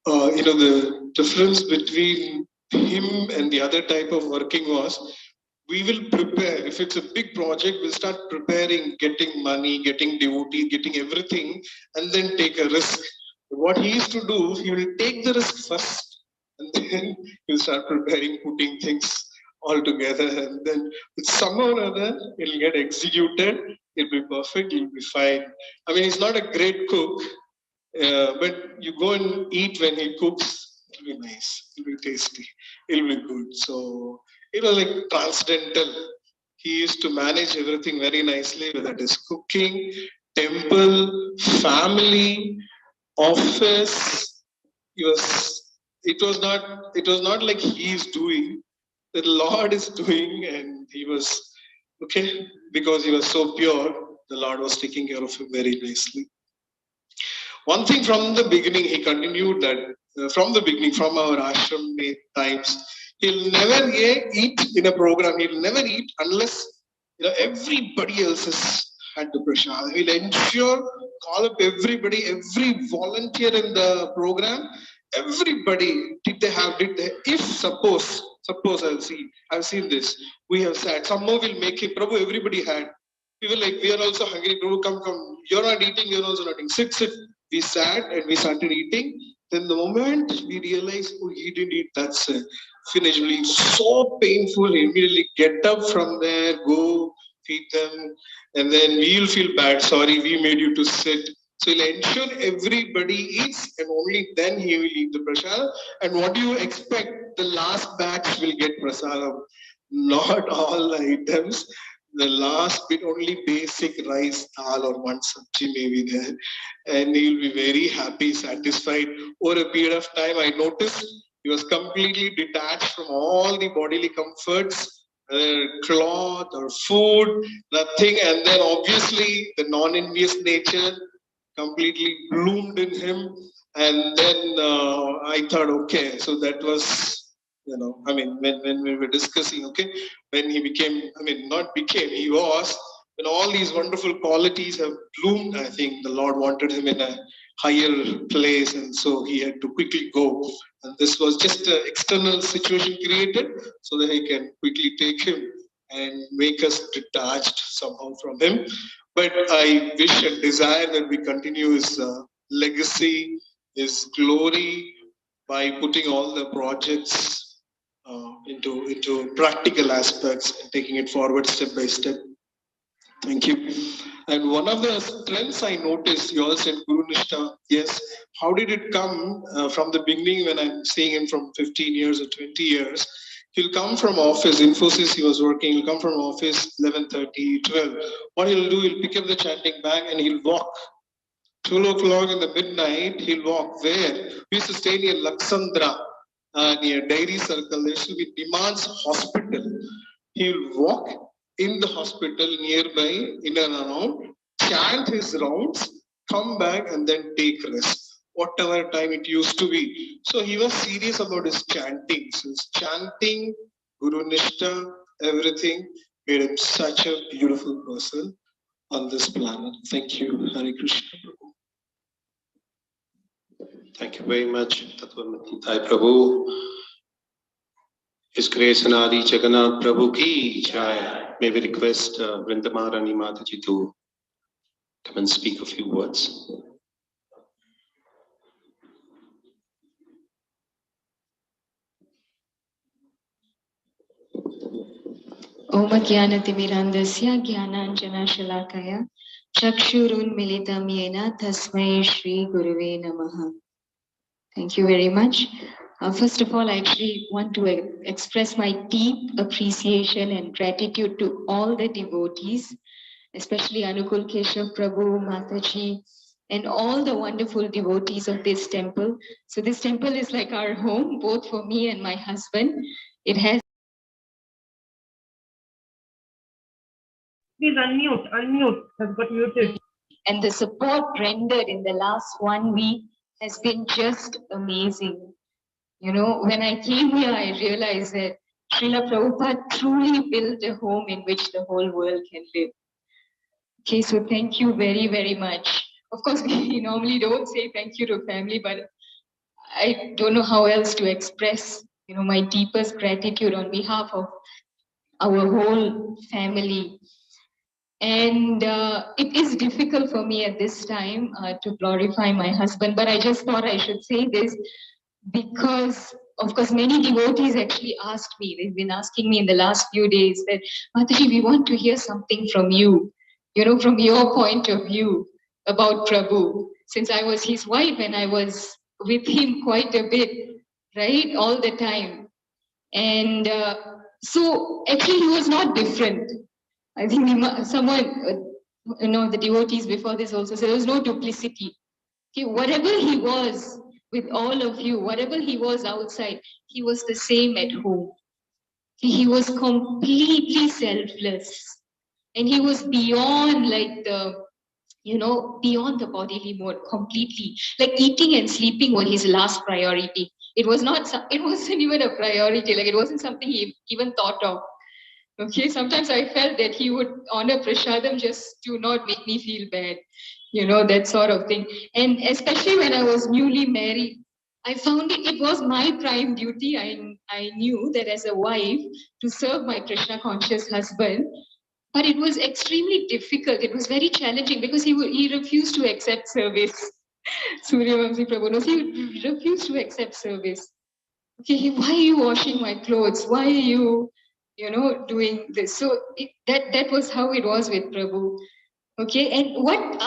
F: The difference between him and the other type of working was, we will prepare. If it's a big project, we'll start preparing, getting money, getting devotee, getting everything, and then take a risk. What he used to do, he will take the risk first and then he'll start preparing, putting things all together, and then somehow or other it'll get executed. It'll be perfect. It'll be fine. I mean, he's not a great cook, but you go and eat when he cooks. It'll be nice. It'll be tasty. It'll be good. So it was like transcendental. He used to manage everything very nicely, whether it is cooking, temple, family, office. It was not like he is doing. The Lord is doing, and he was okay because he was so pure. The Lord was taking care of him very nicely. One thing from the beginning, he continued that from the beginning, from our ashram times, he'll never eat in a program. He'll never eat unless everybody else has had the prasad. He'll ensure, call up everybody, every volunteer in the program. Everybody, did they? If suppose I've seen this. We have sat. Somehow will make it. Prabhu, everybody had. We were like, we are also hungry. Prabhu, come. You're not eating. You're also not eating. Sit. We sat and we started eating. Then the moment we realized, oh, he didn't eat, that's it. Finish. So painful. Immediately get up from there, go feed them, and then we'll feel bad. Sorry, we made you to sit. So he'll ensure everybody eats, and only then he will eat the prasad. And what do you expect? The last batch will get prasadam. Not all items. The last bit, only basic rice, dal, or one sabji may be there. And he'll be very happy, satisfied. Over a period of time, I noticed he was completely detached from all the bodily comforts, cloth or food, nothing. And then obviously the non-envious nature completely bloomed in him. And then I thought, okay, so that was, when we were discussing, okay, when he became, he was, when all these wonderful qualities have bloomed, I think the Lord wanted him in a higher place, and so he had to quickly go. And this was just an external situation created so that he can quickly take him and make us detached somehow from him. But I wish and desire that we continue his legacy, his glory, by putting all the projects into practical aspects and taking it forward step by step. Thank you. And one of the strengths I noticed, you all said Guru Nishtha. Yes. How did it come from the beginning when I'm seeing him from 15 years or 20 years? He'll come from office, Infosys he was working, he'll come from office 11:30, 12. What he'll do, he'll pick up the chanting bag and he'll walk. 12 o'clock in the midnight, he'll walk. Where? We used to stay near Laksandra, near Dairy Circle. There used to be Demands Hospital. He'll walk in the hospital nearby, in and around, chant his rounds, come back and then take rest, whatever time it used to be. So he was serious about his chanting. So his chanting, Guru Nishtha, everything made him such a beautiful person on this planet. Thank you, Hare Krishna.
A: Thank you very much, Tattva Prabhu. His Grace Anadi Jagannath Prabhu ki jai. May we request Vrindamarani Mataji to come and speak a few words.
J: Om Jnanatimirandasya Jnananjana Shalakaya Chakshurun Militam Yena Tasmai Shri Guruve Namaha. Thank you very much. First of all, I actually want to express my deep appreciation and gratitude to all the devotees, especially Anukul Keshav Prabhu, Mataji, and all the wonderful devotees of this temple. So this temple is like our home, both for me and my husband. It has.
L: Please unmute, has got muted.
J: And the support rendered in the last 1 week has been just amazing. You know, when I came here, I realized that Srila Prabhupada truly built a home in which the whole world can live. Okay, so thank you very, very much. Of course, we normally don't say thank you to family, but I don't know how else to express, my deepest gratitude on behalf of our whole family. And it is difficult for me at this time to glorify my husband, but I just thought I should say this because of course, many devotees actually asked me, they've been asking me in the last few days that, Mataji, we want to hear something from you, from your point of view about Prabhu, since I was his wife and I was with him quite a bit, right, all the time. And so actually he was not different. I think someone, the devotees before this also said there was no duplicity. Okay, whatever he was with all of you, whatever he was outside, he was the same at home. He was completely selfless. And he was beyond beyond the bodily mode completely. Like eating and sleeping were his last priority. It wasn't even a priority. Like it wasn't something he even thought of. Okay, sometimes I felt that he would honor prasadam just to not make me feel bad, that sort of thing. And especially when I was newly married, I found it was my prime duty. I knew that as a wife to serve my Krishna conscious husband, but it was extremely difficult. It was very challenging because he refused to accept service. Suryavamsi Prabhu knows he refused to accept service. Okay, why are you washing my clothes? Why are you, doing this? So that was how it was with Prabhu. Okay, and what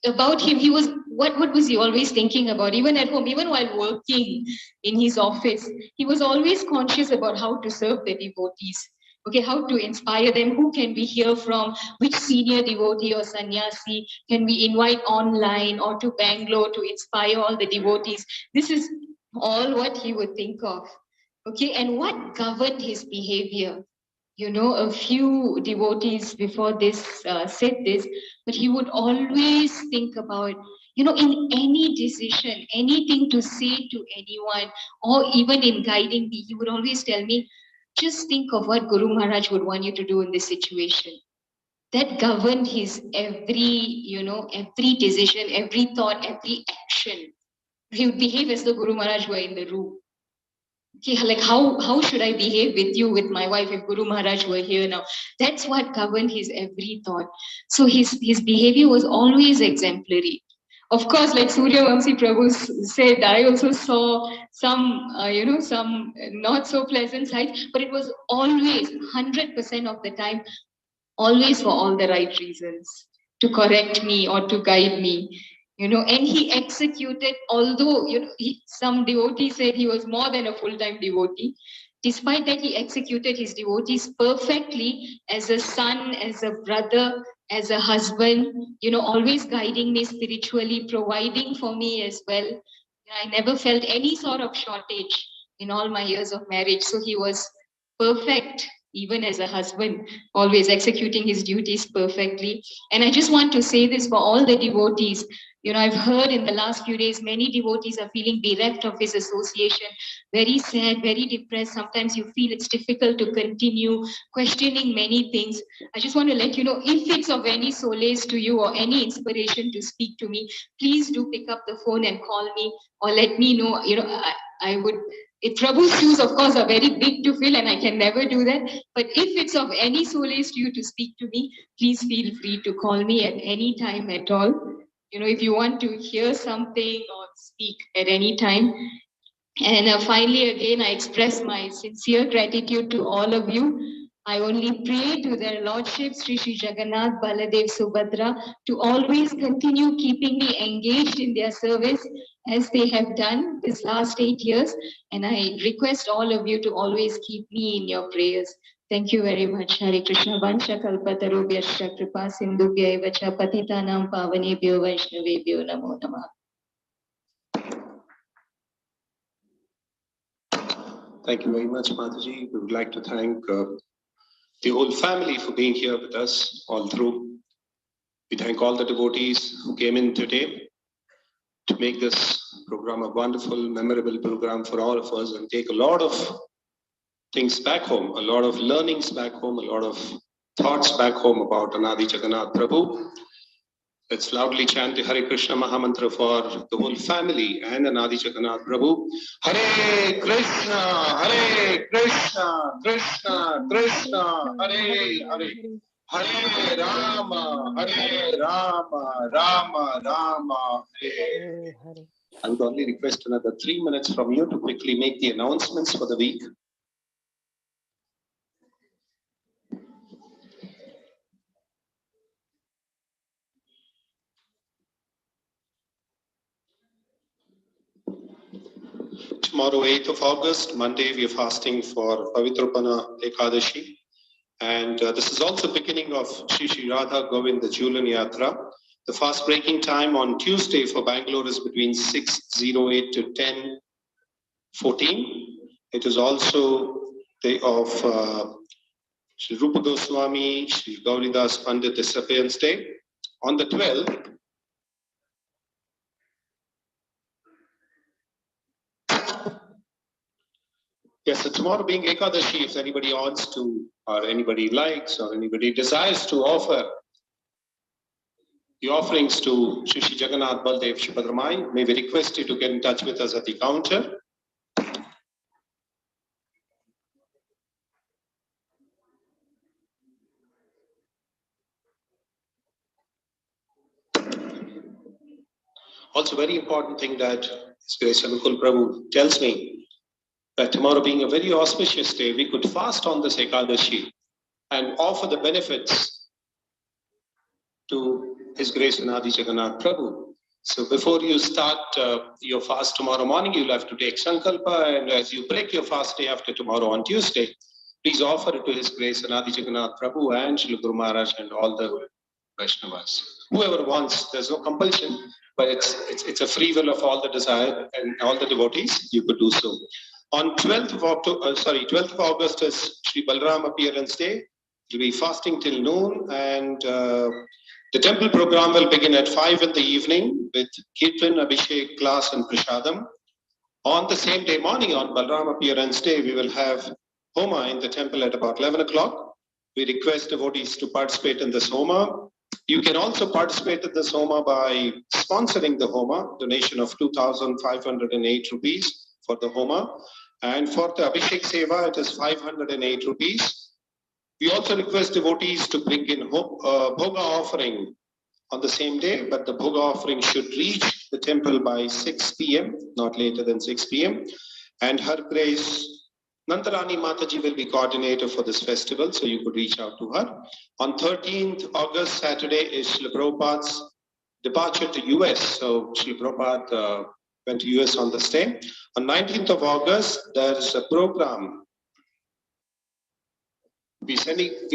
J: about him? He was what was he always thinking about? Even at home, even while working in his office, he was always conscious about how to serve the devotees. Okay, how to inspire them? Who can we hear from? Which senior devotee or sannyasi can we invite online or to Bangalore to inspire all the devotees? This is all what he would think of. Okay, and what governed his behavior? A few devotees before this said this, but he would always think about, in any decision, anything to say to anyone, or even in guiding me, he would always tell me, just think of what Guru Maharaj would want you to do in this situation. That governed his every decision, every thought, every action. He would behave as though Guru Maharaj were in the room. Okay, like how should I behave with you, with my wife, if Guru Maharaj were here now? That's what governed his every thought. So his behavior was always exemplary. Of course, like Suryavamsi Prabhu said, I also saw some, some not so pleasant sides, but it was always 100% of the time, always for all the right reasons, to correct me or to guide me. And he executed, although, some devotees said he was more than a full-time devotee. Despite that, he executed his devotees perfectly as a son, as a brother, as a husband, always guiding me spiritually, providing for me as well. I never felt any sort of shortage in all my years of marriage. So he was perfect, even as a husband, always executing his duties perfectly. And I just want to say this for all the devotees. I've heard in the last few days, many devotees are feeling bereft of his association, very sad, very depressed. Sometimes you feel it's difficult to continue, questioning many things. I just want to let you know, if it's of any solace to you or any inspiration to speak to me, please do pick up the phone and call me or let me know. I would, if Prabhu's shoes, of course, are very big to fill and I can never do that. But if it's of any solace to you to speak to me, please feel free to call me at any time at all. If you want to hear something or speak at any time. And finally, again, I express my sincere gratitude to all of you. I only pray to their Lordships, Sri Jagannath, Baladev, Subhadra, to always continue keeping me engaged in their service as they have done this last 8 years. And I request all of you to always keep me in your prayers. Thank you very much. Hare Krishna. Vansha kalpatarubhyascha kripa sindhubhya eva cha patitanam pavanebhyo vaishnavebhyo namo namah.
A: Thank you very much, Mataji. We would like to thank the whole family for being here with us all through. We thank all the devotees who came in today to make this program a wonderful, memorable program for all of us and take a lot of things back home, a lot of learnings back home, a lot of thoughts back home about Anadi Jagannath Prabhu. Let's loudly chant the Hare Krishna Mahamantra for the whole family and Anadi Jagannath Prabhu. Hare Krishna, Krishna Krishna, Hare Hare. Hare Rama, Rama Rama, Hare Hare.
B: I would only request another 3 minutes from you to quickly make the announcements for the week. Tomorrow, 8th of August, Monday, we are fasting for Pavitrapana Ekadashi. And this is also beginning of Shri Shri Radha Govind Julan Yatra. The fast breaking time on Tuesday for Bangalore is between 6:08 to 10:14. It is also day of Shri Rupa Goswami, Shri Gauridas Pandit Disappearance Day. On the 12th, yes, so tomorrow being Ekadashi, if anybody wants to, or anybody likes, or anybody desires to offer the offerings to Shri Shri Jagannath Baldev Subhadramai, may we request you to get in touch with us at the counter. Also, very important thing that His Grace Anukul Prabhu tells me, that tomorrow being a very auspicious day, we could fast on this Ekadashi and offer the benefits to His Grace Anadi Jagannath Prabhu. So before you start your fast tomorrow morning, you'll have to take Sankalpa, and as you break your fast day after tomorrow on Tuesday, please offer it to His Grace Anadi Jagannath Prabhu and Shri Guru Maharaj and all the Vaishnavas. Whoever wants, there's no compulsion, but it's a free will of all the desire and all the devotees, you could do so. On 12th of August is Shri Balram Appearance Day. We'll be fasting till noon, and the temple program will begin at 5 in the evening with Kirtan, Abhishek, class and Prashadam. On the same day morning, on Balram Appearance Day, we will have Homa in the temple at about 11 o'clock. We request devotees to participate in this Homa. You can also participate in this Homa by sponsoring the Homa, donation of 2,508 rupees for the Homa. And for the Abhishek Seva, it is 508 rupees. We also request devotees to bring in Bhoga offering on the same day, but the Bhoga offering should reach the temple by 6 p.m., not later than 6 p.m. And Her Grace Nandarani Mataji will be coordinator for this festival, so you could reach out to her. On 13th August, Saturday, is Srila Prabhupada's departure to US. So Srila Prabhupada went to US on this day. On 19th of August, there is a program. We celebrate